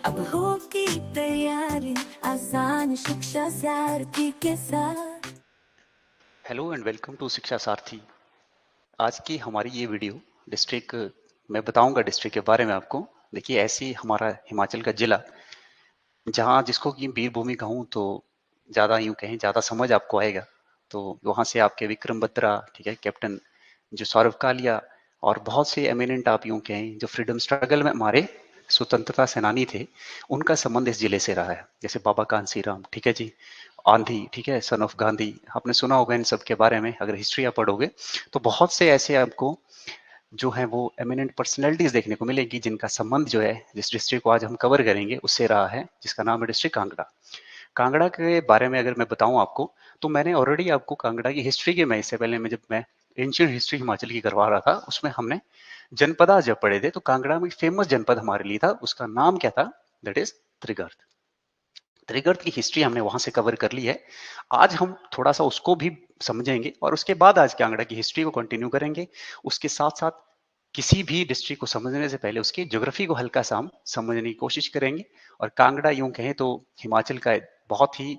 अब होगी तैयारी आसान शिक्षा सारथी के साथ। हेलो एंड वेलकम टू शिक्षा सारथी। आज की हमारी ये वीडियो डिस्ट्रिक्ट मैं बताऊंगा डिस्ट्रिक्ट के बारे में आपको। देखिए ऐसी हमारा हिमाचल का जिला जहाँ जिसको कि वीरभूमि कहूँ तो ज़्यादा यूँ कहें ज़्यादा समझ आपको आएगा। तो वहाँ से आपके विक्रम बत्रा, ठीक है, कैप्टन जो सौरभ कालिया और बहुत से एमिनेंट आप यूँ कहें जो फ्रीडम स्ट्रगल में हमारे स्वतंत्रता सेनानी थे, उनका संबंध इस जिले से रहा है। जैसे बाबा कांसी राम, ठीक है जी, आंधी, ठीक है, सन ऑफ गांधी, आपने सुना होगा इन सब के बारे में। अगर हिस्ट्री आप पढ़ोगे तो बहुत से ऐसे आपको जो है वो एमिनेंट पर्सनैलिटीज देखने को मिलेगी जिनका संबंध जो है जिस डिस्ट्रिक्ट को आज हम कवर करेंगे उससे रहा है, जिसका नाम है डिस्ट्रिक्ट कांगड़ा। कांगड़ा के बारे में अगर मैं बताऊं आपको तो मैंने ऑलरेडी आपको कांगड़ा की हिस्ट्री के, मैं इससे पहले मैं जब मैं एंशियंट हिस्ट्री हिमाचल की करवा रहा था उसमें हमने जनपदा जब पढ़े थे तो कांगड़ा में फेमस जनपद हमारे लिए था, उसका नाम क्या था, दैट इज त्रिगर्त। त्रिगर्त की हिस्ट्री हमने वहां से कवर कर ली है। आज हम थोड़ा सा उसको भी समझेंगे और उसके बाद आज कांगड़ा की हिस्ट्री को कंटिन्यू करेंगे। उसके साथ साथ किसी भी डिस्ट्रिक्ट को समझने से पहले उसकी ज्योग्राफी को हल्का सा हम समझने की कोशिश करेंगे। और कांगड़ा यूं कहें तो हिमाचल का बहुत ही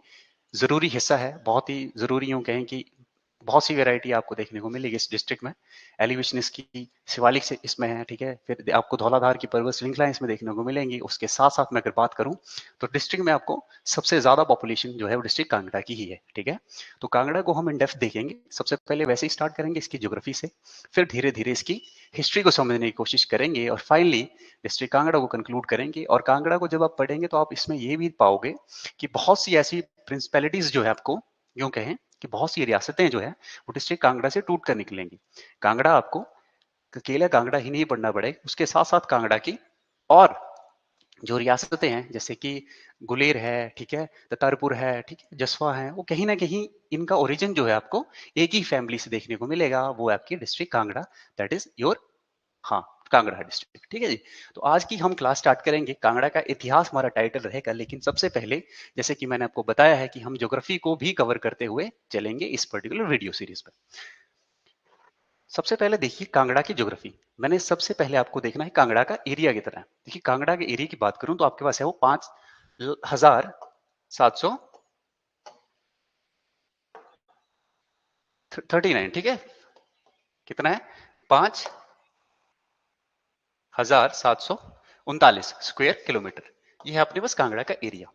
जरूरी हिस्सा है, बहुत ही जरूरी यूं कहें कि बहुत सी वैरायटी आपको देखने को मिलेगी इस डिस्ट्रिक्ट में। एलिवेशन इसकी शिवालिक से इसमें है, ठीक है, फिर आपको धौलाधार की पर्वत श्रृंखला इसमें देखने को मिलेंगी। उसके साथ साथ मैं अगर बात करूं तो डिस्ट्रिक्ट में आपको सबसे ज्यादा पॉपुलेशन जो है वो डिस्ट्रिक्ट कांगड़ा की ही है, ठीक है। तो कांगड़ा को हम इन डेप्थ देखेंगे। सबसे पहले वैसे ही स्टार्ट करेंगे इसकी ज्योग्राफी से, फिर धीरे धीरे इसकी हिस्ट्री को समझने की कोशिश करेंगे और फाइनली डिस्ट्रिक्ट कांगड़ा को कंक्लूड करेंगे। और कांगड़ा को जब आप पढ़ेंगे तो आप इसमें ये भी पाओगे कि बहुत सी ऐसी प्रिंसिपैलिटीज जो है आपको यूं कहें कि बहुत सी रियासतें जो है वो डिस्ट्रिक्ट कांगड़ा से टूट कर निकलेंगी। कांगड़ा आपको अकेला कांगड़ा ही नहीं पढ़ना पड़ेगा, उसके साथ साथ कांगड़ा की और जो रियासतें हैं जैसे कि गुलेर है, ठीक है, दतारपुर है, ठीक है, जसवा है, वो कहीं ना कहीं इनका ओरिजिन जो है आपको एक ही फैमिली से देखने को मिलेगा, वो आपकी district Kangra, that is your, हाँ, कांगड़ा डिस्ट्रिक्ट, ठीक है जी। तो आज की हम क्लास स्टार्ट करेंगे। कांगड़ा का इतिहास हमारा टाइटल रहेगा, लेकिन सबसे पहले जैसे कि मैंने आपको बताया है कि हम ज्योग्राफी को भी कवर करते हुए चलेंगे इस पर्टिकुलर वीडियो सीरीज पर। सबसे पहले देखिए कांगड़ा की ज्योग्राफी। मैंने सबसे पहले आपको देखना है कांगड़ा का एरिया कितना है। देखिए कांगड़ा के एरिया की बात करूं तो आपके पास है वो 5,739, ठीक है, कितना है, 5,739 स्क्वायर किलोमीटर। ये है अपने पास कांगड़ा का एरिया।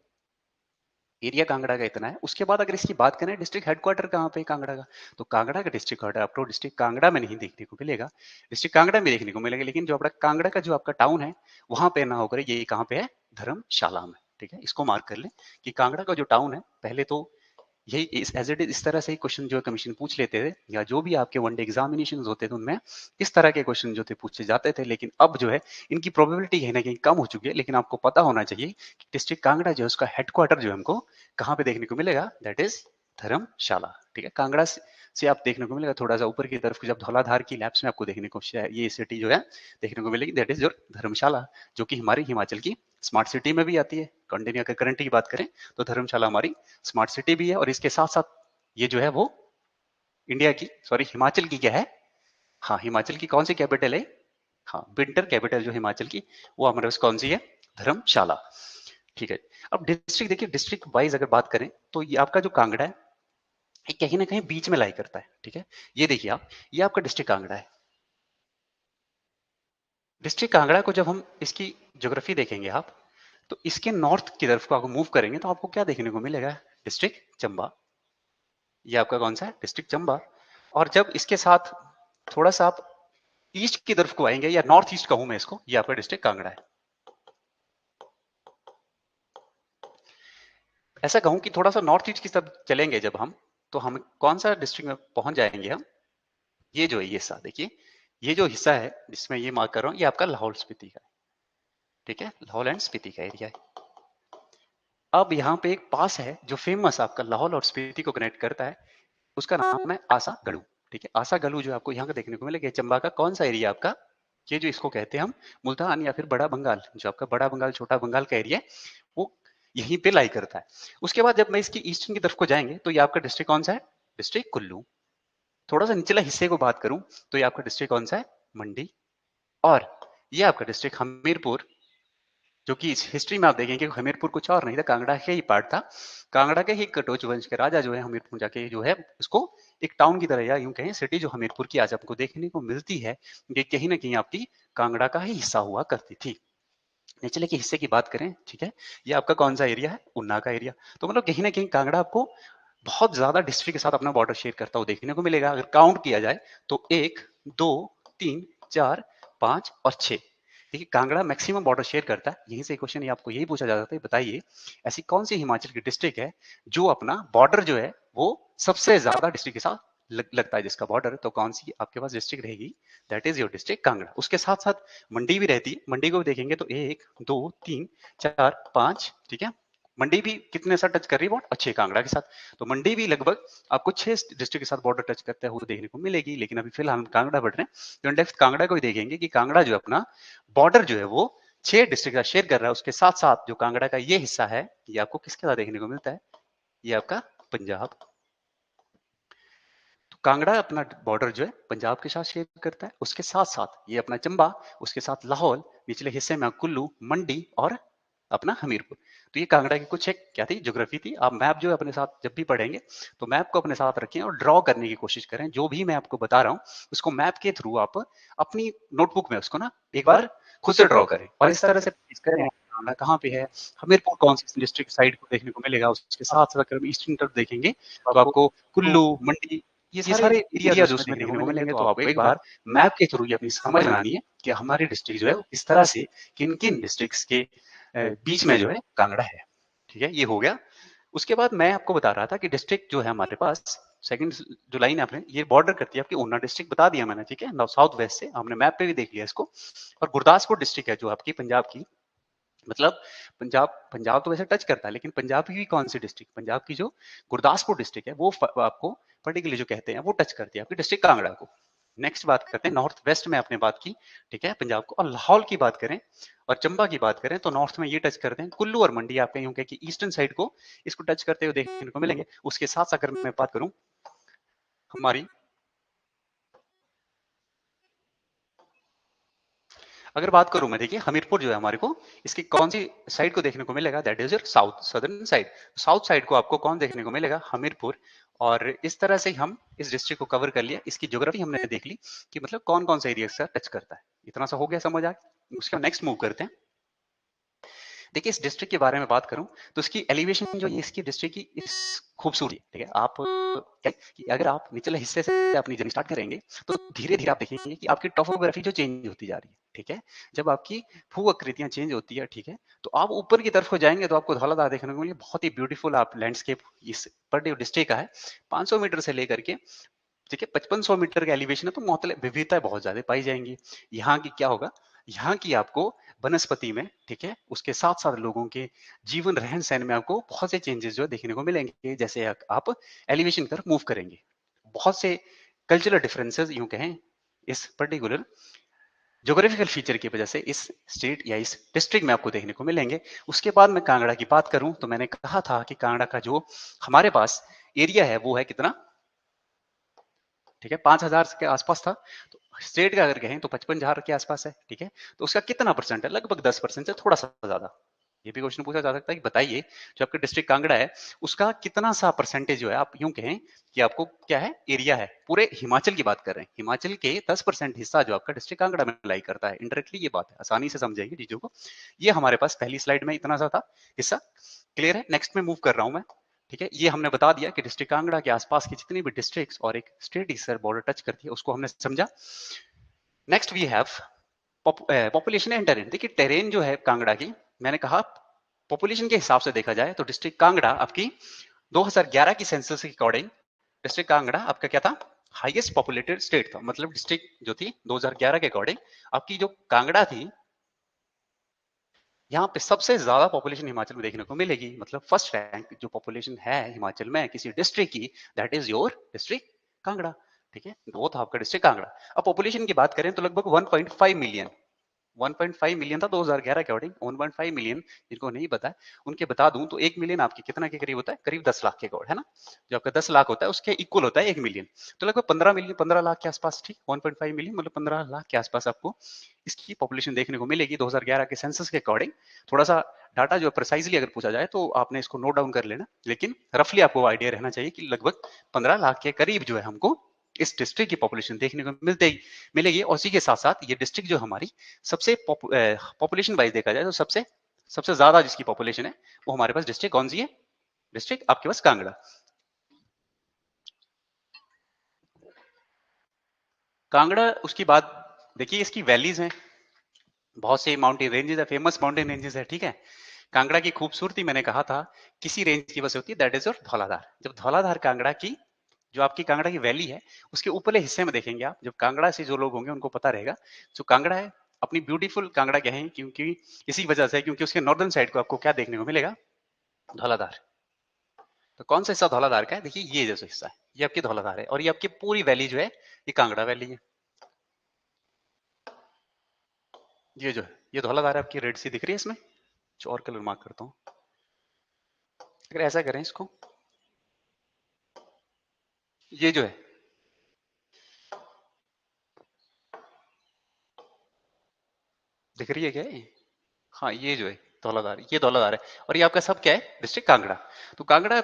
एरिया कांगड़ा का इतना है। उसके बाद अगर इसकी बात करें डिस्ट्रिक्ट हेडक्वार्टर कहाँ पे कांगड़ा का, तो कांगड़ा का डिस्ट्रिक्ट हेडक्वार्टर आपको डिस्ट्रिक्ट कांगड़ा में नहीं देखने को मिलेगा, डिस्ट्रिक्ट कांगड़ा में देखने को मिलेगा, लेकिन जो आपका कांगड़ा का जो आपका टाउन है वहां पे ना होकर ये कहाँ पे है, धर्मशाला में, ठीक है। इसको मार्क कर ले कि कांगड़ा का जो टाउन है, पहले तो यही इस एज इट इज इस तरह से ही क्वेश्चन जो है कमीशन पूछ लेते थे, या जो भी आपके वनडे एग्जामिनेशन होते थे उनमें इस तरह के क्वेश्चन जो थे पूछे जाते थे। लेकिन अब जो है इनकी प्रोबेबिलिटी कहीं ना कहीं कम हो चुकी है, लेकिन आपको पता होना चाहिए कि डिस्ट्रिक्ट कांगड़ा जो है उसका हेडक्वार्टर जो है हमको कहाँ पे देखने को मिलेगा, दैट इज धर्मशाला, ठीक है। कांगड़ा से आप देखने को मिलेगा थोड़ा सा ऊपर की तरफ, जब धौलाधार की लैब्स में आपको देखने को ये सिटी जो है देखने को मिलेगी, दैट इज योर धर्मशाला, जो कि हमारी हिमाचल की स्मार्ट सिटी में भी आती है। कंटिन्यू अगर करंट की बात करें तो धर्मशाला हमारी स्मार्ट सिटी भी है। और इसके साथ साथ ये जो है वो इंडिया की, सॉरी, हिमाचल की क्या है, हाँ, हिमाचल की कौन सी कैपिटल है, हाँ, विंटर कैपिटल जो हिमाचल की वो हमारे पास कौन सी है, धर्मशाला, ठीक है। अब डिस्ट्रिक्ट देखिए, डिस्ट्रिक्ट वाइज अगर बात करें तो ये आपका जो कांगड़ा है ये कहीं ना कहीं बीच में लाई करता है, ठीक है। ये देखिए आप, ये आपका डिस्ट्रिक्ट कांगड़ा है। डिस्ट्रिक्ट कांगड़ा को जब हम इसकी ज्योग्राफी देखेंगे आप, तो इसके नॉर्थ की तरफ को आपको मूव करेंगे तो आपको क्या देखने को मिलेगा, डिस्ट्रिक्ट चंबा। ये आपका कौन सा है, डिस्ट्रिक्ट चंबा। और जब इसके साथ थोड़ा सा आप ईस्ट की तरफ को आएंगे, या नॉर्थ ईस्ट कहूं मैं इसको, ये आपका डिस्ट्रिक्ट कांगड़ा है। ऐसा कहूं कि थोड़ा सा नॉर्थ ईस्ट की तरफ चलेंगे जब हम, तो हम कौन सा डिस्ट्रिक्ट में पहुंच जाएंगे हम, ये जो है ये हिस्सा देखिए, ये जो हिस्सा है जिसमें ये मार्क कर रहा हूं, ये आपका लाहौल स्पीति का है, ठीक है, लाहौल एंड स्पीति का एरिया है। अब यहाँ पे एक पास है जो फेमस आपका लाहौल और स्पीति को कनेक्ट करता है, उसका नाम है आसा गढ़ू, ठीक है। आसा गढ़ू जो आपको यहाँ का देखने को मिलेगा, चंबा का कौन सा एरिया आपका, ये जो इसको कहते हैं हम मुल्तान या फिर बड़ा बंगाल, जो आपका बड़ा बंगाल छोटा बंगाल का एरिया है वो यहीं पे लाई करता है। उसके बाद जब मैं इसकी ईस्टर्न की तरफ को जाएंगे तो ये आपका डिस्ट्रिक्ट कौन सा है, डिस्ट्रिक्ट कुल्लू। थोड़ा सा निचला हिस्से को बात करूं तो ये आपका डिस्ट्रिक्ट कौन सा है, मंडी। और ये आपका डिस्ट्रिक्ट हमीरपुर, जो कि इस हिस्ट्री में आप देखेंगे हमीरपुर कुछ और नहीं था, कांगड़ा का ही पार्ट था। कांगड़ा के ही कटोच वंश के राजा जो है हमीरपुर जाके जो है उसको एक टाउन की तरह या यूं कहें सिटी जो हमीरपुर की आज आपको देखने को मिलती है, ये कहीं ना कहीं आपकी कांगड़ा का ही हिस्सा हुआ करती थी। निचले के हिस्से की बात करें, ठीक है, ये आपका कौन सा एरिया है, उन्ना का एरिया। तो मतलब कहीं ना कहीं कांगड़ा आपको बहुत ज्यादा डिस्ट्रिक्ट के साथ अपना बॉर्डर शेयर करता हुआ देखने को मिलेगा। अगर काउंट किया जाए तो 1, 2, 3, 4, 5 और 6, देखिए कांगड़ा मैक्सिमम बॉर्डर शेयर करता है। यहीं से क्वेश्चन ये आपको यही पूछा जा सकता है, बताइए ऐसी कौन सी हिमाचल की डिस्ट्रिक्ट है जो अपना बॉर्डर जो है वो सबसे ज्यादा डिस्ट्रिक्ट के साथ लगता है, जिसका बॉर्डर, तो कौन सी आपके पास डिस्ट्रिक्ट रहेगी, that is your district Kangra. उसके साथ साथ मंडी भी रहती है, मंडी को भी देखेंगे तो 1, 2, 3, 4, 5, ठीक है, मंडी भी कितने साथ टच कर रही है बॉर्डर, अच्छे कांगड़ा के साथ। तो मंडी भी लगभग आपको 6 डिस्ट्रिक्ट के साथ बॉर्डर टच करते हुए देखने को मिलेगी। लेकिन अभी फिलहाल हम कांगड़ा बढ़ रहे हैं, तो इंडेक्स कांगड़ा को ही देखेंगे कि कांगड़ा जो है अपना बॉर्डर जो है वो 6 डिस्ट्रिक्ट का शेयर कर रहा है। उसके साथ साथ जो कांगड़ा का ये हिस्सा है ये आपको किसके साथ देखने को मिलता है, ये आपका पंजाब। तो कांगड़ा अपना बॉर्डर जो है पंजाब के साथ शेयर करता है। उसके साथ साथ ये अपना चंबा, उसके साथ लाहौल, निचले हिस्से में कुल्लू, मंडी और अपना हमीरपुर। तो ये कांगड़ा की कुछ एक क्या थी, ज्योग्राफी थी। आप मैप जो है अपने साथ जब भी पढ़ेंगे तो मैप को अपने साथ रखें और ड्रॉ करने की कोशिश करें। जो भी मैं आपको बता रहा हूँ उसको मैप के थ्रू आप अपनी नोटबुक में उसको ना एक बार खुद से ड्रॉ करें और इस तरह से प्रैक्टिस करें कांगड़ा कहाँ पे है, हमीरपुर कौन सी डिस्ट्रिक्ट साइड को देखने को मिलेगा। उसके साथ साथ अगर हम ईस्टर्न तरफ देखेंगे तो आपको कुल्लू, मंडी, ये सारे एरिया जो उसमें देखने को मिलेंगे। तो आपको एक बार मैप के थ्रू ये अपनी समझ बनानी है कि हमारी डिस्ट्रिक्ट जो है इस तरह से किन किन डिस्ट्रिक्ट्स के बीच में जो है कांगड़ा है। ठीक है, ये हो गया। उसके बाद मैं आपको बता रहा था कि डिस्ट्रिक्ट जो है हमारे पास सेकंड जो लाइन आपने ये बॉर्डर करती है आपकी ऊना डिस्ट्रिक्ट बता दिया मैंने, ठीक है, साउथ वेस्ट से हमने मैप पे भी देख लिया इसको। और गुरदासपुर डिस्ट्रिक्ट है जो आपकी पंजाब की, मतलब पंजाब पंजाब तो वैसे टच करता है लेकिन पंजाब की भी कौन सी डिस्ट्रिक्ट, पंजाब की जो गुरदासपुर डिस्ट्रिक्ट है वो आपको पर्टिकुलरली जो कहते हैं वो टच करती है आपकी डिस्ट्रिक्ट कांगड़ा को। नेक्स्ट बात करते हैं नॉर्थ वेस्ट में आपने बात की, ठीक है, पंजाब को। और लाहौल की बात करें और चंबा की बात करें तो नॉर्थ में ये टच करते हैं, कुल्लू और मंडी आपके यूं कि ईस्टर्न साइड को इसको टच करते हुए देखने को मिलेंगे। उसके साथ साथ अगर मैं बात करूं हमारी, अगर बात करूं मैं, देखिए हमीरपुर जो है हमारे को इसकी कौन सी साइड को देखने को मिलेगा, that is your south southern side. South side को आपको कौन देखने को मिलेगा, हमीरपुर। और इस तरह से हम इस डिस्ट्रिक्ट को कवर कर लिया। इसकी ज्योग्राफी हमने देख ली कि मतलब कौन कौन सा एरिया टच करता है। इतना सा हो गया समझ आ गया। उसके नेक्स्ट मूव करते हैं। देखिए इस डिस्ट्रिक्ट के बारे में बात करूं तो इसकी एलिवेशन जो ये इसकी डिस्ट्रिक्ट की इस खूबसूरती, ठीक है, आप क्या कि अगर आप निचले हिस्से से अपनी जर्नी स्टार्ट करेंगे तो धीरे धीरे आप देखेंगे कि आपकी टोपोग्राफी जो चेंज होती जा रही है, ठीक है, जब आपकी भू आकृतियां चेंज होती है, ठीक है, तो आप ऊपर की तरफ को जाएंगे तो आपको धौलाधार देखने को मिलेगी। बहुत ही ब्यूटीफुल आप लैंडस्केप इस पर्टिकुलर डिस्ट्रिक्ट का है। 500 मीटर से लेकर के, ठीक है, 5500 मीटर का एलिवेशन है, तो मतलब विविधता बहुत ज्यादा पाई जाएंगी। यहाँ की क्या होगा, यहाँ की आपको वनस्पति में, ठीक है, उसके साथ साथ लोगों के जीवन रहन सहन में आपको बहुत से चेंजेस जो है देखने को मिलेंगे जैसे आप एलिवेशन की तरफ मूव करेंगे। बहुत से कल्चरल डिफरेंसेस यूं कहें इस पर्टिकुलर ज्योग्राफिकल फीचर की वजह से इस स्टेट या इस डिस्ट्रिक्ट में आपको देखने को मिलेंगे। उसके बाद मैं कांगड़ा की बात करूं तो मैंने कहा था कि कांगड़ा का जो हमारे पास एरिया है वो है कितना, ठीक है, 5000 के आसपास था। तो स्टेट का अगर कहें तो 55,000 के आसपास है, ठीक है। तो उसका कितना परसेंट है, लगभग 10% से थोड़ा सा ज्यादा। ये भी क्वेश्चन पूछा जा सकता है कि बताइए जो आपका डिस्ट्रिक्ट कांगड़ा है उसका कितना सा परसेंटेज जो है, आप यूं कहें कि आपको क्या है, एरिया है। पूरे हिमाचल की बात कर रहे हैं, हिमाचल के 10% हिस्सा जो आपका डिस्ट्रिक्ट कांगड़ा में लाई करता है। इंडायरेक्टली ये बात है, आसानी से समझेंगे चीजों को। ये हमारे पास पहली स्लाइड में इतना सा था हिस्सा। क्लियर है, नेक्स्ट में मूव कर रहा हूं मैं। ठीक है, ये हमने बता दिया कि डिस्ट्रिक्ट कांगड़ा के आसपास की जितनी भी डिस्ट्रिक्ट्स और एक स्टेट इस बॉर्डर टच करती है उसको हमने समझा। Next we have population and terrain. देखिए टेरेन जो है कांगड़ा की, मैंने कहा पॉपुलेशन के हिसाब से देखा जाए तो डिस्ट्रिक्ट कांगड़ा आपकी 2011 की सेंसस के अकॉर्डिंग डिस्ट्रिक्ट कांगड़ा आपका क्या था, हाईएस्ट पॉपुलेटेड स्टेट था। मतलब डिस्ट्रिक्ट जो थी 2011 के अकॉर्डिंग आपकी जो कांगड़ा थी, यहाँ पे सबसे ज्यादा पॉपुलेशन हिमाचल में देखने को मिलेगी। मतलब फर्स्ट रैंक जो पॉपुलेशन है हिमाचल में किसी डिस्ट्रिक्ट की, that is your district Kangra. ठीक है, वो था आपका डिस्ट्रिक्ट कांगड़ा। अब पॉपुलेशन की बात करें तो लगभग 1.5 मिलियन 1.5 मिलियन था 2011 के अकॉर्डिंग। 1.5 मिलियन जिनको नहीं पता है उनके बता दूं तो 1 मिलियन आपके कितना के करीब होता है, करीब 10 लाख के अकॉर्ड, है ना। जो आपका 10 लाख होता है उसके इक्वल होता है 1 मिलियन। तो लगभग 15 मिलियन, 15 लाख के आसपास, ठीक। 1.5 मिलियन मतलब 15 लाख के आसपास आपको इसकी पॉपुलेशन देखने को मिलेगी 2011 के सेंसस के अकॉर्डिंग। थोड़ा सा डाटा जो प्रिसाइजली अगर पूछा जाए तो आपने इसको नोट डाउन कर लेना, लेकिन रफली आपको आइडिया रहना चाहिए कि लगभग 15 लाख के करीब जो है हमको इस डिस्ट्रिक्ट की पॉपुलेशन देखने को मिलेगी। और इसी के साथ साथ ये डिस्ट्रिक्ट जो हमारी सबसे पॉपुलेशन वाइज देखा जाए तो सबसे सबसे ज्यादा जिसकी पॉपुलेशन है वो हमारे पास डिस्ट्रिक्ट कौन सी है, डिस्ट्रिक्ट आपके पास कांगड़ा। कांगड़ा उसकी बात देखिए, इसकी वैलीज हैं, बहुत से माउंटेन रेंजेस है, फेमस माउंटेन रेंजेस है, ठीक है। कांगड़ा की खूबसूरती मैंने कहा था किसी रेंज की वजह से होती है, दैट इज योर धौलाधार। जब धौलाधार कांगड़ा की जो आपकी कांगड़ा की वैली है उसके ऊपरले हिस्से में देखेंगे आप, जब कांगड़ा से जो लोग होंगे उनको पता रहेगा जो कांगड़ा है अपनी ब्यूटीफुल कांगड़ा क्या है, क्योंकि इसी वजह से, क्योंकि उसके नॉर्दर्न साइड को आपको क्या देखने को मिलेगा, धौलाधार। तो कौन सा हिस्सा धौलाधार का है, देखिए ये जैसा हिस्सा है ये आपकी धौलाधार है, और ये आपकी पूरी वैली जो है ये कांगड़ा वैली है। ये जो है ये धौलाधार आपकी रेड सी दिख रही है, इसमें कुछ और कलर मार्क करता हूँ। अगर ऐसा करें इसको, ये जो है दिख रही है क्या ये? हाँ ये जो है धौलाधार, ये धौलाधार है, और ये आपका सब क्या है, डिस्ट्रिक्ट कांगड़ा। तो कांगड़ा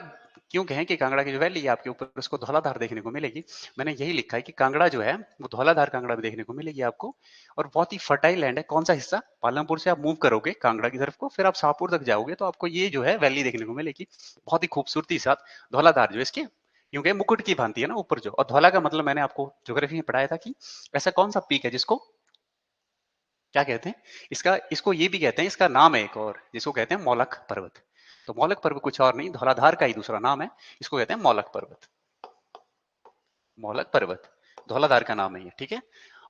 क्यों कहें कि कांगड़ा की जो वैली है आपके ऊपर उसको धौलाधार देखने को मिलेगी, मैंने यही लिखा है कि कांगड़ा जो है वो धौलाधार कांगड़ा भी देखने को मिलेगी आपको। और बहुत ही फर्टाइल लैंड है। कौन सा हिस्सा, पालमपुर से आप मूव करोगे कांगड़ा की तरफ को, फिर आप शाहपुर तक जाओगे तो आपको ये जो है वैली देखने को मिलेगी बहुत ही खूबसूरती के साथ। धौलाधार जो है इसके क्योंकि मुकुट की भांति है ना ऊपर जो, और धौला का मतलब मैंने आपको ज्योग्राफी में पढ़ाया था कि ऐसा कौन सा पीक है जिसको क्या कहते हैं, इसका इसको ये भी कहते हैं, इसका नाम है एक और, जिसको कहते हैं मौलक पर्वत। तो मौलक पर्वत कुछ और नहीं, धौलाधार का ही दूसरा नाम है, इसको कहते हैं मौलक पर्वत। मौलक पर्वत धौलाधार का नाम है ये, ठीक है।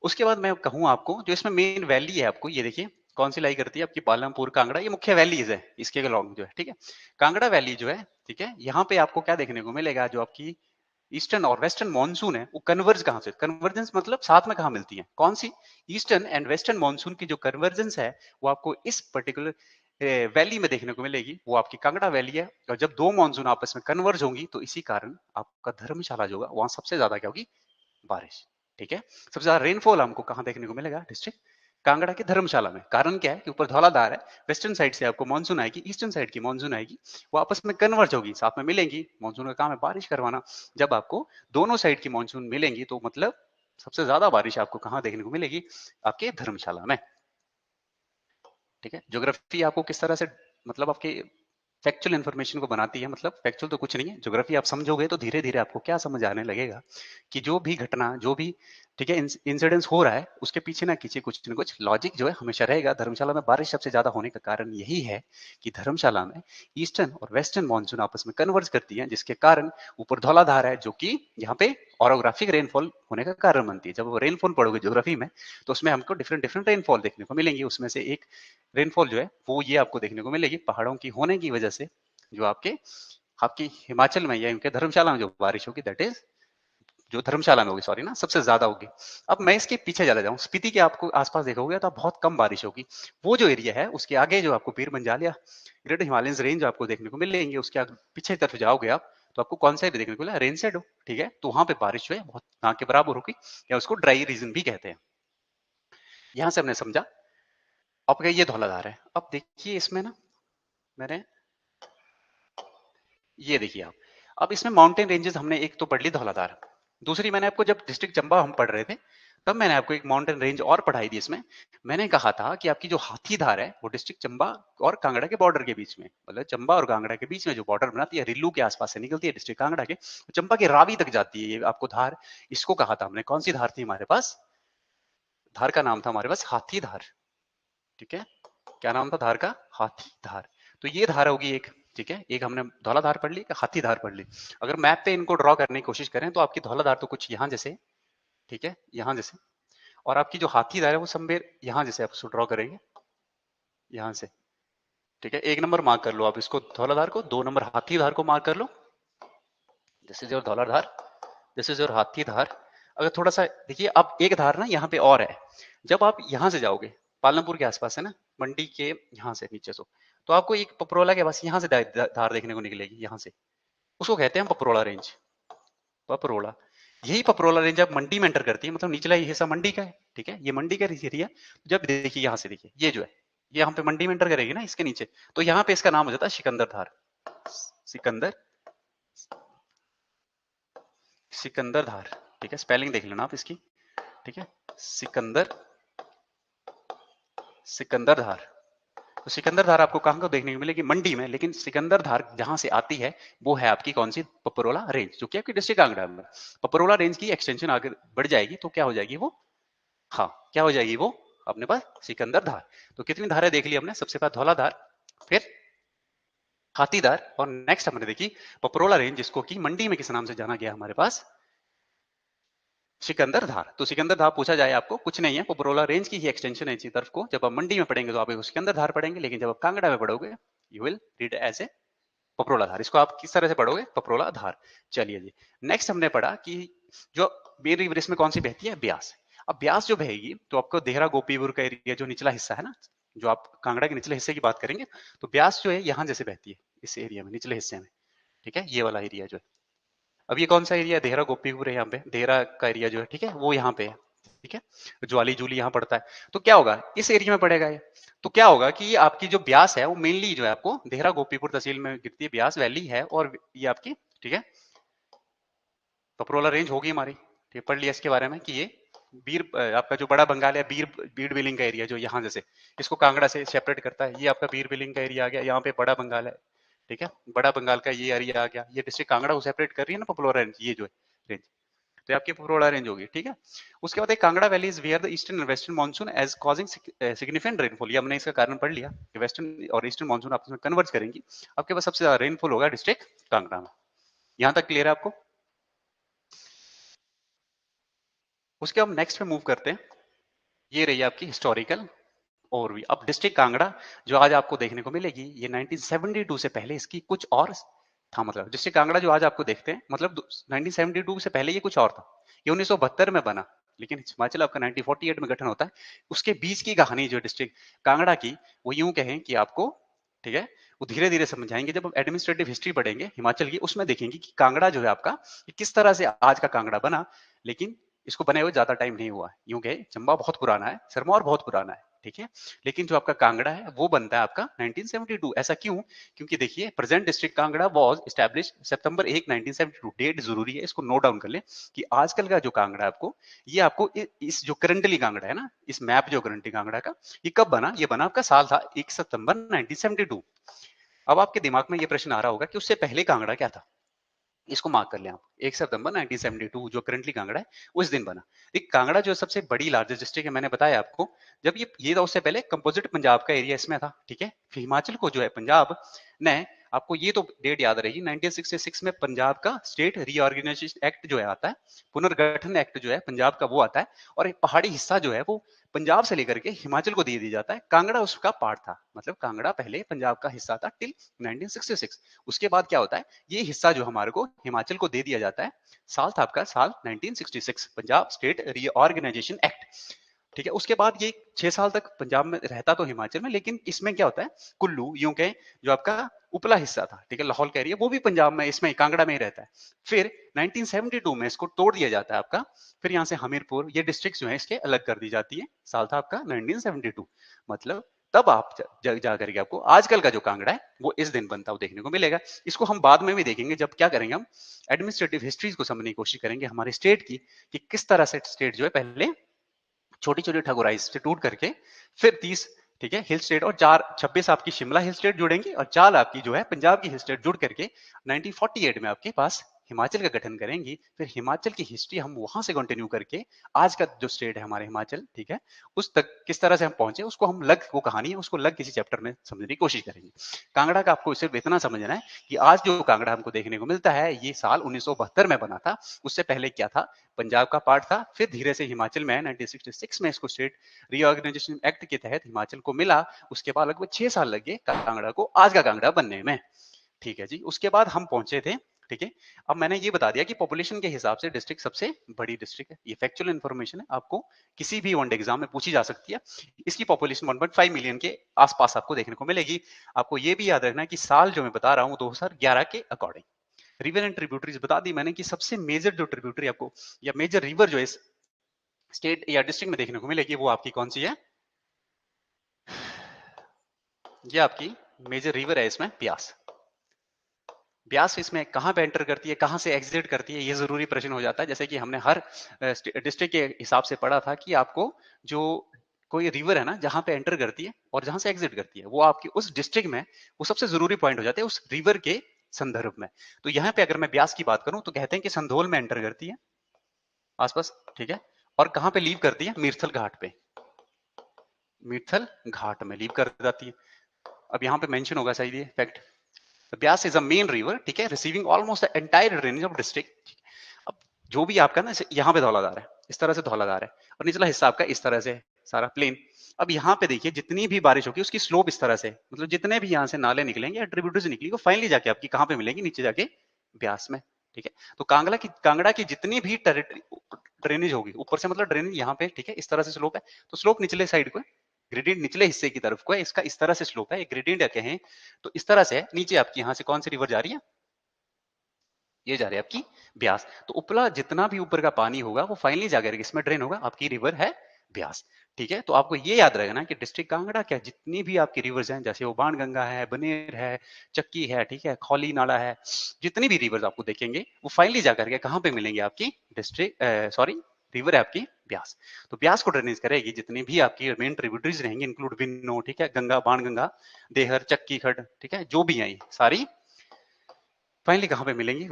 उसके बाद मैं कहूँ आपको जो इसमें मेन वैली है आपको ये देखिए कौन सी लाई करती है आपकी, पालमपुर कांगड़ा, ये मुख्य वैलीज है इसके अलॉन्ग जो है, ठीक है। कांगड़ा वैली जो है, ठीक है, यहाँ पे आपको क्या देखने को मिलेगा, जो आपकी ईस्टर्न और वेस्टर्न मॉनसून है वो कन्वर्ज कहां से, कन्वर्जेंस मतलब साथ में कहां मिलती है, कौन सी, ईस्टर्न एंड वेस्टर्न मॉनसून की जो कन्वर्जेंस है वो आपको इस पर्टिकुलर वैली में देखने को मिलेगी, वो आपकी कांगड़ा वैली है। और जब दो मॉनसून आपस में कन्वर्ज होंगी तो इसी कारण आपका धर्मशाला जो होगा वहां सबसे ज्यादा क्या होगी, बारिश, ठीक है। सबसे ज्यादा रेनफॉल हमको कहां देखने को मिलेगा, डिस्ट्रिक्ट कांगड़ा के धर्मशाला में। कारण क्या है कि ऊपर धौलाधार है, वेस्टर्न साइड से आपको मानसून आएगी, ईस्टर्न साइड की मानसून आएगी, वो आपस में कन्वर्ज होगी, साथ में मिलेंगी। मानसून का काम है बारिश करवाना। जब आपको दोनों साइड की मानसून मिलेंगी तो मतलब सबसे ज्यादा बारिश आपको कहां देखने को मिलेगी, आपके धर्मशाला में, ठीक है। ज्योग्राफी आपको किस तरह से मतलब आपके फैक्चुअल इन्फॉर्मेशन को बनाती है, मतलब फैक्चुअल तो कुछ नहीं है, ज्योग्राफी आप समझोगे तो धीरे धीरे आपको क्या समझ आने लगेगा कि जो भी घटना, जो भी, ठीक है, इंसिडेंस हो रहा है उसके पीछे ना कुछ ना कुछ लॉजिक जो है हमेशा रहेगा। धर्मशाला में बारिश सबसे ज्यादा होने का कारण यही है कि धर्मशाला में ईस्टर्न और वेस्टर्न मानसून आपस में कन्वर्ज करती है, जिसके कारण ऊपर धौलाधार है जो कि यहाँ पे ऑरोग्राफिक रेनफॉल होने का कारण बनती है। जब वो रेनफॉल पढ़ोगे ज्योग्राफी में तो उसमें हमको डिफरेंट डिफरेंट रेनफॉल देखने को मिलेंगी, उसमें से एक रेनफॉल जो है वो ये आपको देखने को मिलेगी पहाड़ों की होने की वजह से, जो आपके आपकी हिमाचल में या उनके धर्मशाला में जो बारिश होगी, दैट इज जो धर्मशाला में होगी, सॉरी ना, सबसे ज्यादा होगी। अब मैं इसके पीछे चला जाऊं, स्पीति के आपको आसपास देखोगे तो बहुत कम बारिश होगी। वो जो एरिया है उसके आगे जो आपको पीर बंजाल या ग्रेट हिमालयन रेंज आपको देखने को मिलेंगे, उसके पीछे तरफ जाओगे आप तो आपको कौन सा एरिया देखने को मिला, रेन सेड हो, ठीक है। तो वहां पे बारिश जो है बहुत ना के बराबर होगी, या उसको ड्राई रीजन भी कहते हैं। यहां से हमने समझा। अब ये धौलाधार है, अब देखिए इसमें ना मैंने ये देखिए आप, अब इसमें माउंटेन रेंजेस हमने एक तो पढ़ ली धौलाधार, दूसरी मैंने आपको जब डिस्ट्रिक्ट चंबा हम पढ़ रहे थे तब मैंने आपको एक माउंटेन रेंज और पढ़ाई थी। इसमें मैंने कहा था कि आपकी जो हाथीधार है वो डिस्ट्रिक्ट चंबा और कांगड़ा के बॉर्डर के बीच में, मतलब चंबा और कांगड़ा के बीच में जो बॉर्डर बनाती है, रिल्लू के आसपास से निकलती है डिस्ट्रिक्ट कांगड़ा के, तो चंबा के रावी तक जाती है ये आपको धार। इसको कहा था हमने, कौन सी धार थी हमारे पास, धार का नाम था हमारे पास हाथीधार, ठीक है। क्या नाम था धार का, हाथीधार। तो ये धार होगी एक, ठीक है। एक हमने धौलाधार पढ़ ली, एक हाथीधार पढ़ ली। अगर मैप पे इनको ड्रॉ करने की कोशिश करें तो आपकी धौलाधार तो कुछ यहाँ जैसे, ठीक है, यहाँ जैसे, और आपकी जो हाथीधार है वो समवेयर यहाँ जैसे आप उसको ड्रॉ करेंगे, यहाँ से, ठीक है। एक नंबर मार्क कर लो आप इसको धौलाधार को, 2 नंबर हाथीधार को मार्क कर लो, this is your Dhauladhar, this is your Hathidhar. अगर थोड़ा सा देखिए, अब एक धार ना यहाँ पे और है, जब आप यहाँ से जाओगे पालमपुर के आसपास है ना, मंडी के यहाँ से नीचे से, तो आपको एक पपरोला के पास यहाँ से धार देखने को निकलेगी, यहाँ से, उसको कहते हैं पपरोला रेंज। पपरोला, यही पपरोला रेंज अब मंडी में एंटर करती है, मतलब निचला ये हिस्सा मंडी का है, ठीक है, ये मंडी का एरिया। जब देखिए यहाँ से, देखिए ये जो है, ये यहाँ पे मंडी में एंटर करेगी ना इसके नीचे, तो यहाँ पे इसका नाम हो जाता है सिकंदर धार। सिकंदर, सिकंदर धार, ठीक है, स्पेलिंग देख लेना आप इसकी, ठीक है, सिकंदर, सिकंदर धार। तो सिकंदर धार आपको कहां को देखने को मिलेगी? मंडी में, लेकिन सिकंदर धार जहां से आती है वो है आपकी कौन सी? पपरोला रेंज, जो कि आपकी डिस्ट्रिक्ट कांगड़ा में। पपरोला रेंज की एक्सटेंशन आगे बढ़ जाएगी तो क्या हो जाएगी वो? हाँ, क्या हो जाएगी वो? अपने पास सिकंदर धार। तो कितनी धारें देख ली हमने? सबसे पहले धौलाधार, फिर हाथीदार, और नेक्स्ट हमने देखी पपरोला रेंज, जिसको कि मंडी में किस नाम से जाना गया हमारे पास? सिकंदर धार। तो सिकंदर धार पूछा जाए आपको, कुछ नहीं है, पपरोला रेंज की ही एक्सटेंशन है इसी तरफ को। जब आप मंडी में पढ़ेंगे तो आप सिकंदर धार पढ़ेंगे, लेकिन जब आप कांगड़ा में पढ़ोगे you will read as a Paprola Dhar. इसको आप किस तरह से पढ़ोगे? पपरोला धार। चलिए जी, नेक्स्ट हमने पढ़ा कि जो मेन रिवर इसमें कौन सी बहती है? ब्यास। अब ब्यास जो बहेगी तो आपको देहरा गोपीपुर का एरिया जो निचला हिस्सा है ना, जो आप कांगड़ा के निचले हिस्से की बात करेंगे, तो ब्यास जो है यहाँ जैसे बहती है इस एरिया में, निचले हिस्से में, ठीक है, ये वाला एरिया जो है। अब ये कौन सा एरिया है? देहरा गोपीपुर है यहाँ पे, देहरा का एरिया जो है, ठीक है, वो यहाँ पे है, ठीक है, ज्वाली जूली यहाँ पड़ता है। तो क्या होगा? इस एरिया में पड़ेगा ये। तो क्या होगा कि ये आपकी जो ब्यास है वो मेनली जो है आपको देहरा गोपीपुर तहसील में गिरती है, ब्यास वैली है, और ये आपकी, ठीक है, पपरोला रेंज होगी हमारी, ठीक, पढ़ लिया इसके बारे में कि ये आपका जो बड़ा बंगाल है, बीड़ बिलिंग का एरिया जो यहाँ जैसे इसको कांगड़ा से सेपरेट करता है, ये आपका बीड़ बिलिंग का एरिया आ गया, यहाँ पे बड़ा बंगाल है, ठीक है, बड़ा बंगाल का ये एरिया आ गया, ये डिस्ट्रिक्ट कांगड़ा को सेपरेट कर रही है ना पपरोला रेंज, ये जो है रेंज, तो ये आपकी पपरोला रेंज होगी, ठीक है। उसके बाद एक Kangra valley is where the eastern and western monsoon as causing significant rainfall. ये हमने इसका कारण पढ़ लिया कि वेस्टर्न और ईस्टर्न मानसून आपस में कन्वर्ज करेंगी, आपके पास सबसे ज्यादा रेनफॉल होगा डिस्ट्रिक्ट कांगड़ा में। यहाँ तक क्लियर है आपको? उसके हम नेक्स्ट पे मूव करते हैं। ये रही आपकी हिस्टोरिकल ओवरव्यू। अब डिस्ट्रिक्ट कांगड़ा जो आज आपको देखने को मिलेगी, ये 1972 से पहले इसकी कुछ और था। मतलब डिस्ट्रिक्ट कांगड़ा जो आज आपको देखते हैं, मतलब 1972 से पहले ये कुछ और था। ये 1972 में बना, लेकिन हिमाचल आपका 1948 में गठन होता है। उसके बीच की कहानी जो डिस्ट्रिक्ट कांगड़ा की, वो यूं कहें कि आपको, ठीक है, वो धीरे धीरे समझाएंगे। जब हम एडमिनिस्ट्रेटिव हिस्ट्री पढ़ेंगे हिमाचल की, उसमें देखेंगे कि कांगड़ा जो है आपका किस तरह से आज का कांगड़ा बना। लेकिन इसको बने हुए ज्यादा टाइम नहीं हुआ है, यूं कहे चंबा बहुत पुराना है, सिरमौर बहुत पुराना है, ठीक है, लेकिन जो आपका कांगड़ा है वो बनता है आपका 1972। ऐसा क्यों? क्योंकि देखिए present district Kangra was established September 1 1972। Date जरूरी है, इसको नोट डाउन कर ले कि आजकल का जो कांगड़ा आपको, ये आपको इस जो करंटली कांगड़ा है ना, इस मैप जो करंटली कांगड़ा का, ये कब बना? ये बना आपका साल था 1 सितंबर 1972। अब आपके दिमाग में ये प्रश्न आ रहा होगा कि उससे पहले कांगड़ा क्या था? इसको मार्क कर लें आप, 1 सितंबर 1972 जो करंटली कांगड़ा है उस दिन बना। एक कांगड़ा जो सबसे बड़ी लार्जेस्ट डिस्ट्रिक्ट है, मैंने बताया आपको, जब ये था उससे पहले कंपोजिट पंजाब का एरिया इसमें था, ठीक है। फिर हिमाचल को जो है पंजाब ने, आपको ये तो डेट याद रहेगी, 1966 में पंजाब का स्टेट रीऑर्गेनाइजेशन एक्ट जो है आता है, पुनर्गठन एक्ट जो है पंजाब का वो आता है, और एक पहाड़ी हिस्सा जो है वो पंजाब से लेकर के हिमाचल को दे दिया जाता है। कांगड़ा उसका पार्ट था, मतलब कांगड़ा पहले पंजाब का हिस्सा था टिल 1966। उसके बाद क्या होता है, ये हिस्सा जो हमारे को हिमाचल को दे दिया जाता है। साल था आपका साल 1966, पंजाब स्टेट रीऑर्गेनाइजेशन एक्ट, ठीक है। उसके बाद ये 6 साल तक पंजाब में रहता तो हिमाचल में, लेकिन इसमें क्या होता है, कुल्लू यूं कहें जो आपका उपला हिस्सा था, ठीक है, लाहौल का एरिया, वो भी पंजाब में, इसमें कांगड़ा में ही रहता है। फिर 1972 में इसको तोड़ दिया जाता है आपका, फिर यहाँ से हमीरपुर, ये डिस्ट्रिक्ट जो है इसके अलग कर दी जाती है। साल था आपका 1972, मतलब तब आप जा करके आपको आजकल का जो कांगड़ा है वो इस दिन बनता हुआ देखने को मिलेगा। इसको हम बाद में भी देखेंगे, जब क्या करेंगे हम एडमिनिस्ट्रेटिव हिस्ट्रीज को समझने की कोशिश करेंगे हमारे स्टेट की, कि किस तरह से स्टेट जो है पहले छोटी छोटी ठगुराई से टूट करके फिर 30, ठीक है, हिल स्टेट, और 26 आपकी शिमला हिल स्टेट जुड़ेंगी, और 4 आपकी जो है पंजाब की हिल स्टेट जुड़ करके 1948 में आपके पास हिमाचल का गठन करेंगी। फिर हिमाचल की हिस्ट्री हम वहां से कंटिन्यू करके आज का जो स्टेट है हमारे हिमाचल, ठीक है, उस तक किस तरह से हम पहुंचे, उसको हम लग, वो कहानी है उसको लग किसी चैप्टर में समझने की कोशिश करेंगे। कांगड़ा का आपको सिर्फ इतना समझना है कि आज जो कांगड़ा हमको देखने को मिलता है ये साल 1972 में बना था। उससे पहले क्या था, पंजाब का पार्ट था, फिर धीरे से हिमाचल में 1966 में इसको स्टेट रीऑर्गेनाइजेशन एक्ट के तहत हिमाचल को मिला। उसके बाद लगभग 6 साल लगे कांगड़ा को आज का कांगड़ा बनने में, ठीक है जी। उसके बाद हम पहुंचे थे, ठीक है। अब मैंने ये बता दिया कि पॉपुलेशन के हिसाब से डिस्ट्रिक्ट सबसे बड़ी डिस्ट्रिक्ट है। ये फैक्चुअल इन्फॉर्मेशन है, आपको किसी भी वन एग्जाम में पूछी जा सकती है। इसकी पॉपुलेशन 1.5 मिलियन के आसपास आपको देखने को मिलेगी। आपको ये भी याद रखना है कि साल जो मैं बता रहा हूँ 2011 के अकॉर्डिंग। रिवर एंड ट्रिब्यूटरीज बता दी मैंने कि सबसे मेजर जो ट्रिब्यूटरी आपको या मेजर रिवर जो इस स्टेट या डिस्ट्रिक्ट में देखने को मिलेगी वो आपकी कौन सी है? ये आपकी मेजर रिवर है इसमें ब्यास। ब्यास इसमें कहां पे एंटर करती है, कहां से एग्जिट करती है, ये जरूरी प्रश्न हो जाता है। जैसे कि हमने हर डिस्ट्रिक्ट के हिसाब से पढ़ा था कि आपको जो कोई रिवर है ना जहां पे एंटर करती है और जहां से एग्जिट करती है वो आपकी उस डिस्ट्रिक्ट में वो सबसे जरूरी पॉइंट हो जाते हैं उस रिवर के संदर्भ में। तो यहाँ पे अगर मैं ब्यास की बात करूं तो कहते हैं कि संधोल में एंटर करती है आसपास, ठीक है। और कहां पे लीव करती है? मीरथल घाट पे, मीरथल घाट में लीव कर जाती है। अब यहाँ पे मेंशन होगा शायद ये fact, Beas is a main river, ठीक है, receiving almost the entire drainage of district. अब जो भी आपका ना यहाँ पे धौलाधार है, इस तरह से धौलाधार है और निचला हिस्सा आपका इस तरह से सारा प्लेन। अब यहाँ पे देखिए जितनी भी बारिश होगी उसकी स्लोप इस तरह से, मतलब जितने भी यहाँ से नाले निकलेंगे या ट्रिब्यूटरीज निकली वो फाइनली जाके आपकी कहाँ पे मिलेंगी? नीचे जाके ब्यास में, ठीक है। तो कांगड़ा की जितनी भी ड्रेनेज होगी ऊपर से, मतलब ड्रेनेज यहाँ पे, ठीक है, इस तरह से स्लोप है, तो स्लोप निचले साइड को है, ग्रेडियंट निचले हिस्से की तरफ को है, इसका इस तरह से स्लोप है, एक ग्रेडियंट कहें तो इस तरह से है। नीचे आपकी यहाँ से कौन सी रिवर जा रही है? ये जा रही है आपकी ब्यास। तो उपला जितना भी ऊपर का पानी होगा वो फाइनली जाकर इसमें ड्रेन होगा, आपकी रिवर है ब्यास, ठीक है। तो आपको ये याद रहेगा ना कि डिस्ट्रिक्ट कांगड़ा क्या जितनी भी आपकी रिवर्स हैं, जैसे वो बाणगंगा है, बनेर है, चक्की है, ठीक है, खौली नाला है, जितनी भी रिवर्स आपको देखेंगे वो फाइनली जाकर के कहाँ पे मिलेंगे? आपकी डिस्ट्रिक्ट सॉरी रिवर है आपकी ब्यास। तो ब्यास को ड्रेनेज करेगी जितनी भी आपकी मेन ट्रिब्यूटरीज रहेंगी, इंक्लूड विन्नो, ठीक है, गंगा, बाणगंगा, देहर, चक्की खड, ठीक है, जो भी है सारी फाइनली कहां पे मिलेंगी?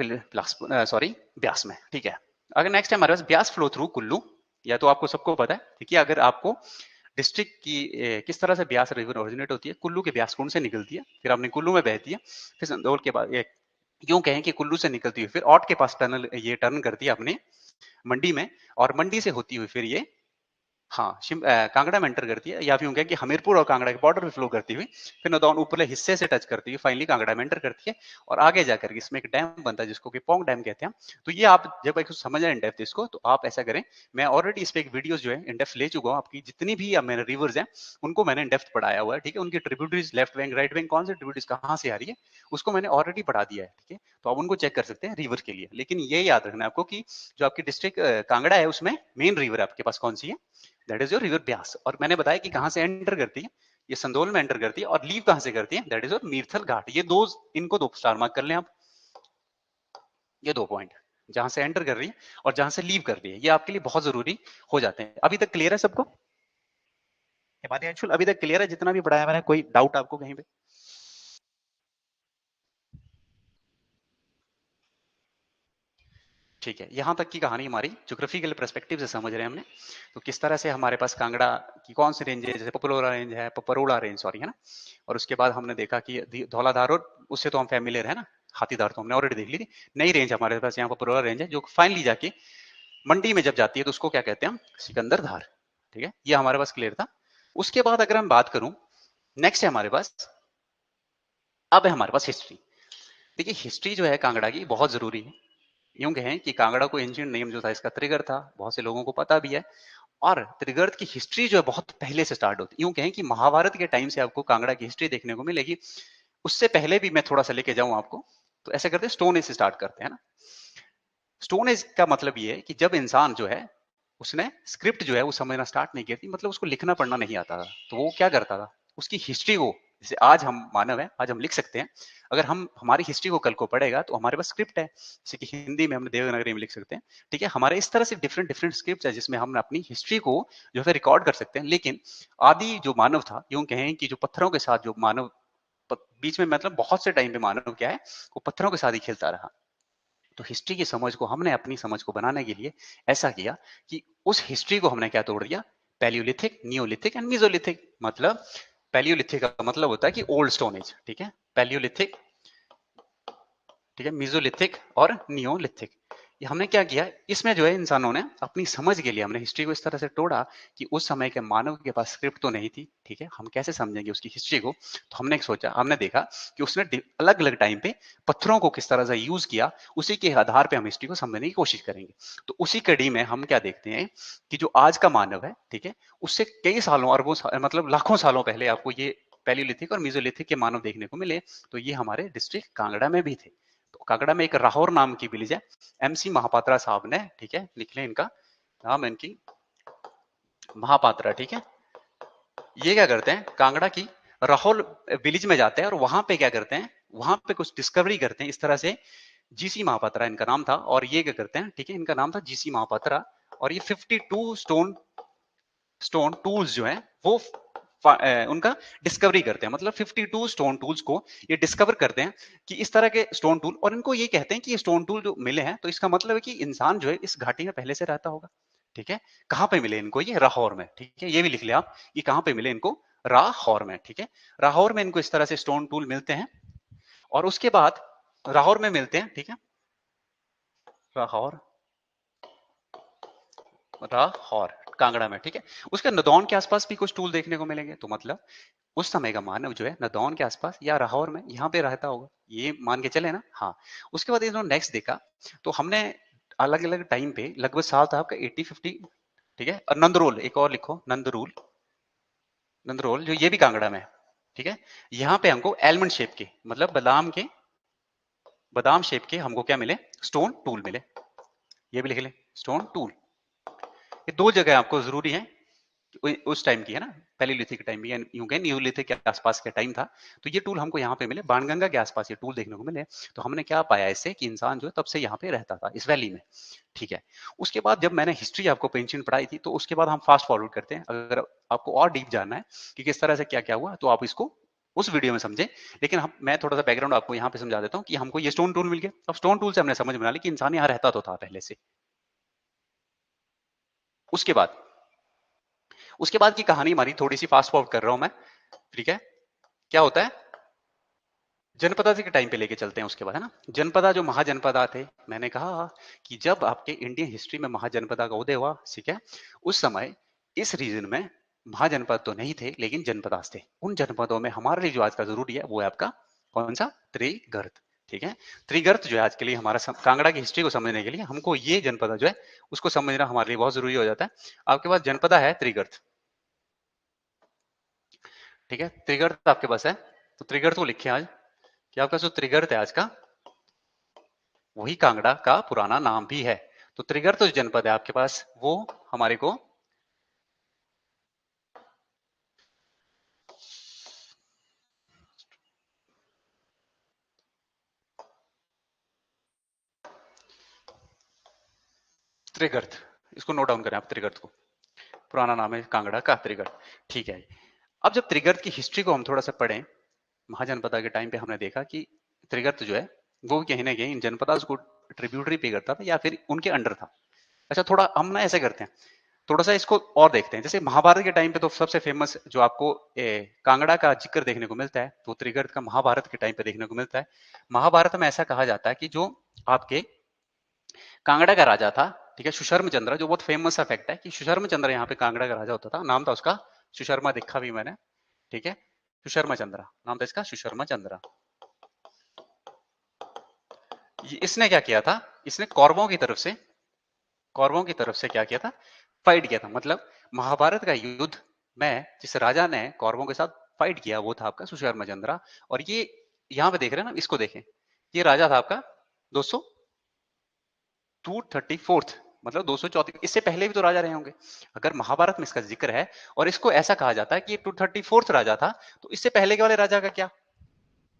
सॉरी ब्यास में, ठीक है। अगर नेक्स्ट है हमारे पास ब्यास फ्लो थ्रू कुल्लू, या तो आपको सबको पता है, ठीक है। अगर आपको डिस्ट्रिक्ट की किस तरह से ब्यास रिवर ओरिजिनेट होती है, कुल्लू के ब्यास कुंड से निकलती है, फिर अपने कुल्लू में बहती है, फिर संदौल के बाद यूं कहें कि कुल्लू से निकलती हुई फिर औट के पास ये टर्न करती है अपने मंडी में, और मंडी से होती हुई फिर ये हाँ कांगड़ा में एंटर करती है, या फिर कहें कि हमीरपुर और कांगड़ा के बॉर्डर पे फ्लो करती हुई फिर नौदाउन ऊपरले हिस्से से टच करती हुई फाइनली कांगड़ा में एंटर करती है, और आगे जाकर इसमें एक डैम बनता है जिसको कि पोंग डैम कहते हैं। तो ये आप जब एक समझ आए इन डेप्थ इसको, तो आप ऐसा करें, मैं ऑलरेडी इस पे एक वीडियोस जो है इन डेप्थ ले चुका हूँ, आपकी जितनी भी मेरे रिवर्स हैं उनको मैंने इन डेप्थ पढ़ाया हुआ है, ठीक है। उनकी tributaries left bank right bank कौन से ट्रिब्यूटरीज कहाँ से आ रही है उसको मैंने ऑलरेडी पढ़ा दिया है, ठीक है। तो आप उनको चेक कर सकते हैं रिवर के लिए। लेकिन ये याद रखना है आपको कि जो आपकी डिस्ट्रिक्ट कांगड़ा है उसमें मेन रिवर आपके पास कौन सी है? That is your river Beas. और मैंने बताया कि कहां से एंटर करती है, ये संदोल में एंटर करती है, और लीव कहां से करती है? दैट इज योर मीरथल घाट। ये दो, इनको दो स्टार मार्क कर लें आप, ये दो पॉइंट जहां से एंटर कर रही है और जहां से लीव कर रही है, ये आपके लिए बहुत जरूरी हो जाते हैं। अभी तक क्लियर है सबको? ये बात एक्चुअल अभी तक क्लियर है जितना भी पढ़ाया मैंने? कोई डाउट आपको कहीं पे? ठीक है, यहाँ तक की कहानी हमारी ज्योग्राफिकल पर्सपेक्टिव से समझ रहे हैं हमने। तो किस तरह से हमारे पास कांगड़ा की कौन सी रेंज है, जैसे पपलोरा रेंज है, पपरोड़ा रेंज सॉरी, है ना। और उसके बाद हमने देखा कि धौलाधार, और उससे तो हम फैमिलियर है ना, हाथीदार तो हमने ऑलरेडी देख ली थी। नई रेंज हमारे पास यहाँ पपरोड़ा रेंज है जो फाइनली जाके मंडी में जब जाती है तो उसको क्या कहते हैं हम? सिकंदर धार, ठीक है। ये हमारे पास क्लियर था। उसके बाद अगर हम बात करूं, नेक्स्ट है हमारे पास, अब है हमारे पास हिस्ट्री। देखिए हिस्ट्री जो है कांगड़ा की बहुत जरूरी है। यूं कहें कि कांगड़ा को एंशिएंट नेम जो था इसका त्रिगढ़ था, बहुत से लोगों को पता भी है। और त्रिगढ़ की हिस्ट्री जो है बहुत पहले से स्टार्ट होती है। यूं कहें कि महाभारत के टाइम से आपको कांगड़ा की हिस्ट्री देखने को मिलेगी। उससे पहले भी मैं थोड़ा सा लेके जाऊं आपको, तो ऐसे करते हैं स्टोन एज से स्टार्ट करते हैं ना। स्टोन एज का मतलब ये है कि जब इंसान जो है उसने स्क्रिप्ट जो है वो समझना स्टार्ट नहीं की थी, मतलब उसको लिखना पढ़ना नहीं आता था, तो वो क्या करता था, उसकी हिस्ट्री को, जैसे आज हम मानव है, आज हम लिख सकते हैं, अगर हम हमारी हिस्ट्री को कल को पढ़ेगा तो हमारे पास स्क्रिप्ट है, जैसे कि हिंदी में हमने देवनागरी में लिख सकते हैं, ठीक है। हमारे इस तरह से डिफरेंट डिफरेंट स्क्रिप्ट है जिसमें हम अपनी हिस्ट्री को जो है रिकॉर्ड कर सकते हैं। लेकिन आदि जो मानव था, यूं कहें कि जो पत्थरों के साथ जो मानव बीच में, मतलब बहुत से टाइम पे मानव क्या है वो पत्थरों के साथ ही खेलता रहा। तो हिस्ट्री की समझ को हमने अपनी समझ को बनाने के लिए ऐसा किया कि उस हिस्ट्री को हमने क्या तोड़ दिया? Palaeolithic, Neolithic and mesolithic. मतलब पैलियोलिथिक का मतलब होता है कि ओल्ड स्टोन एज, ठीक है, पैलियोलिथिक, ठीक है, मीजोलिथिक और नियोलिथिक। ये हमने क्या किया, इसमें जो है इंसानों ने अपनी समझ के लिए हमने हिस्ट्री को इस तरह से तोड़ा कि उस समय के मानव के पास स्क्रिप्ट तो नहीं थी, ठीक है, हम कैसे समझेंगे उसकी हिस्ट्री को। तो हमने सोचा, हमने देखा कि उसने अलग अलग टाइम पे पत्थरों को किस तरह से यूज किया, उसी के आधार पे हम हिस्ट्री को समझने की कोशिश करेंगे। तो उसी कड़ी में हम क्या देखते हैं कि जो आज का मानव है, ठीक है, उससे कई सालों, अरबों मतलब लाखों सालों पहले आपको ये पैलियोलिथिक और मेसोलिथिक के मानव देखने को मिले। तो ये हमारे डिस्ट्रिक्ट कांगड़ा में भी थे। तो कांगड़ा में एक राहौर नाम की विलेज है, एमसी महापात्रा साहब ने, ठीक है, लिख लें इनका नाम, इनकी महापात्रा, ठीक है। ये क्या करते हैं, कांगड़ा की राहौल विलेज में जाते हैं और वहां पे क्या करते हैं, वहां पे कुछ डिस्कवरी करते हैं इस तरह से। जीसी महापात्रा इनका नाम था, और ये क्या करते हैं, ठीक है, इनका नाम था जीसी महापात्रा। और ये 52 स्टोन टूल्स जो है वो उनका डिस्कवरी करते हैं। मतलब 52 स्टोन टूल्स को ये डिस्कवर करते हैं कि इस तरह के स्टोन टूल, और इनको ये कहते हैं कि ये स्टोन टूल जो मिले हैं, तो इसका मतलब है कि इंसान जो है इस घाटी में पहले से रहता होगा, ठीक है। कहाँ पे मिले इनको, ये राहौर में, ठीक है, ये भी लिख लिया आप, ये कहाँ पे मिले इनको, राहौर में, ठीक है। राहौर में इनको इस तरह से स्टोन टूल मिलते हैं, और उसके बाद राहौर में मिलते हैं, ठीक है, राहौर, राहौर कांगड़ा में, ठीक है। उसके नदौन के आसपास भी कुछ टूल देखने को मिलेंगे। तो मतलब उस समय का मानव जो है नदौन के आसपास या राहौर में यहाँ पे रहता होगा, ये मान के चले ना। हाँ, उसके बाद इन्होंने नेक्स्ट देखा, तो हमने अलग अलग टाइम पे, लगभग साल था आपका 80-50, ठीक है। और नंदरोल, एक और लिखो, नंदरोल, नंदरोल जो ये भी कांगड़ा में है, ठीक है। यहाँ पे हमको एलमंड शेप के, मतलब बादाम शेप के हमको क्या मिले, स्टोन टूल मिले। ये भी लिख लें, स्टोन टूल। ये दो जगह आपको जरूरी है, उस टाइम की है ना, पैलियोलिथिक टाइम की, यूं कहें न्यूलिथिक के आसपास का टाइम था। तो ये टूल हमको यहाँ पे मिले, बाणगंगा के आसपास ये टूल देखने को मिले। तो हमने क्या पाया इससे कि इंसान जो है तब से यहाँ पे रहता था, इस वैली में, ठीक है। उसके बाद जब मैंने हिस्ट्री आपको पेंशन पढ़ाई थी, तो उसके बाद हम फास्ट फॉरवर्ड करते हैं। अगर आपको और डीप जानना है कि किस तरह से क्या क्या हुआ, तो आप इसको उस वीडियो में समझे। लेकिन मैं थोड़ा सा बैकग्राउंड आपको यहाँ पे समझा देता हूँ कि हमको ये स्टोन टूल मिल गया। अब स्टोन टूल से हमने समझ बना ली कि इंसान यहाँ रहता तो था पहले से। उसके बाद की कहानी हमारी थोड़ी सी फास्ट फॉरवर्ड कर रहा हूं मैं, ठीक है। क्या होता है, जनपदा के टाइम पे लेके चलते हैं उसके बाद, है ना। जनपदा, जो महाजनपदा थे, मैंने कहा कि जब आपके इंडियन हिस्ट्री में महाजनपदा का उदय हुआ, ठीक है, उस समय इस रीजन में महाजनपद तो नहीं थे, लेकिन जनपदास थे। उन जनपदों में हमारे लिए जो आज का जरूरी है, वो है आपका कौन सा, त्रिगर्त, ठीक है। त्रिगर्त जो है आज के लिए हमारा कांगड़ा की हिस्ट्री को समझने के लिए हमको ये जनपदा जो है उसको समझना हमारे लिए बहुत जरूरी हो जाता है। आपके पास जनपदा है त्रिगर्त, ठीक है, त्रिगर्त आपके पास है। तो त्रिगर्त को लिखे आज, कि आपका जो त्रिगर्त है आज का, वही कांगड़ा का पुराना नाम भी है। तो त्रिगर्त जो जनपद है आपके पास, वो हमारे को त्रिगर्त, इसको नोट डाउन करें आप, त्रिगर्त को, पुराना नाम है कांगड़ा का त्रिगर्त, ठीक है। अब जब त्रिगर्त की हिस्ट्री को हम थोड़ा सा पढ़ें, महाजनपदा के टाइम पे हमने देखा कि त्रिगर्त जो है वो कहीं ना कहीं इन जनपदा को ट्रिब्यूटरी पे करता था या फिर उनके अंडर था। अच्छा, थोड़ा हम ना ऐसे करते हैं, थोड़ा सा इसको और देखते हैं। जैसे महाभारत के टाइम पे तो सबसे फेमस जो आपको कांगड़ा का जिक्र देखने को मिलता है, तो त्रिगर्त का महाभारत के टाइम पे देखने को मिलता है। महाभारत में ऐसा कहा जाता है कि जो आपके कांगड़ा का राजा था, ठीक है, सुशर्म चंद्र, जो बहुत फेमस सा फैक्ट है कि सुशर्म चंद्र यहाँ पे कांगड़ा का राजा होता था, नाम था उसका सुशर्मा, देखा भी मैंने, ठीक है, सुशर्मा चंद्र नाम था इसका, सुशर्मा चंद्र। इसने क्या किया था, इसने कौरवों की तरफ से क्या किया था, फाइट किया था। मतलब महाभारत का युद्ध में जिस राजा ने कौरवों के साथ फाइट किया, वो था आपका सुशर्मा चंद्र। और ये यहाँ पे देख रहे हैं ना, इसको देखें, ये राजा था आपका 234th, मतलब 234, इससे पहले भी तो राजा रहे होंगे। अगर महाभारत में इसका जिक्र है और इसको ऐसा कहा जाता है कि ये 234th राजा था, तो इससे पहले के वाले राजा का क्या,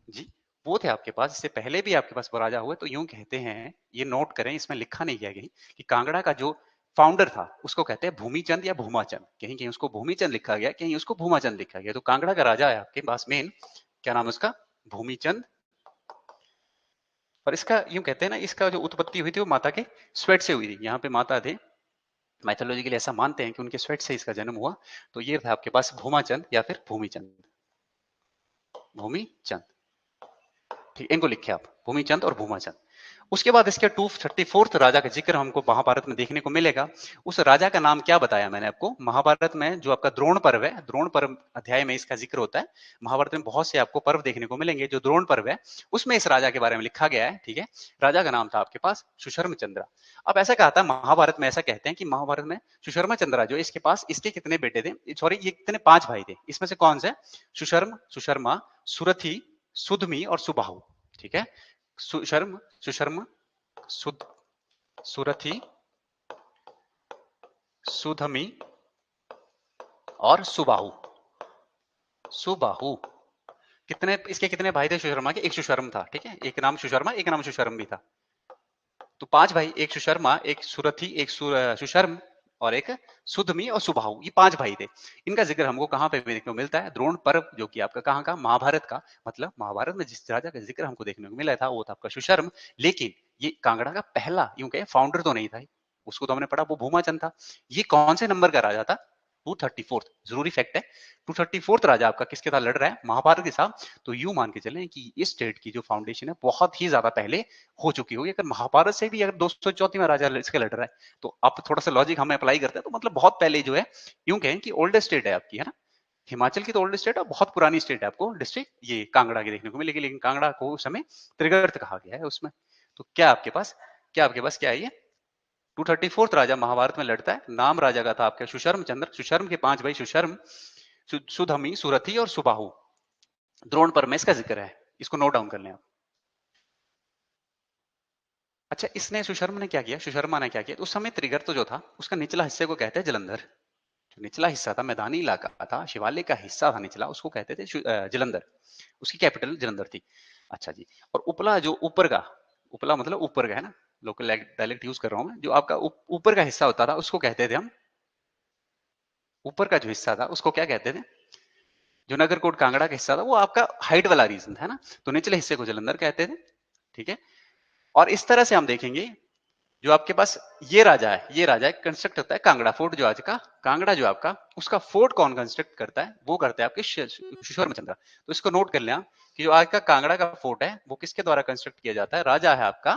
जी, वो थे आपके पास, इससे पहले भी आपके पास वो राजा हुए। तो यूं कहते हैं, ये नोट करें, इसमें लिखा नहीं गया कहीं, कि कांगड़ा का जो फाउंडर था उसको कहते हैं भूमिचंद या भूमाचंद, कहीं कहीं उसको भूमिचंद लिखा गया, कहीं उसको भूमाचंद लिखा गया। तो कांगड़ा का राजा है आपके पास मेन, क्या नाम है उसका, भूमिचंद। और इसका यूं कहते हैं ना, इसका जो उत्पत्ति हुई थी वो माता के स्वेट से हुई थी। यहाँ पे माता थे, मैथोलॉजिकली ऐसा मानते हैं कि उनके स्वेट से इसका जन्म हुआ। तो ये था आपके पास भूमाचंद या फिर भूमिचंद, भूमिचंद, ठीक, इनको लिखे आप, भूमिचंद और भूमाचंद। उसके बाद इसके 234th राजा का जिक्र हमको महाभारत में देखने को मिलेगा। उस राजा का नाम क्या बताया मैंने आपको, महाभारत में जो आपका द्रोण पर्व है, द्रोण पर्व अध्याय में इसका जिक्र होता है। महाभारत में बहुत से आपको पर्व देखने को मिलेंगे। जो द्रोण पर्व है उसमें इस राजा के बारे में लिखा गया है, ठीक है। राजा का नाम था आपके पास सुशर्म चंद्र। अब ऐसा कहा था महाभारत में, ऐसा कहते हैं कि महाभारत में सुशर्मा चंद्र जो इसके पास, इसके कितने बेटे थे, सॉरी ये कितने 5 भाई थे। इसमें से कौन से? सुशर्म, सुशर्मा, सुरथी, सुधमी और सुबाहु, ठीक है। सुशर्म, सुशर्म, सुद, सुरथी, सुधमी और सुबाहु। सुबाहु कितने, इसके कितने भाई थे सुशर्मा के? एक सुशर्म था, ठीक है। एक नाम सुशर्मा, एक नाम सुशर्म भी था। तो 5 भाई, एक सुशर्मा, एक सुरथी, एक सुशर्म और एक सुधमी और सुबाहु, ये 5 भाई थे। इनका जिक्र हमको कहां पे देखने को मिलता है? द्रोण पर्व, जो कि आपका कहां का? महाभारत का। मतलब महाभारत में जिस राजा का जिक्र हमको देखने को मिला था वो था आपका सुशर्म। लेकिन ये कांगड़ा का पहला, यूं कहे फाउंडर तो नहीं था, उसको तो हमने पढ़ा वो भूमाचंद था। ये कौन से नंबर का राजा था? 234th, जरूरी फैक्ट है। 234th राजा आपका किसके साथ लड़ रहा है? महाभारत के साथ। तो यूं मान के चलें कि इस स्टेट की जो फाउंडेशन है बहुत ही ज्यादा पहले हो चुकी होगी। अगर महाभारत से भी अगर 234वां राजा इसके लड़ रहा है, तो आप थोड़ा सा लॉजिक हमें अप्लाई करते हैं, तो मतलब बहुत पहले जो है, यूं कहें कि ओल्ड स्टेट है आपकी, है ना। हिमाचल की तो ओल्ड स्टेट है, बहुत पुरानी स्टेट है आपको डिस्ट्रिक्ट ये कांगड़ा की देखने को मिलेगी। लेकिन कांगड़ा को उस समय त्रिगर्त कहा गया है उसमें। तो क्या आपके पास, क्या है ये? 234th राजा महाभारत में लड़ता है। नाम राजा का था आपके सुशर्म चंद्र। सुशर्म के 5 भाई सुशर्म, सुधमी, सुरथी और सुबाहु। द्रोण पर में इसका जिक्र है, इसको नोट डाउन कर लें आप। अच्छा, इसने सुशर्म ने क्या किया, सुशर्मा ने क्या किया? तो उस समय त्रिगर्त जो था उसका निचला हिस्से को कहते हैं जलंधर। जो निचला हिस्सा था, मैदानी इलाका था, शिवालय का हिस्सा था निचला, उसको कहते थे जलंधर। उसकी कैपिटल जलंधर थी। अच्छा जी। और उपला, जो ऊपर का, उपला मतलब ऊपर का, है ना, लोकल डायलेक्ट यूज कर रहा हूं मैं, जो आपका ऊपर का हिस्सा होता था उसको कहते थे हम, ऊपर का जो हिस्सा था उसको क्या कहते थे? जो नगरकोट कांगड़ा का हिस्सा था वो आपका हाइट वाला रीजन था ना, तो निचले हिस्से को जलंधर कहते थे, ठीक है। और इस तरह से हम देखेंगे, जो आपके पास ये राजा है, ये राजा कंस्ट्रक्ट होता है कांगड़ा फोर्ट। जो आज का कांगड़ा जो आपका, उसका फोर्ट कौन कंस्ट्रक्ट करता है? वो करते हैं आपके सुशर्मचंद्र। तो इसको नोट कर लें आप कि जो आज का कांगड़ा का फोर्ट है वो किसके द्वारा कंस्ट्रक्ट किया जाता है? राजा है आपका,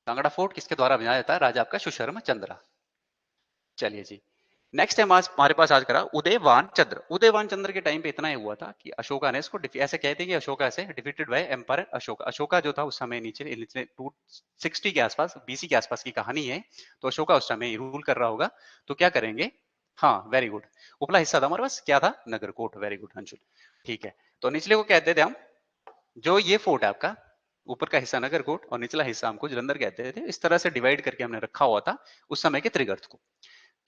कांगड़ा फोर्ट किसके द्वारा बनाया जाता है? राजा आपका सुशर्मचंद्र। चलिए जी, नेक्स्ट टाइम आज हमारे पास आज करा उदयवान चंद्र। उदयवान चंद्र के टाइम पे इतना ही हुआ था कि अशोका ने इसको ऐसे कहते हैं कि अशोका से defeated by empire Ashoka. Ashoka जो था उस समय नीचे 260 के आसपास, बीसी के आसपास की कहानी है। तो अशोका उस समय रूल कर रहा होगा। तो क्या करेंगे? हाँ, वेरी गुड। उपला हिस्सा था हमारे पास, क्या था? नगरकोट। वेरी गुड अंशुल, ठीक है। तो निचले को कहते थे हम, जो ये फोर्ट है आपका, ऊपर का हिस्सा नगरकोट और निचला हिस्सा हमको जलंधर कहते थे। इस तरह से डिवाइड करके हमने रखा हुआ था उस समय के त्रिगर्त को,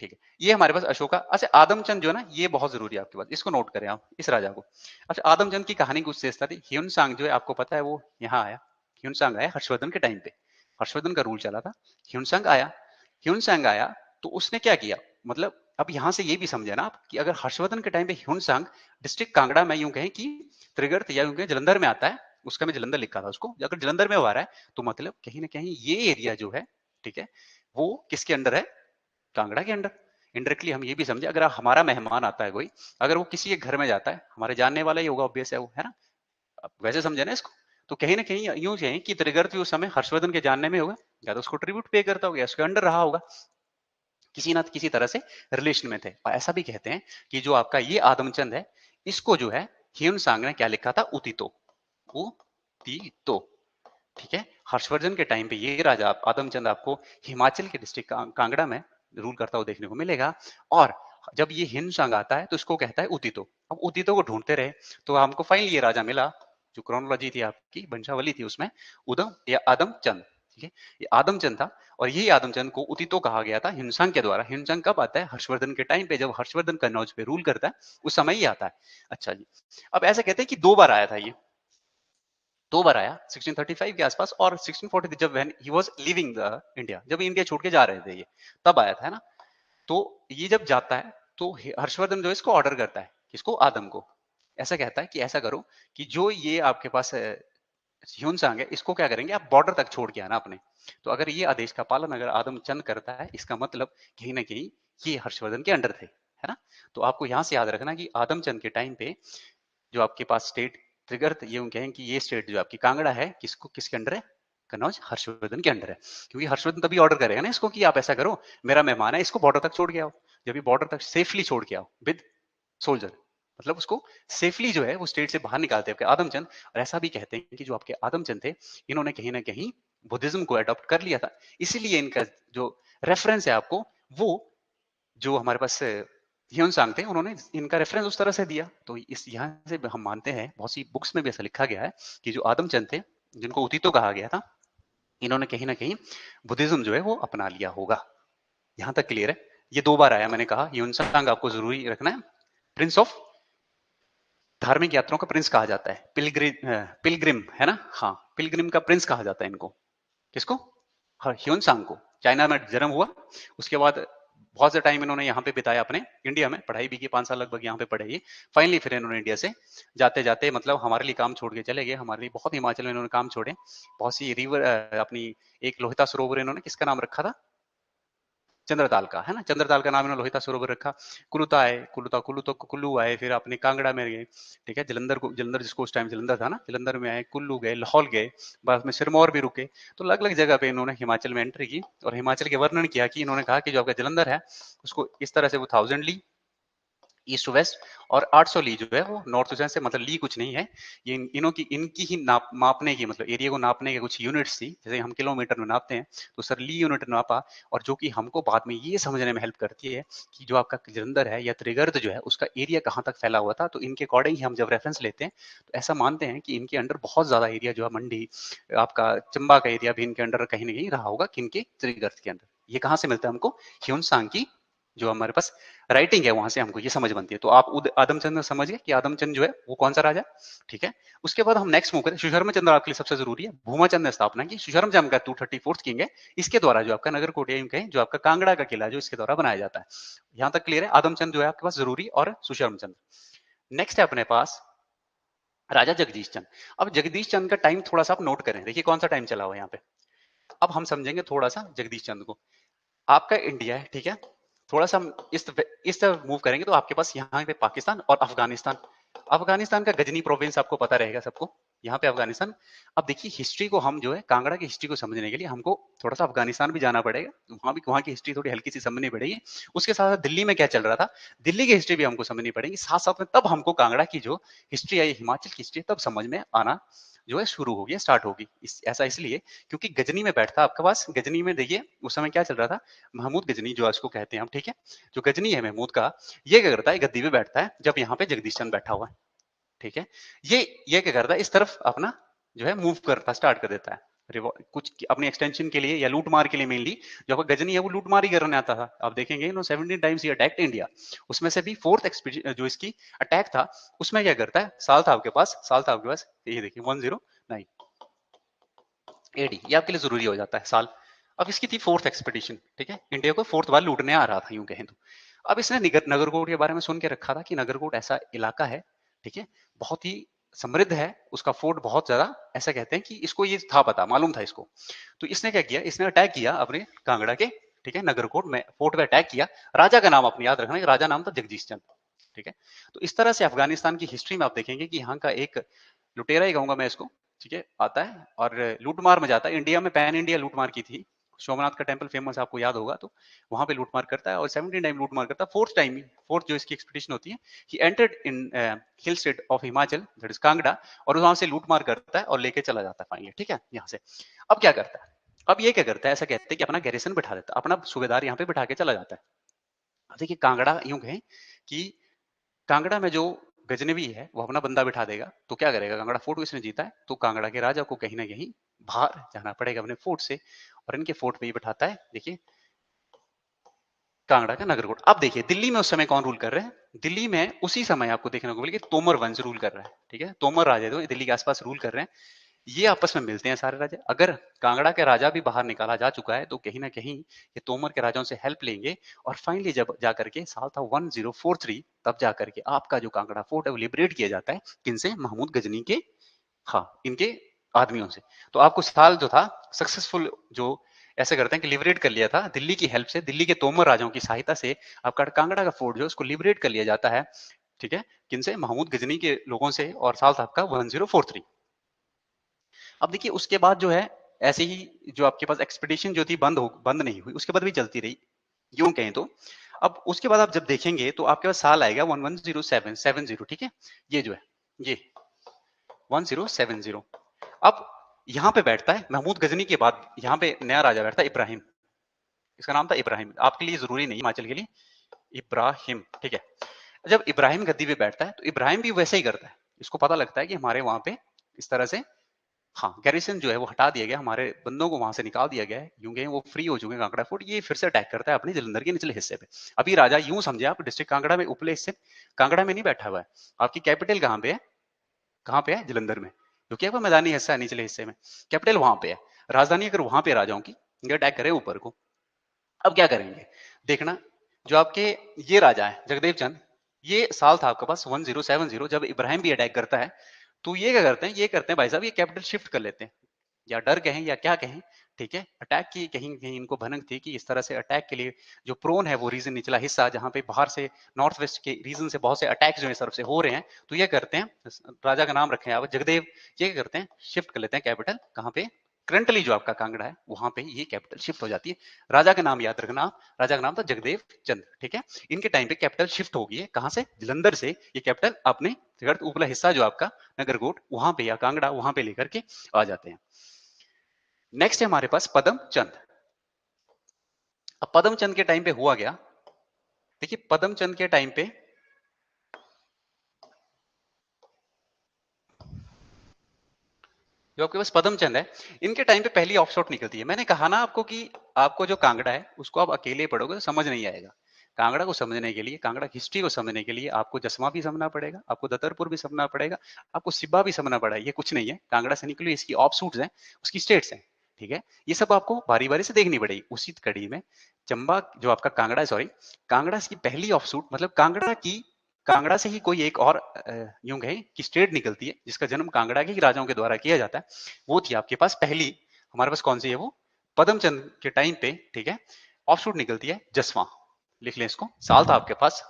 ठीक है। ये हमारे पास अशोका। अच्छा, आदमचंद जो है ना, ये बहुत जरूरी है आपके पास, इसको नोट करें आप, इस राजा को। अच्छा, आदमचंद की कहानी कुछ विशेषता थी। ह्यूनसांग जो है आपको पता है वो यहाँ आया। ह्यूनसांग आया हर्षवर्धन के टाइम पे, हर्षवर्धन का रूल चला था। ह्यूनसांग आया, ह्यूनसांग आया तो उसने क्या किया, मतलब अब यहां से ये भी समझे ना आप कि अगर हर्षवर्धन के टाइम पे ह्यूनसांग डिस्ट्रिक्ट कांगड़ा में यूं कहें कि त्रिगर्त या यूं कहें जलंधर में आता है, उसका मैं जलंधर लिखा था उसको, अगर जलंधर में वो आ रहा है तो मतलब कहीं ना कहीं ये एरिया जो है, ठीक है, वो किसके अंडर है? कांगड़ा के अंडर। इनडायरेक्टली हम ये भी समझे, अगर हमारा मेहमान आता है कोई, अगर वो किसी के घर में जाता है, हमारे जानने वाला ही होगा, ऑब्वियस है वो, है ना। अब वैसे समझे ना इसको। तो कहीं ना कहीं यूं कहें कि त्रिगर्त भी उस समय हर्षवर्धन के जानने में होगा, या तो उसको ट्रिब्यूट पे करता होगा या उसके अंडर रहा होगा, किसी ना किसी तरह से रिलेशन में थे। और ऐसा भी कहते हैं कि जो आपका ये आदमचंद है, इसको जो है ह्यूनसांग ने क्या लिखा था? उतितो, उतितो, ठीक है। हर्षवर्धन के टाइम पे ये राजा आदमचंद आपको हिमाचल के डिस्ट्रिक्ट कांगड़ा में रूल करता हुआ देखने को मिलेगा। और जब ये हिंदुस्तान आता है तो इसको कहता है उदितो। अब उदितो को ढूंढते रहे तो हमको फाइनली ये राजा मिला। जो क्रोनोलॉजी थी आपकी, वंशावली थी, उसमें उदम या आदमचंद, ठीक है, ये आदमचंद था। और यही आदमचंद को उदितो कहा गया था हिंदुस्तान के द्वारा। हिंदुस्तान कब आता है? हर्षवर्धन के टाइम पे, जब हर्षवर्धन कन्नौज पे रूल करता है उस समय ही आता है। अच्छा जी, अब ऐसा कहते हैं कि 2 बार आया था ये, 2 बार आया 1635 के आसपास और 1640 जब when he was living the India, जब इंडिया छोड़ के जा रहे थे ये, तब आया था, है ना। तो ये जब जाता है तो हर्षवर्धन जो इसको ऑर्डर करता है, किसको? आदम को। ऐसा कहता है कि ऐसा करो कि जो ये आपके पास ह्यूनसांग है, इसको क्या करेंगे आप? बॉर्डर तक छोड़ के आना अपने। तो अगर ये आदेश का पालन अगर आदमचंद करता है, इसका मतलब कहीं ना कहीं ये हर्षवर्धन के अंडर थे, है ना। तो आपको यहां से याद रखना कि आदमचंद के टाइम पे जो आपके पास स्टेट त्रिगर्त ये कहें कि ये स्टेट जो आपकी कांगड़ा है किसको किसके अंडर है, कन्नौज हर्षवर्धन के अंडर है, क्योंकि हर्षवर्धन तभी ऑर्डर करेगा ना इसको कि आप ऐसा करो, मेरा मेहमान है इसको बॉर्डर तक छोड़ के आओ, जब ये बॉर्डर तक सेफली छोड़ के आओ विद सोल्जर, मतलब उसको सेफली जो है वो स्टेट से बाहर निकालते हैं आपके आदमचंद। और ऐसा भी कहते हैं कि जो आपके आदमचंद थे इन्होंने कहीं ना कहीं बुद्धिज्म को अडॉप्ट कर लिया था, इसीलिए इनका जो रेफरेंस है आपको वो जो हमारे पास ह्योन-सांग थे उन्होंने इनका रेफरेंस उस तरह से दिया। तो इस यहाँ से हम मानते हैं, बहुत सी बुक्स में भी ऐसा लिखा गया है कि जो आदमचंद थे जिनको उतितो कहा गया था, इन्होंने कहीं ना कहीं बुद्धिज्म जो है वो अपना लिया होगा। यहाँ तक क्लियर है? ये 2 बार आया, मैंने कहा ह्योन-सांग आपको जरूरी रखना है, प्रिंस ऑफ धार्मिक यात्राओं का प्रिंस कहा जाता है, पिलग्रिम है ना, हाँ पिलग्रिम का प्रिंस कहा जाता है इनको, किसको, हाँ ह्योन-सांग को। चाइना में जन्म हुआ, उसके बाद बहुत सा टाइम इन्होंने यहाँ पे बिताया अपने इंडिया में, पढ़ाई भी की 5 साल लगभग यहाँ पे पढ़े ये, फाइनली फिर इन्होंने इंडिया से जाते जाते मतलब हमारे लिए काम छोड़ के चले गए, हमारे लिए बहुत हिमाचल में इन्होंने काम छोड़े, बहुत सी रिवर अपनी एक लोहिता सरोवर इन्होंने किसका नाम रखा था, चंद्रताल का, है ना, चंद्रताल का नाम इन्होंने लोहिता सरोवर रखा। कुलुता आए, कुल्लू कुल्लू आए, फिर अपने कांगड़ा में गए, ठीक है, जलंधर जिसको उस टाइम जलंधर था ना, जलंधर में आए, कुल्लू गए, लाहौल गए, बाद में सिरमौर भी रुके। तो अलग अलग जगह पे इन्होंने हिमाचल में एंट्री की और हिमाचल के वर्णन किया कि इन्होंने कहा कि जो आपका जलंधर है उसको इस तरह से वो 1000 ली ईस्ट टू वेस्ट और 800 ली जो है वो नॉर्थ टू साउथ से, मतलब ली कुछ नहीं है, ये इनों की इनकी ही मापने की, मतलब एरिया को नापने के कुछ यूनिट्स थी, जैसे हम किलोमीटर में नापते हैं तो सर ली यूनिट नापा, और जो कि हमको बाद में ये समझने में हेल्प करती है कि जो आपका जलंधर है या त्रिगर्त जो है उसका एरिया कहाँ तक फैला हुआ था। तो इनके अकॉर्डिंग ही हम जब रेफरेंस लेते हैं तो ऐसा मानते हैं कि इनके अंडर बहुत ज्यादा एरिया जो है मंडी, आपका चंबा का एरिया भी इनके अंडर कहीं ना कहीं रहा होगा, किनके, त्रिगर्त के अंदर। ये कहाँ से मिलता है हमको, ह्योन-सांग की जो हमारे पास राइटिंग है वहां से हमको ये समझ बनती है। तो आप आदमचंद समझ गए कि आदमचंद जो है वो कौन सा राजा, ठीक है। उसके बाद हम नेक्स्ट मूव करें, सुशर्मचंद्र आपके लिए सबसे जरूरी है, भूमाचंद ने स्थापना की, सुशर्मचंद्र का 234th किंग है, इसके द्वारा जो आपका नगरकोट या यूं कहें जो आपका कांगड़ा का किला जो इसके द्वारा बनाया जाता है। यहाँ तक क्लियर है, आदमचंद जो है आपके पास जरूरी और सुशर्मचंद्र। नेक्स्ट है अपने पास राजा जगदीश चंद। अब जगदीश चंद का टाइम थोड़ा सा आप नोट करें, देखिए कौन सा टाइम चला हुआ है यहाँ पे। अब हम समझेंगे थोड़ा सा जगदीश चंद को। आपका इंडिया है, ठीक है, थोड़ा सा हम इस तरफ मूव करेंगे तो आपके पास यहाँ पे पाकिस्तान और अफगानिस्तान। अफगानिस्तान का गजनी प्रोविंस आपको पता रहेगा सबको, यहाँ पे अफगानिस्तान। अब देखिए हिस्ट्री को हम जो है कांगड़ा की हिस्ट्री को समझने के लिए हमको थोड़ा सा अफगानिस्तान भी जाना पड़ेगा, वहां की हिस्ट्री थोड़ी हल्की सी समझनी पड़ेगी। उसके साथ साथ दिल्ली में क्या चल रहा था, दिल्ली की हिस्ट्री भी हमको समझनी पड़ेगी साथ साथ में, तब हमको कांगड़ा की जो हिस्ट्री आई, हिमाचल की हिस्ट्री, तब समझ में आना जो है शुरू होगी, स्टार्ट होगी। ऐसा इसलिए क्योंकि गजनी में बैठता आपके पास, गजनी में देखिए उस समय क्या चल रहा था, महमूद गजनी जो इसको कहते हैं हम, ठीक है, जो गजनी है महमूद का, ये क्या करता है, गद्दी पे बैठता है जब यहाँ पे जगदीश चंद बैठा हुआ है, ठीक है। ये क्या करता है, इस तरफ अपना जो है मूव करता स्टार्ट कर देता है, कुछ अपनी एक्सटेंशन के लिए या लूट मार के लिए, मेनली जो आपका गजनी है वो लूट मार ही करने आता था। आप देखेंगे 17 टाइम्स ही अटैक्ड इंडिया, उसमें से भी 4th एक्सपीडिशन जो इसकी अटैक था उसमें क्या करता है, साल था आपके पास, ये देखिए 109 एडी, ये आपके लिए जरूरी हो जाता है साल। अब इसकी थी 4th एक्सपीडिशन, ठीक है, इंडिया को 4th बार लूटने आ रहा था यूं कहें तो। अब इसने नगरकोट के बारे में सुन के रखा था कि नगरकोट ऐसा इलाका है, ठीक है, बहुत ही समृद्ध है, उसका फोर्ट बहुत ज्यादा, ऐसा कहते हैं कि इसको ये था पता, मालूम था इसको। तो इसने क्या किया, इसने अटैक किया अपने कांगड़ा के, ठीक है, नगरकोट में फोर्ट पे अटैक किया। राजा का नाम अपने याद रखना, राजा नाम था जगदीश चंद, ठीक है। तो इस तरह से अफगानिस्तान की हिस्ट्री में आप देखेंगे कि यहाँ का एक लुटेरा ही कहूंगा मैं इसको, ठीक है, आता है और लूटमार में जाता है। इंडिया में पैन इंडिया लूटमार की थी, सोमनाथ का टेंपल फेमस आपको याद होगा, तो वहां पे लूटमार करता है और 17 टाइम लूटमार करता है। फोर्थ जो इसकी एक्सपीडिशन होती है, he entered in hill state of Himachal, that is Kangra, और वहां से लूटमार करता है और लेके चला जाता है फाइनली, ठीक है, यहाँ से। अब क्या करता है, अब ये क्या करता है, ऐसा कहते हैं कि अपना गैरिसन बिठा देता है, अपना सूबेदार यहाँ पे बिठा के चला जाता है। अब देखिए कांगड़ा यूं कहें कि कांगड़ा में जो गजनवी है वो अपना बंदा बिठा देगा, तो क्या करेगा, कांगड़ा फोर्ट इसने जीता है तो कांगड़ा के राजा को कहीं ना कहीं बाहर जाना पड़ेगा अपने फोर्ट से, और इनके फोर्ट पे ही बिठाता है, देखिए कांगड़ा का नगरकोट। अब देखिए दिल्ली में उस समय कौन रूल कर रहे हैं, दिल्ली में उसी समय आपको देखने को मिलेगा तोमर वंश रूल कर रहा है, ठीक है, तोमर राजा जो दिल्ली के आसपास रूल कर रहे हैं, ये आपस में मिलते हैं सारे राजा। अगर कांगड़ा के राजा भी बाहर निकाला जा चुका है तो कहीं ना कहीं ये तोमर के राजाओं से हेल्प लेंगे, और फाइनली जब जाकर के साल था 1043, तब जाकर के आपका जो कांगड़ा फोर्ट है वो लिबरेट किया जाता है, किनसे, महमूद गजनी के, हाँ इनके आदमियों से। तो आपको साल जो था सक्सेसफुल, जो ऐसे करते हैं कि लिबरेट कर लिया था दिल्ली की हेल्प से, दिल्ली के तोमर राजाओं की सहायता से आपका कांगड़ा का फोर्ट जो उसको लिबरेट कर लिया जाता है, ठीक है, किनसे? महमूद गजनी के लोगों से, और साल था आपका 1043। अब देखिए उसके बाद जो है ऐसे ही जो आपके पास एक्सपेडिशन जो थी बंद नहीं हुई, उसके बाद भी चलती रही यूं कहें तो। अब उसके बाद आप जब देखेंगे तो आपके पास साल आएगा 11070, ठीक है, ये जो है ये 1070। अब यहाँ पे बैठता है महमूद गजनी के बाद, यहाँ पे नया राजा बैठता है इब्राहिम, इसका नाम था इब्राहिम, आपके लिए जरूरी नहीं हिमाचल के लिए, इब्राहिम, ठीक है। जब इब्राहिम गद्दी पे बैठता है तो इब्राहिम भी वैसे ही करता है, इसको पता लगता है कि हमारे वहां पे इस तरह से, हाँ, गैरिसन जो है वो हटा दिया गया, हमारे बंदों को वहां से निकाल दिया गया है, यूं कहें वो फ्री हो चुके हैं कांगड़ा फोर्ट, ये फिर से अटैक करता है अपने जलंधर के निचले हिस्से पे। अभी राजा यूं समझे आप डिस्ट्रिक्ट कांगड़ा में उपले हिस्से, कांगड़ा में नहीं बैठा हुआ है, आपकी कैपिटल कहाँ पे है? कहाँ पे है? जलंधर में, क्योंकि आपका मैदानी हिस्सा है निचले हिस्से में, कैपिटल वहां पे है, राजधानी अगर वहां पे राजाओं की, ये अटैक करे ऊपर को। अब क्या करेंगे देखना, जो आपके ये राजा है जगदेव चंद, ये साल था आपके पास 1070, जब इब्राहिम भी अटैक करता है तो ये क्या करते हैं, ये करते हैं भाई साहब, ये कैपिटल शिफ्ट कर लेते हैं, या डर कहें या क्या कहें, ठीक है, अटैक की कहीं कहीं इनको भनक थी कि इस तरह से अटैक के लिए जो प्रोन है वो रीजन निचला हिस्सा, जहां पे बाहर से नॉर्थ वेस्ट के रीजन से बहुत से अटैक्स जो इस तरफ से हो रहे हैं, तो ये करते हैं, राजा का नाम रखें आप जगदेव, ये क्या करते हैं, शिफ्ट कर लेते हैं कैपिटल कहाँ पे, करंटली जो आपका कांगड़ा है वहां पे ये कैपिटल शिफ्ट हो जाती है। राजा का नाम याद रखना, राजा का नाम था जगदेव चंद, ठीक है। इनके टाइम पे कैपिटल शिफ्ट हो गई है, कहां से? जलंधर से, ये कैपिटल अपने उपला हिस्सा जो आपका नगरकोट वहां पे या कांगड़ा वहां पे लेकर के आ जाते हैं। नेक्स्ट है हमारे पास पदम चंद। अब पदम चंद के टाइम पे हुआ गया, देखिए पदम चंद के टाइम पे जो आपके पास पदम चंद है, इनके टाइम पे पहली ऑफशॉट निकलती है। मैंने कहा ना आपको कि आपको जो कांगड़ा है उसको आप अकेले पढ़ोगे तो समझ नहीं आएगा। कांगड़ा को समझने के लिए, कांगड़ा की हिस्ट्री को समझने के लिए आपको जसवा भी समझना पड़ेगा, आपको दत्तरपुर भी समझना पड़ेगा, आपको सिब्बा भी समझना पड़ेगा। ये कुछ नहीं है, कांगड़ा से निकली इसकी ऑफशूट्स हैं, उसकी स्टेट्स हैं, ठीक है। ये सब आपको बारी बारी से देखनी पड़ेगी। उसी कड़ी में चंबा जो आपका कांगड़ा है, सॉरी, कांगड़ा की पहली ऑफशूट, मतलब कांगड़ा से ही कोई एक और यूं कहें कि स्टेट निकलती है जिसका जन्म कांगड़ा के ही राजाओं के द्वारा किया जाता है, वो थी आपके पास पहली, हमारे पास कौन सी है वो, पदमचंद के टाइम पे, ठीक है। ऑफशूट निकलती है जसवा, लिख लें इसको, साल था आपके पास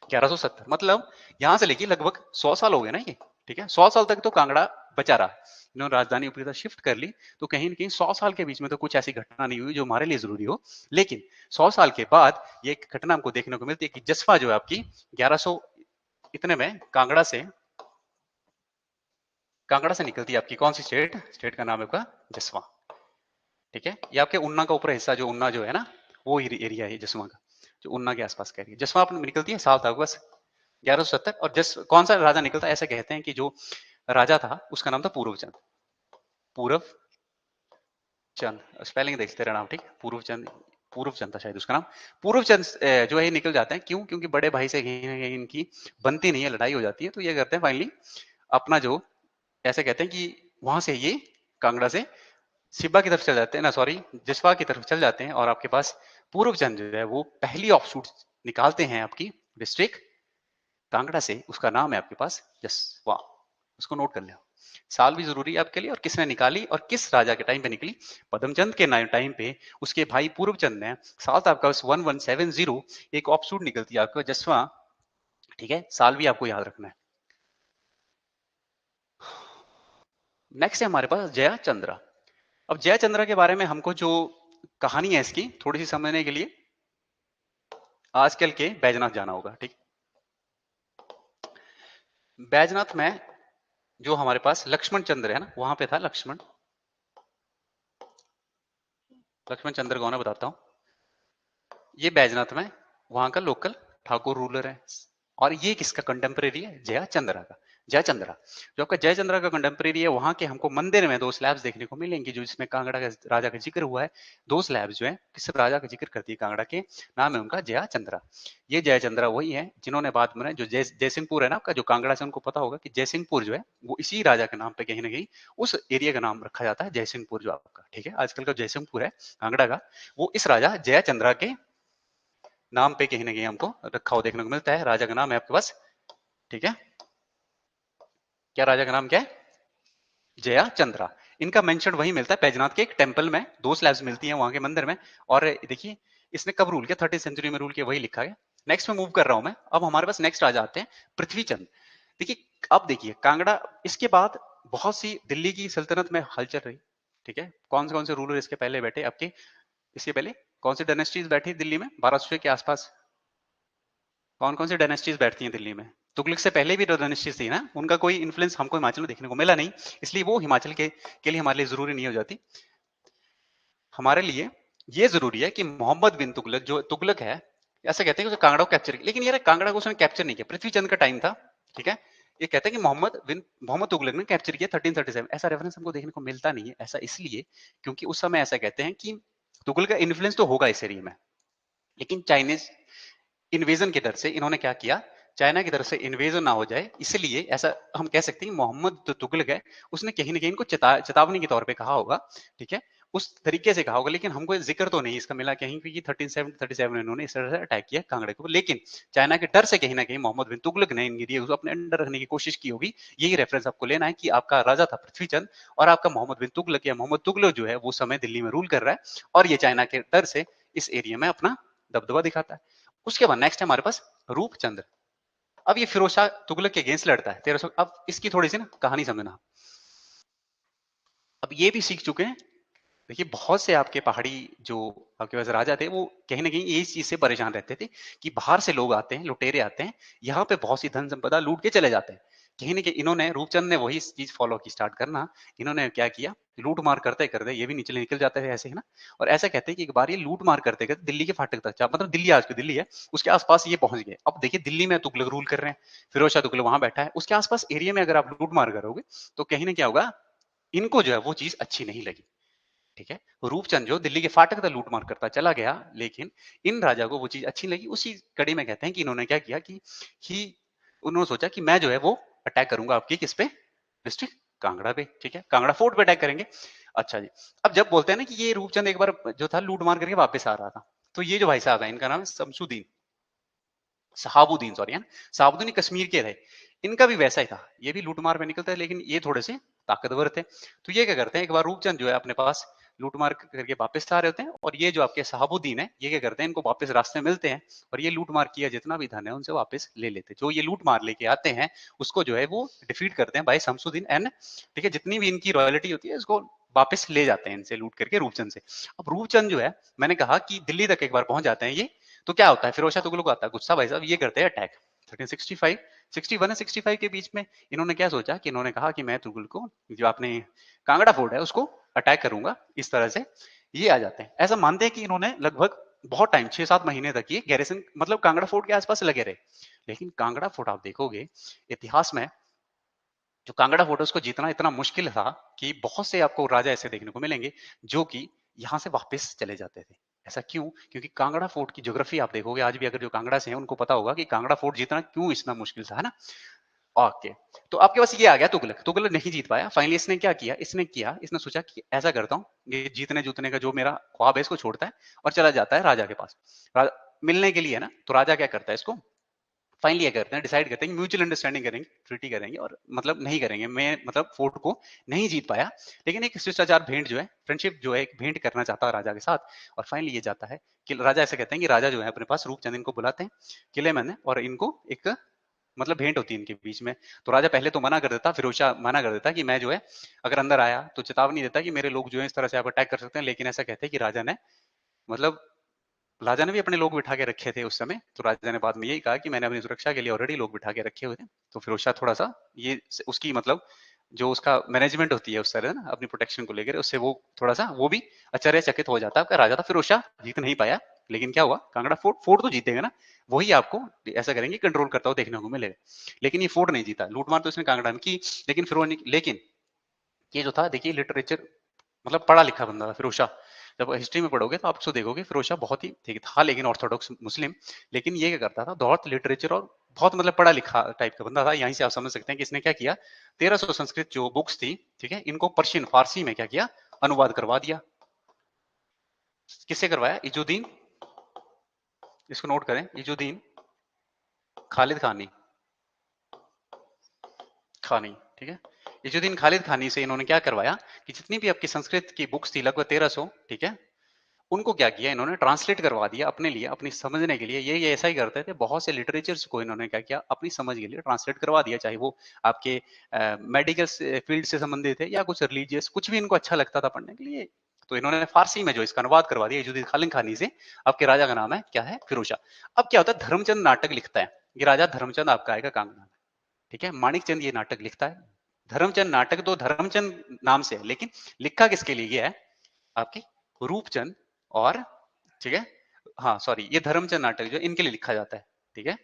1170, मतलब यहां से लेके लगभग 100 साल हो गए ना ये, ठीक है। 100 साल तक तो कांगड़ा बचा रहा, इन्होंने राजधानी ऊपरी तरफ शिफ्ट कर ली, तो कहीं ना कहीं 100 साल के बीच में तो कुछ ऐसी घटना नहीं हुई जो हमारे लिए जरूरी हो। लेकिन 100 साल के बाद ये एक घटना हमको देखने को मिलती है कि जसवा जो है आपकी 1100 इतने में कांगड़ा से निकलती है आपकी कौन सी स्टेट, स्टेट का नाम है आपका जसवा, ठीक है। ये आपके उन्ना का ऊपर हिस्सा, जो उन्ना जो है ना वो एरिया है जसवा का, जो उन्ना के आसपास का एरिया, जसवा अपने निकलती है, साल था बस 1170। और कौन सा राजा निकलता है, ऐसे कहते हैं कि जो राजा था उसका नाम था पूर्वचंद, पूर्व चंद, स्पेलिंग देखते रहना, ठीक, पूर्वचंद, पूर्वचंद था शायद उसका नाम। पूर्वचंद जो है निकल जाते हैं, क्यों? क्योंकि बड़े भाई से कहीं ना कहीं इनकी बनती नहीं है, लड़ाई हो जाती है, तो ये करते हैं फाइनली अपना जो, ऐसे कहते हैं कि वहां से ये कांगड़ा से सिब्बा की तरफ चल जाते हैं ना, सॉरी, जसवा की तरफ चल जाते हैं, और आपके पास पूर्वचंद जो है वो पहली ऑफशूट निकालते हैं आपकी डिस्ट्रिक्ट कांगड़ा से, उसका नाम है आपके पास जसवा, उसको नोट कर लिया। साल भी जरूरी है आपके लिए, और किसने निकाली और किस राजा के टाइम पे निकली, पदमचंद के टाइम पे उसके भाई पूर्वचंद ने, साल था आपका 1170, एक ऑफशूट निकलती है आपका जसवा, ठीक है, साल भी आपको याद रखना है। नेक्स्ट है हमारे पास जया चंद्रा। अब जया चंद्रा के बारे में हमको जो कहानी है इसकी थोड़ी सी समझने के लिए आजकल के बैजनाथ जाना होगा, ठीक। बैजनाथ में जो हमारे पास लक्ष्मण चंद्र है ना, वहां पे था लक्ष्मण, लक्ष्मण चंद्र कौन है बताता हूं। ये बैजनाथ में वहां का लोकल ठाकुर रूलर है, और ये किसका कंटेम्परेरी है, जया चंद्रा का। जय चंद्रा, जो आपका जय चंद्रा का कंटेम्परेरी है, वहां के हमको मंदिर में 2 स्लैब्स देखने को मिलेंगे, जो इसमें कांगड़ा का राजा का जिक्र हुआ है। 2 स्लैब्स जो है किस राजा का जिक्र करती है, कांगड़ा के, नाम है उनका जया चंद्रा। ये जय चंद्रा वही है जिन्होंने बाद में जो जयसिंहपुर है ना आपका, जो कांगड़ा से उनको पता होगा कि जयसिंहपुर जो है वो इसी राजा के नाम पे कहीं ना कहीं उस एरिया का नाम रखा जाता है, जयसिंहपुर जो आपका, ठीक है, आजकल का जयसिंहपुर है कांगड़ा का, वो इस राजा जय चंद्रा के नाम पे कहीं ना कहीं हमको रखा हुआ देखने को मिलता है। राजा का नाम है आपके पास, ठीक है, क्या राजा का नाम क्या है, जया चंद्रा। इनका मेंशन वही मिलता है बैजनाथ के एक टेंपल में, 2 स्लैब्स मिलती हैं वहां के मंदिर में। और देखिए इसने कब रूल किया, 30th सेंचुरी में रूल किया, वही लिखा है नेक्स्ट में मूव कर रहा हूं मैं। अब हमारे पास नेक्स्ट आ जाते हैं पृथ्वीचंद। देखिए अब देखिए कांगड़ा, इसके बाद बहुत सी दिल्ली की सल्तनत में हलचल रही, ठीक है। कौन से रूलर इसके पहले बैठे आपके, इसके पहले कौन सी डायनेस्टीज बैठी दिल्ली में 1200 के आसपास? कौन सी डायनेस्टीज बैठती हैं दिल्ली में? तुगलक से पहले भी तो डायनेस्टीज थी ना, उनका कोई इन्फ्लुएंस हमको हिमाचल में देखने को मिला नहीं, इसलिए वो हिमाचल के लिए हमारे लिए जरूरी नहीं हो जाती। हमारे लिए ये जरूरी है कि मोहम्मद बिन तुगलक, जो तुगलक है, ऐसा कहते हैं कि कांगड़ा को कैप्चर किया, लेकिन यार कांगड़ा को उसने कैप्चर नहीं किया, पृथ्वीचंद का टाइम था, ठीक है। ये कहते हैं कि मोहम्मद तुगलक ने कैप्चर किया 1337। ऐसा रेफरेंस हमको देखने को मिलता नहीं है। ऐसा इसलिए क्योंकि उस समय ऐसा कहते हैं कि तुगलक का इन्फ्लुएंस तो होगा इस एरिया में, लेकिन चाइनीज इन्वेजन के डर से इन्होंने क्या किया, चाइना की तरफ से इन्वेजन ना हो जाए, इसलिए ऐसा हम कह सकते हैं कि मोहम्मद जो तुगलक है उसने कहीं ना कहीं इनको चेतावनी के तौर पे कहा होगा, ठीक है, उस तरीके से कहा होगा। लेकिन हमको जिक्र तो नहीं इसका मिला कहीं, क्योंकि 1337 इन्होंने इस तरह से अटैक किया कांगड़े को, लेकिन चाइना के डर से कहीं ना कहीं मोहम्मद बिन तुगलक ने इन एरिया को अपने अंडर रखने की कोशिश की होगी। यही रेफरेंस आपको लेना है कि आपका राजा था पृथ्वीचंद और आपका मोहम्मद बिन तुगलक या मोहम्मद तुगलक जो है वो समय दिल्ली में रूल कर रहा है और ये चाइना के डर से इस एरिया में अपना दबदबा दिखाता है। उसके बाद नेक्स्ट है हमारे पास रूपचंद्र। अब ये फिरोज शाह तुगलक के अगेंस्ट लड़ता है 1300। अब इसकी थोड़ी सी ना कहानी समझना। अब ये भी सीख चुके हैं, देखिए बहुत से आपके पहाड़ी जो आपके पास राजा थे वो कहीं ना कहीं इस चीज से परेशान रहते थे कि बाहर से लोग आते हैं, लुटेरे आते हैं, यहाँ पे बहुत सी धन संपदा लूट के चले जाते हैं। कहीं ना कहीं इन्होंने, रूपचंद ने वही चीज फॉलो की स्टार्ट करना। इन्होंने क्या किया, लूट मार करते करते ये भी नीचे निकल जाते थे ऐसे, है ना। और ऐसा कहते हैं कि एक बार ये लूट मार करते करते दिल्ली के फाटक तक, मतलब दिल्ली आज की दिल्ली है उसके आसपास ये पहुंच गए। अब देखिए दिल्ली में तुगलक रूल कर रहे हैं, फिरोज शाह तुगलक वहां बैठा है, उसके आसपास एरिया में अगर आप लूट मार करोगे तो कहीं ना क्या होगा, इनको जो है वो चीज अच्छी नहीं लगी, ठीक है। रूपचंद जो दिल्ली के फाटक तक लूट मार करता चला गया, लेकिन इन राजा को वो चीज अच्छी लगी। उसी कड़ी में कहते हैं कि इन्होंने क्या किया कि ही उन्होंने सोचा कि मैं जो है वो अटैक करूंगा आपकी किस पे, डिस्ट्रिक्ट कांगड़ा पे, ठीक है, कांगड़ा फोर्ट पे अटैक करेंगे। अच्छा जी, अब जब बोलते हैं ना कि ये रूपचंद एक बार जो था लूट मार करके वापस आ रहा था, तो ये जो भाई साहब है इनका नाम है शमसुद्दीन, शहाबुद्दीन सॉरी, शहाबुद्दीन कश्मीर के थे। इनका भी वैसा ही था, ये भी लूटमार में निकलता है, लेकिन ये थोड़े से ताकतवर थे। तो ये क्या करते हैं, एक बार रूपचंद जो है अपने पास लूटमार करके वापस आ रहे होते हैं, और ये जो आपके शहाबुद्दीन है ये क्या करते हैं, इनको वापस रास्ते में मिलते हैं और ये लूटमार किया जितना भी धन है उनसे वापस ले लेते हैं। जो ये लूटमार लेके आते हैं उसको जो है वो डिफीट करते हैं भाई शमसुद्दीन एंड, ठीक है, जितनी भी इनकी रॉयल्टी होती है इसको वापस ले जाते हैं इनसे लूट करके रूपचंद से। अब रूपचंद जो है, मैंने कहा कि दिल्ली तक एक बार पहुंच जाते हैं ये, तो क्या होता है, फिरोज शाह तुगलक को आता है गुस्सा, भाई साहब ये करते हैं अटैक 1365, 61 है 65 के बीच में। इन्होंने क्या सोचा कि इन्होंने कहा कि मैं तुगलक को जो आपने कांगड़ा फोर्ट है उसको अटैक करूंगा, इस तरह से ये आ जाते हैं। ऐसा मानते हैं कि इन्होंने लगभग बहुत टाइम 6-7 महीने तक ये गैरिसन मतलब कांगड़ा फोर्ट के आसपास लगे रहे। लेकिन कांगड़ा फोर्ट आप देखोगे इतिहास में, जो कांगड़ा फोर्ट है उसको जीतना इतना मुश्किल था कि बहुत से आपको राजा ऐसे देखने को मिलेंगे जो कि यहाँ से वापस चले जाते थे। ऐसा क्यों? क्योंकि कांगड़ा फोर्ट की ज्योग्राफी आप देखोगे आज भी, अगर जो कांगड़ा से हैं उनको पता होगा कि कांगड़ा फोर्ट जीतना क्यों इतना मुश्किल था, है ना। ओके, तो आपके पास ये आ गया तुगलक। तुगलक नहीं जीत पाया, फाइनली इसने क्या किया, इसने सोचा कि ऐसा करता हूँ, ये जीतने जुतने का जो मेरा ख्वाब है इसको छोड़ता है और चला जाता है राजा के पास, मिलने के लिए, है ना। तो राजा क्या करता है, इसको फाइनली करते हैं, डिसाइड करते हैं म्यूचुअल अंडरस्टैंडिंग करेंगे, ट्रीटी करेंगे और मतलब नहीं करेंगे, मैं मतलब फोर्ट को नहीं जीत पाया, लेकिन एक शिष्टाचार भेंट जो है, फ्रेंडशिप जो है, एक भेंट करना चाहता है राजा के साथ। और फाइनली ये जाता है कि राजा ऐसे कहते हैं कि राजा जो है अपने पास रूपचंद इनको बुलाते हैं किले में, और इनको एक मतलब भेंट होती है इनके बीच में। तो राजा पहले तो मना कर देता, फिरोज शाह मना कर देता कि मैं जो है अगर अंदर आया तो चेतावनी देता कि मेरे लोग जो है इस तरह से आप अटैक कर सकते हैं, लेकिन ऐसा कहते हैं कि राजा ने मतलब राजा ने भी अपने लोग बिठा के रखे थे उस समय। तो राजा ने बाद में यही कहा कि मैंने अपनी सुरक्षा के लिए ऑलरेडी लोग बिठा के रखे हुए थे। तो फिरोज शाह थोड़ा सा ये उसकी मतलब जो उसका मैनेजमेंट होती है उस तरह ना अपनी प्रोटेक्शन को लेकर, उससे वो थोड़ा सा वो भी आश्चर्यचकित हो जाता है। आपका राजा था फिरोज शाह, जीत नहीं पाया, लेकिन क्या हुआ, कांगड़ा फोर्ट, फोर्ट तो जीतेगा ना, वही आपको ऐसा करेंगे कंट्रोल करता हुआ देखने को मिलेगा। लेकिन ये फोर्ट नहीं जीता, लूटमार तो इसने कांगड़ा में की, लेकिन फिर लेकिन ये जो था देखिए लिटरेचर मतलब पढ़ा लिखा बंदा था फिरोज शाह। जब हिस्ट्री में पढ़ोगे तो आप उसको देखोगे फिरोज शाह बहुत ही ठीक था, लेकिन ऑर्थोडॉक्स मुस्लिम, लेकिन ये क्या करता था, बहुत लिटरेचर और बहुत मतलब पढ़ा लिखा टाइप का बंदा था। यहीं से आप समझ सकते हैं कि इसने क्या किया, 1300 संस्कृत जो बुक्स थी, ठीक है, इनको पर्शियन फारसी में क्या किया, अनुवाद करवा दिया। किससे करवाया, इजुद्दीन, इसको नोट करें, इजुद्दीन खालिद खानी, खानी, ठीक है, इजुद्दीन खालिद खानी से इन्होंने क्या करवाया कि जितनी भी आपकी संस्कृत की बुक्स थी लगभग 1300, ठीक है, उनको क्या किया इन्होंने, ट्रांसलेट करवा दिया अपने लिए, अपनी समझने के लिए। ये ऐसा ही करते थे, बहुत से लिटरेचर्स को इन्होंने क्या किया, अपनी समझ के लिए ट्रांसलेट करवा दिया, चाहे वो आपके मेडिकल फील्ड से संबंधित है या कुछ रिलीजियस, कुछ भी इनको अच्छा लगता था पढ़ने के लिए, तो इन्होंने फारसी में जो इसका अनुवाद करवा दिया इजुद्दीन खालिन खानी से। आपके राजा का नाम है क्या है, फिरोज शाह। अब क्या होता है, धर्मचंद नाटक लिखता है, ये राजा धर्मचंद आपका आएगा कांगड़ा में, ठीक है। माणिक चंद ये नाटक लिखता है। धर्मचंद नाटक तो धर्मचंद नाम से है, लेकिन लिखा किसके लिए गया है, आपके रूपचंद और, ठीक है, हाँ सॉरी, ये धर्मचंद नाटक जो इनके लिए लिखा जाता है, ठीक है।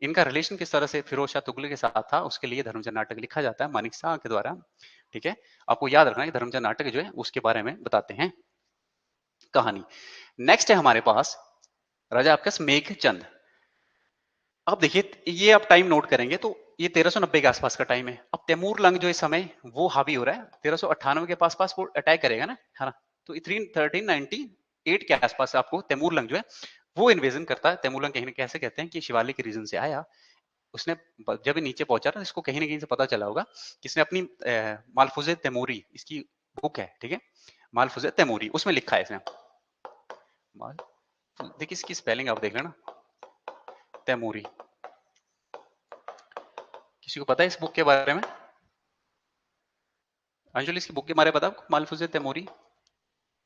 इनका रिलेशन किस तरह से फिरोज शाह तुगलक के साथ था, उसके लिए धर्मचंद नाटक लिखा जाता है मानिक शाह के द्वारा, ठीक है। आपको याद रखना है धर्मचंद नाटक जो है उसके बारे में बताते हैं कहानी। नेक्स्ट है हमारे पास राजा आपका मेघचंद। अब देखिए ये आप टाइम नोट करेंगे तो ये 1390 के आसपास का टाइम है। अब तैमूर लंग जो इस समय वो हावी हो रहा है, 1398 के पास वो अटैक करेगा ना, है ना। तो 1398 के आसपास आपको तैमूर लंग जो है वो इन्वेजन करता है। तैमूर लंग कहीं ना कैसे कहते हैं कि शिवालिक रीजन से आया, उसने जब ये नीचे पहुंचा ना, इसको कहीं ना कहीं से पता चला होगा कि इसने अपनी मालफूज तैमूरी, इसकी बुक है, ठीक है, मालफूज तैमूरी, उसमें लिखा है इसने माल, देखिए इसकी स्पेलिंग आप देख लेना, तैमूरी। किसी को पता है इस बुक के बारे में, अंजुल इसकी बुक के बारे में पता आपको, मालफूज तैमूरी?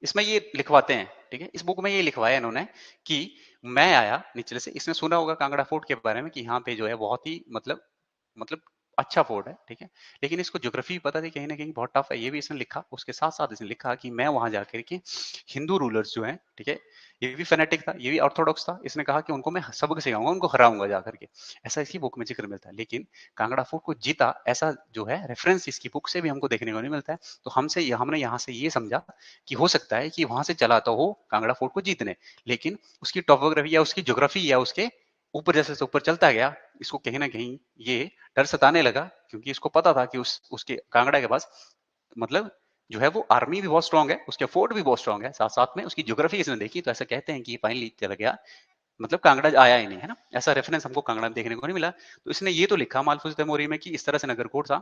इसमें ये लिखवाते हैं, ठीक है, इस बुक में ये लिखवाया इन्होंने कि मैं आया निचले से, इसने सुना होगा कांगड़ा फोर्ट के बारे में कि यहाँ पे जो है बहुत ही मतलब अच्छा फोर्ट है, ठीक है, लेकिन इसको ज्योग्राफी पता थी कहीं ना कहीं बहुत टफ है, ये भी इसने लिखा। उसके साथ साथ इसने लिखा कि मैं वहां जाकर के हिंदू रूलर्स जो हैं, ठीक है, ये भी फेनेटिक था, ये भी ऑर्थोडॉक्स था, इसने कहा कि उनको मैं सबक सिखाऊंगा, उनको हराऊंगा जाकर के, ऐसा इसकी बुक में जिक्र मिलता है। लेकिन कांगड़ा फोर्ट को जीता ऐसा जो है रेफरेंस इसकी बुक से भी हमको देखने को नहीं मिलता है। तो हमने यहाँ से ये समझा कि हो सकता है कि वहां से चला तो हो कांगड़ा फोर्ट को जीतने, लेकिन उसकी टॉपोग्राफी या उसकी ज्योग्राफी या उसके ऊपर जैसे ऊपर चलता गया, इसको कहीं ना कहीं ये डर सताने लगा, क्योंकि इसको पता था कि उसके कांगड़ा के पास मतलब जो है वो आर्मी भी बहुत स्ट्रांग है, उसके फोर्ट भी बहुत स्ट्रांग है, साथ साथ में उसकी ज्योग्राफी इसने देखी, तो ऐसा कहते हैं कि फाइनली चला गया, मतलब कांगड़ा आया ही नहीं, है ना। ऐसा रेफरेंस हमको कांगड़ा में देखने को नहीं मिला। तो इसने ये तो लिखा मालफूज तैमूरी में कि इस तरह से नगरकोट था,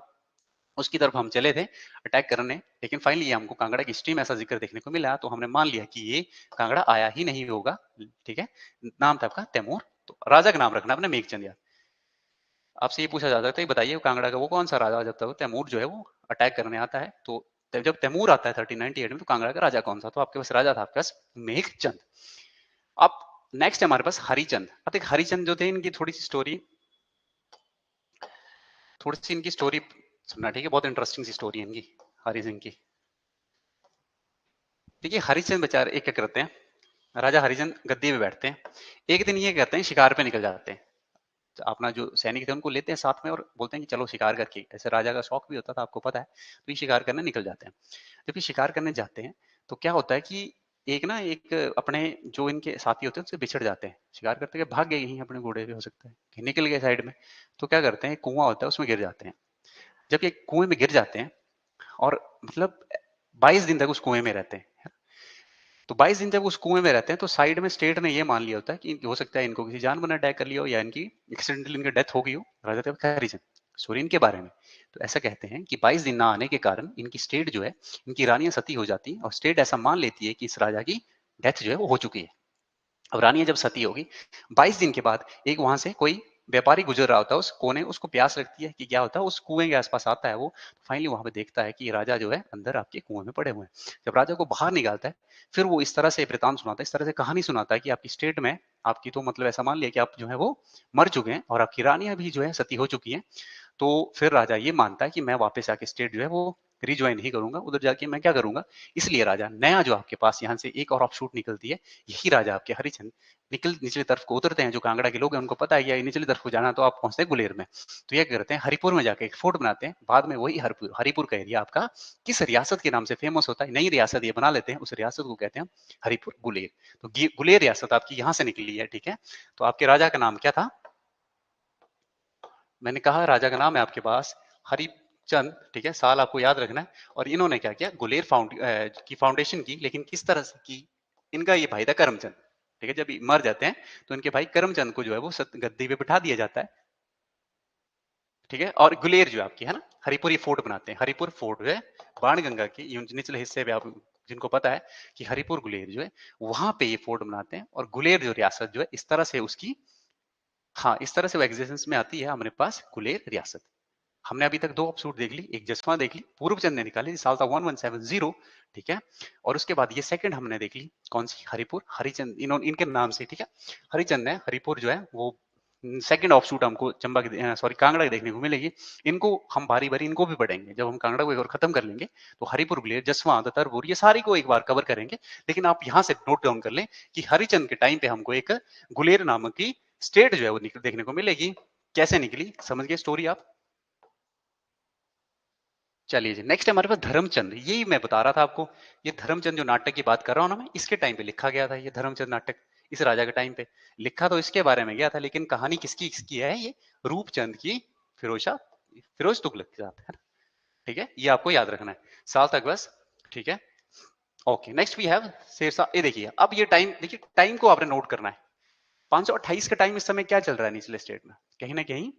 उसकी तरफ हम चले थे अटैक करने, लेकिन फाइनली ये हमको कांगड़ा की हिस्ट्री में ऐसा जिक्र देखने को मिला, तो हमने मान लिया कि ये कांगड़ा आया ही नहीं होगा, ठीक है। नाम था आपका तैमूर, तो राजा का नाम रखना आपने मेघचंद याद। आपसे ये पूछा जा सकता है, बताइए कांगड़ा का वो कौन सा राजा, जब तक तैमूर जो है वो अटैक करने आता है, तो जब तैमूर आता है 1398 में, तो कांगड़ा का राजा कौन सा, तो आपके पास राजा था आपके पास मेघचंद। अब नेक्स्ट है हमारे पास हरिचंद। अब एक हरिचंद जो थे, इनकी थोड़ी सी इनकी स्टोरी सुनना, ठीक है, बहुत इंटरेस्टिंग सी स्टोरी है इनकी, हरि सिंह की। देखिए हरिचंद बेचारे एक क्या करते हैं, राजा हरिचंद गद्दी पे बैठते हैं, एक दिन ये करते हैं शिकार पे निकल जाते हैं, तो अपना जो सैनिक थे उनको लेते हैं साथ में और बोलते हैं कि चलो शिकार करके, ऐसे राजा का शौक भी होता था आपको पता है, तो ये शिकार करने निकल जाते हैं। जब ये शिकार करने जाते हैं तो क्या होता है कि एक अपने जो इनके साथी होते हैं उनसे बिछड़ जाते हैं, शिकार करते हुए भाग गए यहीं अपने घोड़े पे, हो सकता है कि निकल गए साइड में, तो क्या करते हैं, कुआं होता है उसमें गिर जाते हैं। जब ये कुएं में गिर जाते हैं और मतलब 22 दिन तक उस कुएं में रहते हैं, तो 22 दिन जब उस कुएं में रहते हैं तो साइड में स्टेट ने ये मान लिया होता है कि हो सकता है इनको किसी जानवर ने अटैक कर लिया हो या इनकी एक्सीडेंटली इनकी डेथ हो गई हो, राजा थे हरिचंद, सूर्य इनके बारे में। तो ऐसा कहते हैं कि 22 दिन ना आने के कारण इनकी स्टेट जो है, इनकी रानियां सती हो जाती है और स्टेट ऐसा मान लेती है कि इस राजा की डेथ जो है वो हो चुकी है। अब रानियां जब सती होगी 22 दिन के बाद, एक वहां से कोई व्यापारी गुजर रहा होता है उस कोने, उसको प्यास लगती है कि क्या होता है, उस कुएं के आसपास आता है वो, फाइनली वहां पे देखता है कि राजा जो है अंदर आपके कुएं में पड़े हुए हैं। जब राजा को बाहर निकालता है, फिर वो इस तरह से वृतांत सुनाता है, इस तरह से कहानी सुनाता है कि आपकी स्टेट में आपकी तो मतलब ऐसा मान लिया कि आप जो है वो मर चुके हैं और आपकी रानियां भी जो है सती हो चुकी हैं। तो फिर राजा ये मानता है कि मैं वापस आके स्टेट जो है वो रिज्वाइन नहीं करूंगा, उधर जाके मैं क्या करूंगा। इसलिए राजा नया जो आपके पास यहाँ से एक और ऑफशूट निकलती है, यही राजा आपके हरिचंद निचली तरफ को उतरते हैं। जो कांगड़ा के लोग हैं उनको पता है कि निचली तरफ को जाना, तो आप पहुंचते हैं गुलेर में, तो ये करते हैं हरिपुर में जाके एक फोर्ट बनाते हैं। बाद में वही हरिपुर का एरिया आपका किस रियासत के नाम से फेमस होता है, नई रियासत ये बना लेते हैं, उस रियासत को कहते हैं हरिपुर गुलेर। तो गुलेर रियासत आपकी यहाँ से निकली है, ठीक है। तो आपके राजा का नाम क्या था, मैंने कहा राजा का नाम है आपके पास हरिचंद, ठीक है, साल आपको याद रखना है। और इन्होंने क्या किया, गुलेर की फाउंडेशन की, लेकिन किस तरह से की, इनका ये भाई था करमचंद, ठीक है। जब मर जाते हैं तो इनके भाई करमचंद को जो है वो गद्दी पे बिठा दिया जाता है, ठीक है। और गुलेर जो आपकी है ना, हरिपुर ये फोर्ट बनाते हैं, हरिपुर फोर्ट जो है बाणगंगा के निचले हिस्से पे आप जिनको पता है कि हरिपुर गुलेर जो है वहां पे ये फोर्ट बनाते हैं, और गुलेर जो रियासत जो है इस तरह से उसकी, हाँ इस तरह से वो एग्जिस्टेंस में आती है हमारे पास गुलेर रियासत। हमने अभी तक दो ऑप्शनूट देख ली, एक जसवां देख ली, पूर्वचंद ने निकाली, साल था 1170, ठीक है। और उसके बाद ये सेकंड हमने देख ली, कौन सी, हरिपुर, हरिचंद, इन्होंने इनके नाम से, ठीक है। हरिचंद है, हरिपुर जो है वो सेकंड ऑफशूट हमको चंबा की, सॉरी कांगड़ा की देखने को मिलेगी। इनको हम बारी बारी इनको भी पढ़ेंगे, जब हम कांगड़ा को एक और खत्म कर लेंगे तो हरिपुर गुलेर, जसवां, दत्तारपुर, ये सारी को एक बार कवर करेंगे। लेकिन आप यहाँ से नोट डाउन कर लें कि हरिचंद के टाइम पे हमको एक गुलेर नामक की स्टेट जो है वो देखने को मिलेगी। कैसे निकली, समझ गए स्टोरी आप? चलिए जी, नेक्स्ट हमारे पास धर्मचंद, यही मैं बता रहा था आपको। ये धर्मचंद जो नाटक की बात कर रहा हूं ना मैं, इसके टाइम पे लिखा गया था ये धर्मचंद नाटक। इस राजा के टाइम पे लिखा तो इसके बारे में गया था, लेकिन कहानी किसकी किसकी है, ये रूपचंद की, फिरोज तुगलक के साथ है, ठीक है। ये आपको याद रखना है, साल तक बस, ठीक है। Okay, next we have Sher Shah. ये देखिए, अब ये टाइम देखिए, टाइम को आपने नोट करना है। 528 का टाइम इस समय क्या चल रहा है निचले स्टेट में, कहीं ना कहीं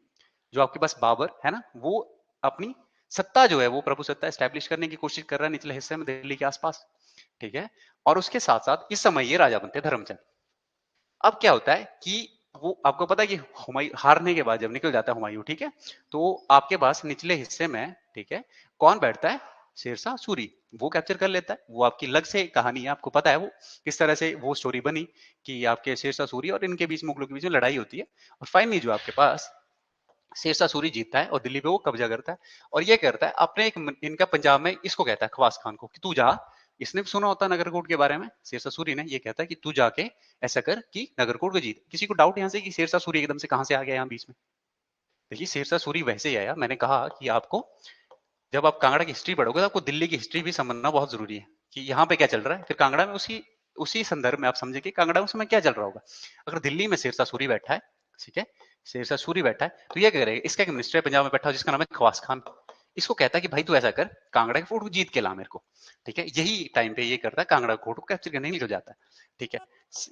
जो आपके पास बाबर है ना, वो अपनी सत्ता जो है वो प्रभु सत्ता एस्टेब्लिश करने की कोशिश कर रहा है निचले हिस्से में, दिल्ली के आसपास, ठीक है। और उसके साथ साथ इस समय ये राजा बनते हैं धर्मचंद। अब क्या होता है कि वो आपको पता है कि हुमायूं हारने के बाद जब निकल जाता है हुमायूं, ठीक है, तो आपके पास निचले हिस्से में, ठीक है, कौन बैठता है, शेरशाह सूरी, वो कैप्चर कर लेता है। वो आपकी अलग से कहानी है, आपको पता है वो किस तरह से वो स्टोरी बनी कि आपके शेरशाह सूरी और इनके बीच, मुगलों के बीच में लड़ाई होती है, और फाइनली जो आपके पास शेरशाह सूरी जीतता है और दिल्ली पे वो कब्जा करता है। और ये करता है अपने एक, इनका पंजाब में इसको कहता है खवास खान को कि तू जा, इसने भी सुना होता है नगरकोट के बारे में, शेरशाह सूरी ने, ये कहता है कि तू जाके ऐसा कर कि नगरकोट को जीत। किसी को डाउट यहाँ से कि शेरशाह सूरी एकदम से कहां से आ गया यहाँ बीच में? देखिए शेरशाह सूरी वैसे ही आया, मैंने कहा कि आपको जब आप कांगड़ा की हिस्ट्री पढ़ोगे तो आपको दिल्ली की हिस्ट्री भी समझना बहुत जरूरी है कि यहाँ पे क्या चल रहा है, फिर कांगड़ा में उसी उसी संदर्भ में आप समझे कि कांगड़ा उस समय क्या चल रहा होगा। अगर दिल्ली में शेरशाह सूरी बैठा है, ठीक है, शेरशाह सूरी बैठा है, तो ये करेगा, इसका एक मिनिस्टर है पंजाब में बैठा जिसका नाम है खवास खान, इसको कहता है कि भाई तू ऐसा कर, कांगड़ा के फोर्ट को जीत के ला मेरे को, ठीक है। यही टाइम पे ये करता है, कांगड़ा फोर्ट को कैप्चर करने निकल जाता है, ठीक है।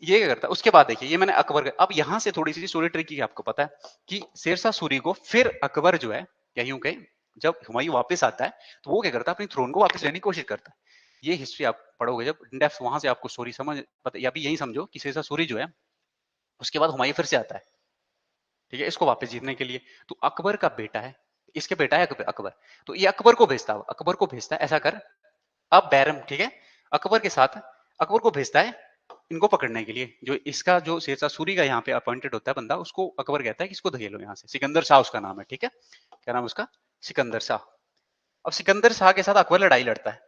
ये क्या करता है, उसके बाद देखिए, ये मैंने अकबर, अब यहाँ से थोड़ी सी स्टोरी ट्रिकी है, आपको पता है कि शेरशाह सूरी को फिर अकबर जो है, या यूं कहें जब हुमायूं वापस आता है तो वो क्या करता है, अपनी थ्रोन को वापस लेने की कोशिश करता है। ये हिस्ट्री आप पढ़ोगे जब इन डेप्थ, वहां से आपको स्टोरी समझ पता, या भी यही समझो कि शेरशाह सूरी जो है उसके बाद हुमायूं फिर से आता है, ठीक है, इसको वापस जीतने के लिए। तो अकबर का बेटा है, इसके बेटा है अकबर, तो ये अकबर को भेजता है, ऐसा कर, अब बैरम, ठीक है, अकबर के साथ अकबर को भेजता है इनको पकड़ने के लिए। जो इसका जो शेरशाह सूरी का यहाँ पे अपॉइंटेड होता है बंदा, उसको अकबर कहता है कि इसको धकेलो यहाँ से, सिकंदर शाह उसका नाम है, ठीक है, क्या नाम है उसका, सिकंदर शाह। अब सिकंदर शाह के साथ अकबर लड़ाई लड़ता है।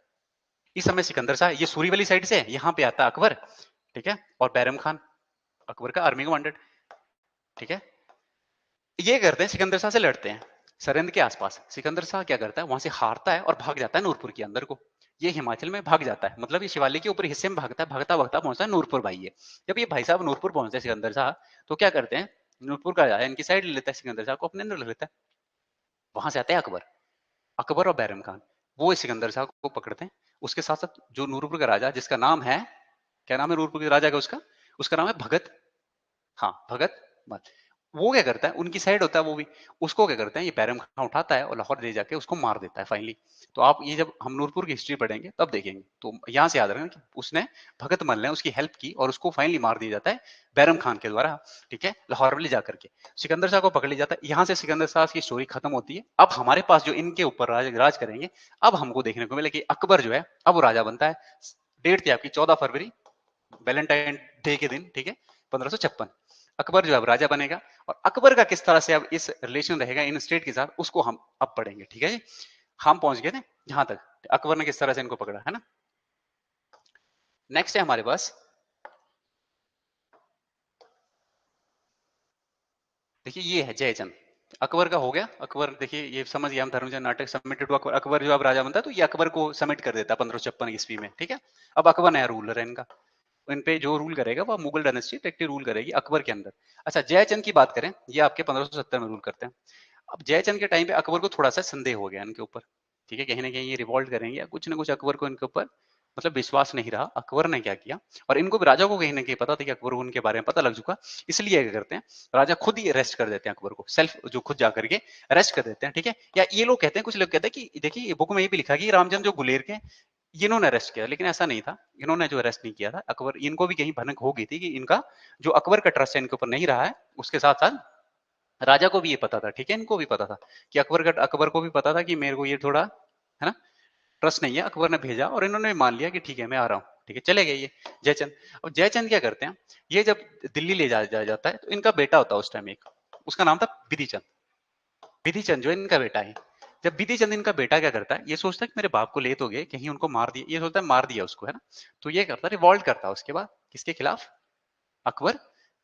इस समय सिकंदर शाह ये सूरी वाली साइड से, यहाँ पे आता है अकबर, ठीक है, और बैरम खान अकबर का आर्मी कमांडर, ठीक है। ये करते हैं, सिकंदर शाह से लड़ते हैं सरहिंद के आसपास। सिकंदर शाह क्या करता है, वहां से हारता है और भाग जाता है नूरपुर के अंदर को। ये हिमाचल में भाग जाता है, मतलब ये शिवालिक के ऊपर हिस्से में भागता है, भागता भागता पहुंचता है नूरपुर भाई ये। जब ये भाई साहब नूरपुर पहुंचते हैं सिकंदर शाह, तो क्या करते हैं, नूरपुर का राजा इनकी साइड ले लेता है, सिकंदर शाह को अपने अंदर ले लेता है। वहां से आते हैं अकबर, अकबर और बैरम खान, वो सिकंदर शाह को पकड़ते हैं। उसके साथ साथ जो नूरपुर का राजा, जिसका नाम है, क्या नाम है नूरपुर के राजा का, उसका उसका नाम है भगत, हाँ भगत मत, वो क्या करता है, उनकी साइड होता है वो भी, उसको क्या करते हैं, ये बैरम खान उठाता है और लाहौर ले जाके उसको मार देता है फाइनली। तो आप ये जब हम नूरपुर की हिस्ट्री पढ़ेंगे तब देखेंगे, तो यहाँ से याद रखना कि उसने, भगत मल ने उसकी हेल्प की और उसको फाइनली मार दिया जाता है बैरम खान के द्वारा, ठीक है, लाहौर में ले जाकर के। सिकंदर शाह को पकड़ लिया जाता है, यहाँ से सिकंदर शाह की स्टोरी खत्म होती है। अब हमारे पास जो इनके ऊपर राज करेंगे, अब हमको देखने को मिले कि अकबर जो है अब वो राजा बनता है। डेट थी आपकी 14 फरवरी, वैलेंटाइन डे के दिन, ठीक है, 1556। अकबर जो अब राजा बनेगा, और अकबर का किस तरह से अब इस रिलेशन रहेगा इन स्टेट के साथ, उसको हम अब पढ़ेंगे, ठीक है जी। हम पहुंच गए थे यहां तक, अकबर ने किस तरह से इनको पकड़ा है ना। नेक्स्ट है हमारे पास, देखिए ये है जयचंद। अकबर का हो गया, अकबर देखिए ये समझ गया हम, धर्मचंद नाटक सबमिटेड टू अकबर, अकबर जो अब राजा बनता है तो ये अकबर को सबमिट कर देता है 1556 ईस्वी में, ठीक है। अब अकबर नया रूलर है इनका, इन पे जो रूल करेगा वो मुगल डायनेस्टी डायरेक्टली रूल करेगी अकबर के अंदर। अच्छा जयचंद की बात करें, ये आपके 1570 में रूल करते हैं। अब जयचंद के टाइम पे अकबर को थोड़ा सा संदेह हो गया इनके ऊपर, ठीक है, कहीं ना कहीं ये रिवॉल्ट करेंगे या कुछ ना कुछ, अकबर को इनके ऊपर मतलब विश्वास नहीं रहा। अकबर ने क्या किया, और इनको भी, राजा को कहीं ना कहीं पता था कि अकबर को उनके बारे में पता लग चुका, इसलिए क्या करते हैं, राजा खुद ही अरेस्ट कर देते हैं अकबर को, सेल्फ जो खुद जाकर के अरेस्ट कर देते हैं, ठीक है। या ये लोग कहते हैं, कुछ लोग कहते हैं कि देखिए ये बुक में ये भी लिखा कि रामचंद्र जो गुलेर के ये इन्होंने अरेस्ट किया, लेकिन ऐसा नहीं था, इन्होंने जो अरेस्ट नहीं किया था अकबर, इनको भी कहीं भनक हो गई थी कि इनका जो अकबर का ट्रस्ट है इनके ऊपर नहीं रहा है। उसके साथ साथ राजा को भी ये पता था, ठीक है, इनको भी पता था कि अकबर को भी पता था कि मेरे को ये थोड़ा, है ना, ट्रस्ट नहीं है। अकबर ने भेजा और इन्होंने मान लिया कि ठीक है मैं आ रहा हूँ, ठीक है, चले गए ये जयचंद। अब जयचंद क्या करते हैं, ये जब दिल्ली ले जाता है तो इनका बेटा होता है उस टाइम एक, उसका नाम था विधि चंद। विधि चंद जो है इनका बेटा है। जब विधि चंद इनका बेटा क्या करता है, ये सोचता है कि मेरे बाप को ले तो गए, कहीं उनको मार दिया, ये सोचता है मार दिया उसको, है ना, तो ये करता है रिवॉल्ट करता है उसके बाद किसके खिलाफ, अकबर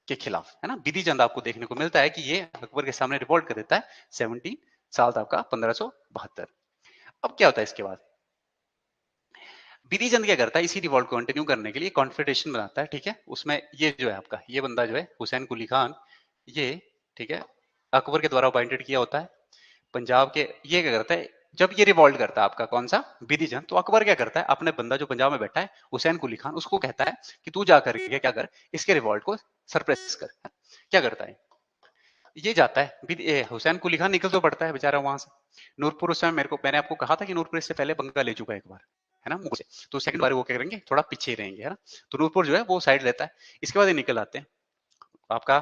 के खिलाफ, है ना। विधि चंद आपको देखने को मिलता है कि ये अकबर के सामने रिवॉल्ट कर देता है 17 साल था आपका 1572। अब क्या होता है इसके बाद, विधि चंद क्या करता है, इसी रिवॉल्ट को कंटिन्यू करने के लिए कॉन्फेडरेशन बनाता है, ठीक है। उसमें ये जो है आपका ये बंदा जो है हुसैन कुली खान, ये, ठीक है, अकबर के द्वारा अपॉइंटेड किया होता है पंजाब के। ये क्या करता है, जब ये रिवॉल्ट करता है आपका कौन सा, विधि चंद, तो अकबर क्या करता है, अपने बंदा जो पंजाब में बैठा है हुसैन कुली खान, उसको कहता है कि तू जा करके क्या कर, इसके रिवॉल्ट को सरप्रेस कर। क्या करता है, ये जाता है हुसैन कुली खान निकल तो पड़ता है बेचारा वहां से। नूरपुर उस समय मैंने आपको कहा था कि नूरपुर इससे पहले बंगा ले चुका है एक बार, है ना, मुगल से, तो सेकंड बार वो क्या करेंगे, थोड़ा पीछे रहेंगे, है ना। तो नूरपुर जो है वो साइड लेता है। इसके बाद ये निकल आते हैं आपका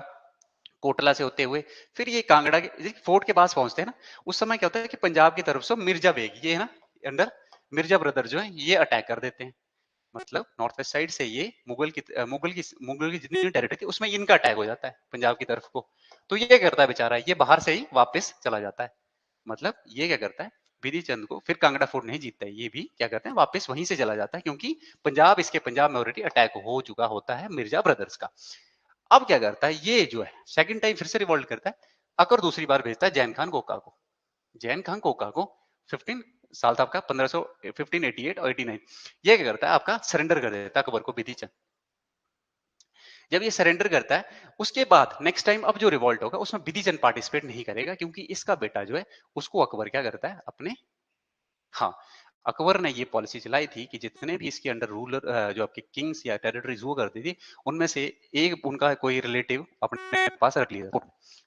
कोटला से होते हुए, फिर ये कांगड़ा के फोर्ट के पास पहुंचते हैं ना। उस समय क्या होता है कि पंजाब की तरफ से मिर्जा बेग, ये है ना, अंडर मिर्जा ब्रदर जो है ये अटैक कर देते हैं। मतलब नॉर्थ वेस्ट साइड से ये मुगल की जितनी टेरिटरी थी उसमें इनका अटैक हो जाता है पंजाब की तरफ को। तो ये करता है बेचारा, ये बाहर से ही वापस चला जाता है। मतलब ये क्या करता है, विधि चंद को फिर कांगड़ा फोर्ट नहीं जीतता है, ये भी क्या करते हैं वापस वहीं से चला जाता है, क्योंकि पंजाब में ऑलरेडी अटैक हो चुका होता है मिर्जा ब्रदर्स का। अब क्या करता है, ये जो है सेकंड टाइम फिर से रिवॉल्ट करता है। अकर दूसरी बार भेजता है जैन खान कोका को। जैन खान कोका को 15 साल था आपका 1500 1588 और 89। ये क्या करता है, आपका सरेंडर कर देता है अकबर को विधि चंद। जब ये सरेंडर करता है उसके बाद नेक्स्ट टाइम अब जो रिवॉल्ट होगा उसमें विधि चंद पार्टिसिपेट नहीं करेगा, क्योंकि इसका बेटा जो है उसको अकबर क्या करता है अपने, हाँ, अकबर ने ये पॉलिसी चलाई थी कि जितने भी इसके अंडर रूलर जो आपके किंग्स या टेरिटरीज हुआ करती थी, उनमें से एक उनका कोई रिलेटिव अपने पास रख लिया,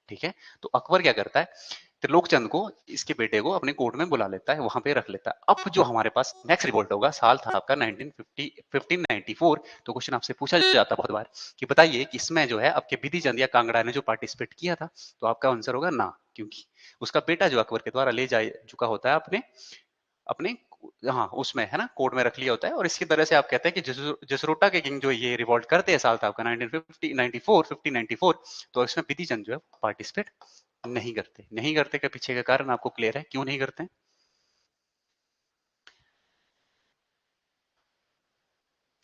ठीक है। तो अकबर क्या करता है, त्रिलोक चंद को, इसके बेटे को अपने कोर्ट में बुला लेता है, वहां पे रख लेता है। अब जो हमारे पास नेक्स्ट रिवोल्ट होगा, साल था आपका 1950 1594। तो क्वेश्चन आपसे पूछा जाता है बहुत बार कि बताइए कि इसमें जो है आपके विधि चंद या कांगड़ा ने जो पार्टिसिपेट किया था, तो आपका आंसर होगा ना, क्योंकि उसका बेटा जो अकबर के द्वारा ले जा चुका होता है अपने अपने हाँ उसमें, है ना, कोर्ट में रख लिया होता है। और इसकी तरह से आप कहते हैं कि जसरोटा के किंग जो ये रिवॉल्ट करते हैं, साल था आपका 1950 94 1594। तो इसमें विधि चंद जो है पार्टिसिपेट नहीं करते का पीछे का कारण आपको क्लियर है क्यों नहीं करते।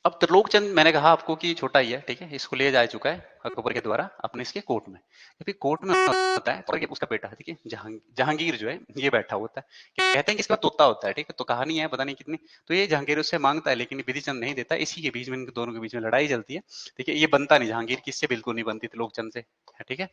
अब त्रिलोक चंद मैंने कहा आपको कि छोटा ही है, ठीक है, इसको ले जा चुका है अकबर के द्वारा अपने इसके कोर्ट में। जब ये कोर्ट में होता है तो ये उसका बेटा है, ठीक है, जहांगीर जो है ये बैठा होता है। कहते हैं कि इसका तोता होता है, ठीक है, तो कहानी है पता नहीं कितनी। तो ये जहांगीर उससे मांगता है लेकिन विधि चंद नहीं देता। इसी के बीच में इन दोनों के बीच में लड़ाई चलती है, ठीक है। ये बनता नहीं, जहांगीर किससे बिल्कुल नहीं बनती त्रिलोक चंद से, ठीक है।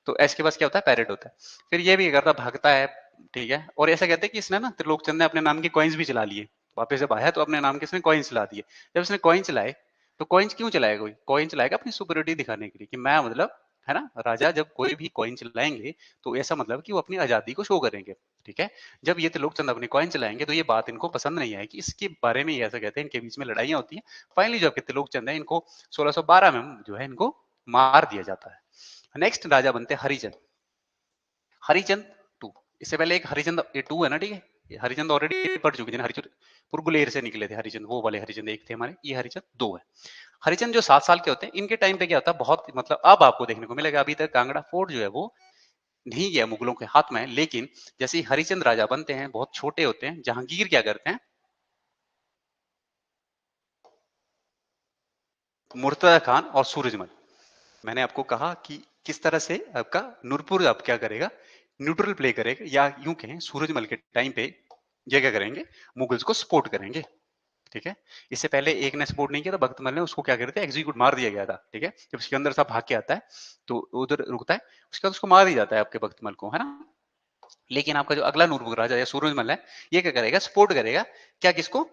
तो इसके पास क्या होता है, पैरेट होता है। फिर ये भी करता भागता है, ठीक है। और ऐसा कहते हैं कि इसने ना त्रिलोक चंद ने अपने नाम के कॉइन्स भी चला लिए, वापस जब आया तो अपने नाम के इसने कॉइन्स चला दिए। जब इसने कॉइन चलाए, तो कॉइन्स क्यों चलाएगा, कोई कॉइन चलाएगा अपनी सुपरियोरिटी दिखाने के लिए कि मैं मतलब, है ना, राजा जब कोई भी कॉइन चलाएंगे तो ऐसा मतलब कि वो अपनी आजादी को शो करेंगे, ठीक है। जब ये त्रिलोक चंद अपनी कॉइन चलाएंगे तो ये बात इनको पसंद नहीं आएगी, इसके बारे में ये ऐसा कहते हैं, इनके बीच में लड़ाइयां होती हैं। फाइनली जो आपके त्रिलोक चंद है इनको 1612 में जो है इनको मार दिया जाता है। नेक्स्ट राजा बनते हैं हरिचंद। हरिचंद टू, इससे पहले एक हरिचंद ये टू है ना, ठीक है, ये हरिचंद ऑलरेडी पढ़ चुके हैं। हरिचंद पुरगुलेर से निकले थे हरिचंद, वो वाले हरिचंद एक थे हमारे, ये हरिचंद दो है। हरिचंद जो 7 साल के होते हैं, इनके टाइम पे क्या होता है, बहुत मतलब अब आपको देखने को मिलेगा, अभी तक कांगड़ा फोर्ट जो है वो नहीं गया मुगलों के हाथ में, लेकिन जैसे ही हरिचंद राजा बनते हैं बहुत छोटे होते हैं, जहांगीर क्या करते हैं, मुर्तजा खान और सूरजमल, मैंने आपको कहा कि किस तरह से आपका नूरपुर अब क्या करेगा, न्यूट्रल प्ले करेगा, या यूं कहें सूरजमल के टाइम पे ये क्या करेंगे, मुगल्स को सपोर्ट करेंगे, ठीक है। इससे पहले एक ने सपोर्ट नहीं किया था, भक्तमल ने उसको क्या करते हैं, एग्जीक्यूट मार दिया गया था, ठीक है। जब सिकंदर साहब भाग के आता है तो उधर रुकता है, उसके बाद उसको मार दिया जाता है आपके भक्तमल को, है ना। लेकिन आपका जो अगला नूरपुर राजा या सूरजमल है, ये क्या करेगा, सपोर्ट करेगा, क्या, किसको,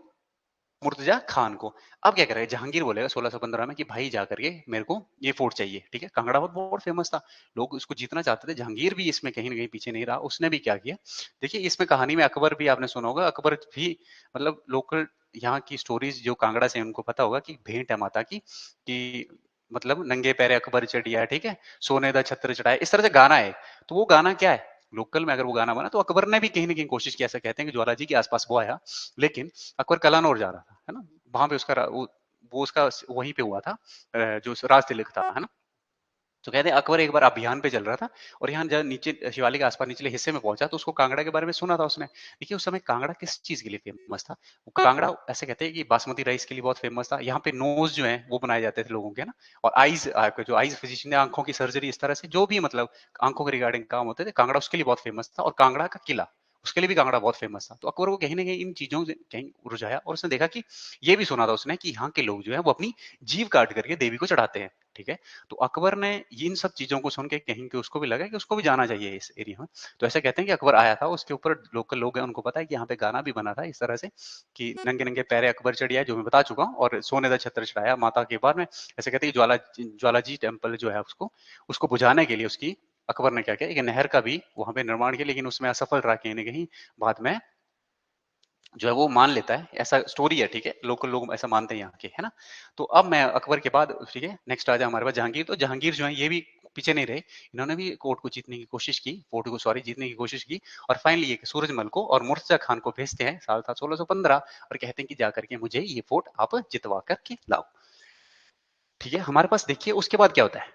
मुर्तजा खान को। अब क्या करेगा, जहांगीर बोलेगा 1615 में कि भाई जा करके मेरे को ये फोर्ट चाहिए, ठीक है। कांगड़ा बहुत बहुत फेमस था, लोग उसको जीतना चाहते थे। जहांगीर भी इसमें कहीं ना कहीं पीछे नहीं रहा, उसने भी क्या किया, देखिए इसमें कहानी में अकबर भी आपने सुना होगा, अकबर भी मतलब लोकल यहाँ की स्टोरीज जो कांगड़ा से उनको पता होगा कि भेंट है माता की, कि मतलब नंगे पैरे अकबर चढ़िया, ठीक है, सोने दा छत्र चढ़ाया, इस तरह से गाना है। तो वो गाना क्या है, लोकल में अगर वो गाना बना तो अकबर ने भी कहीं ना कहीं कोशिश की, ऐसा कहते हैं कि ज्वाला जी के आसपास वो आया, लेकिन अकबर कलानौर जा रहा था, है ना, वहां पे उसका वो उसका वहीं पे हुआ था, जो राज तिलक था, है ना। तो कहते हैं अकबर एक बार अभियान पे चल रहा था और यहाँ जब नीचे शिवालिक के आसपास निचले हिस्से में पहुंचा तो उसको कांगड़ा के बारे में सुना था उसने। देखिए उस समय कांगड़ा किस चीज के लिए फेमस था, वो कांगड़ा ऐसे कहते हैं कि बासमती राइस के लिए बहुत फेमस था। यहाँ पे नोज जो है वो बनाए जाते थे लोगों के ना, और आईज जो आईज फिजिशियन है, आंखों की सर्जरी, इस तरह से जो भी मतलब आंखों के रिगार्डिंग काम होते थे, कांगड़ा उसके लिए बहुत फेमस था। और कांगड़ा का किला, उसके लिए भी कांगड़ा बहुत फेमस था। तो अकबर को कहीं ना कहीं इन चीजों से कहीं रुझाया और उसने देखा कि ये भी सुना था उसने कि यहाँ के लोग जो है वो अपनी जीव काट करके देवी को चढ़ाते हैं, ठीक है। तो अकबर ने इन सब चीजों को सुन के कहीं कि उसको भी लगा कि उसको भी जाना चाहिए इस एरिया में। तो ऐसे कहते हैं कि अकबर आया था, उसके ऊपर लोकल लोग हैं उनको पता है कि यहाँ पे गाना भी बना था इस तरह से कि नंगे नंगे पैरे अकबर चढ़िया, जो मैं बता चुका हूँ, और सोने का छत्र चढ़ाया माता के बाद में। ऐसे कहते हैं कि ज्वाला जी टेम्पल जो है उसको उसको बुझाने के लिए उसकी अकबर ने क्या किया, एक नहर का भी वहां पे निर्माण किया, लेकिन उसमें असफल रहा कहीं ना कहीं। बाद में जो है वो मान लेता है, ऐसा स्टोरी है, ठीक है, लोकल लोग ऐसा मानते हैं यहाँ के, है ना। तो अब मैं अकबर के बाद, ठीक है, नेक्स्ट आ जाए हमारे पास जहांगीर। तो जहांगीर जो है ये भी पीछे नहीं रहे, इन्होंने भी कोर्ट को जीतने की कोशिश की, फोर्ट को सॉरी जीतने की कोशिश की। और फाइनली ये सूरजमल को और मुर्तजा खान को भेजते हैं, साल था 1615, और कहते हैं कि जाकर के मुझे ये फोर्ट आप जितवा करके लाओ, ठीक है। हमारे पास देखिए उसके बाद क्या होता है,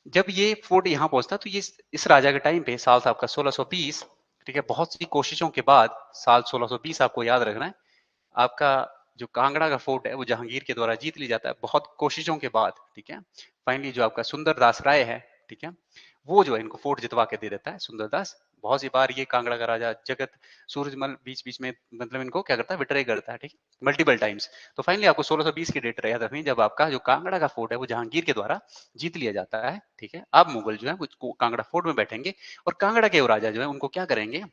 जब ये फोर्ट यहाँ पहुंचता है तो ये इस राजा के टाइम पे साल था आपका 1620, ठीक है। बहुत सी कोशिशों के बाद साल 1620 आपको याद रखना है, आपका जो कांगड़ा का फोर्ट है वो जहांगीर के द्वारा जीत लिया जाता है बहुत कोशिशों के बाद, ठीक है। फाइनली जो आपका सुंदरदास राय है, ठीक है, वो जो है इनको फोर्ट जितवा के दे देता है। सुंदरदास बहुत सी बार ये कांगड़ा का राजा जगत सूरजमल बीच बीच में मतलब इनको क्या करता है, विट्रे करता है, ठीक है, मल्टीपल टाइम्स। तो फाइनली आपको 1620 की डेट याद रखनी, जब आपका जो कांगड़ा का फोर्ट है वो जहांगीर के द्वारा जीत लिया जाता है, ठीक है। अब मुगल जो है वो कांगड़ा फोर्ट में बैठेंगे और कांगड़ा के राजा जो है उनको क्या करेंगे,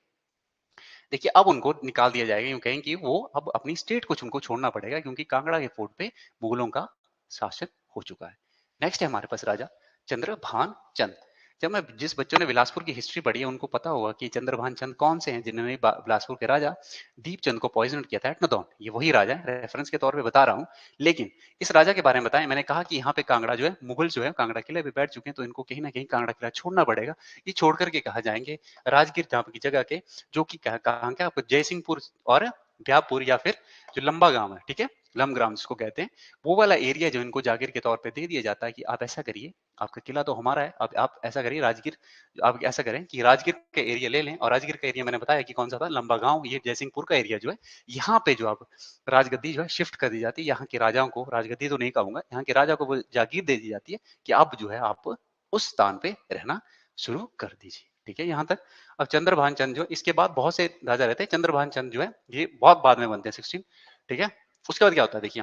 देखिए अब उनको निकाल दिया जाएगा, यूं कहें कि वो अब अपनी स्टेट कुछ उनको छोड़ना पड़ेगा, क्योंकि कांगड़ा के फोर्ट पे मुगलों का शासन हो चुका है। नेक्स्ट है हमारे पास राजा चंद्रभान चंद। जब मैं जिस बच्चों ने बिलासपुर की हिस्ट्री पढ़ी है उनको पता होगा कि चंद्रभान चंद कौन से हैं जिन्होंने बिलासपुर के राजा दीपचंद को पॉइजन किया था एट नदौन। ये वही राजा है, रेफरेंस के तौर पे बता रहा हूँ। लेकिन इस राजा के बारे में बताएं, मैंने कहा कि यहाँ पे कांगड़ा जो है मुगल जो है कांगड़ा किले पे बैठ चुके हैं, तो इनको कहीं ना कहीं कांगड़ा किला छोड़ना पड़ेगा। ये छोड़ करके कहा जाएंगे राजगीर जहाँ की जगह के, जो कि कहाँ के आपको जयसिंहपुर और ब्याहपुर, या फिर जो लंबा गांव है, ठीक है, लमग्राम जिसको कहते हैं, वो वाला एरिया जो इनको जागीर के तौर पे दे दिया जाता है कि आप ऐसा करिए, आपका किला तो हमारा है, अब आप ऐसा करिए राजगीर, आप ऐसा करें कि राजगीर का एरिया ले लें। और राजगीर का एरिया मैंने बताया कि कौन सा था, लंबा गांव, ये जयसिंहपुर का एरिया जो है, यहाँ पे जो आप राजगद्दी जो है शिफ्ट कर दी जाती है। यहाँ के राजाओं को, राजगद्दी तो नहीं कहूंगा, यहाँ के राजा को वो जागीर दे दी जाती है कि आप जो है आप उस स्थान पे रहना शुरू कर दीजिए, ठीक है, यहाँ तक। अब चंद्रभान चंद जो, इसके बाद बहुत से राजा रहते हैं, चंद्रभान चंद जो है ये बहुत बाद में बनते हैं 16, ठीक है। उसके बाद क्या होता है देखिए,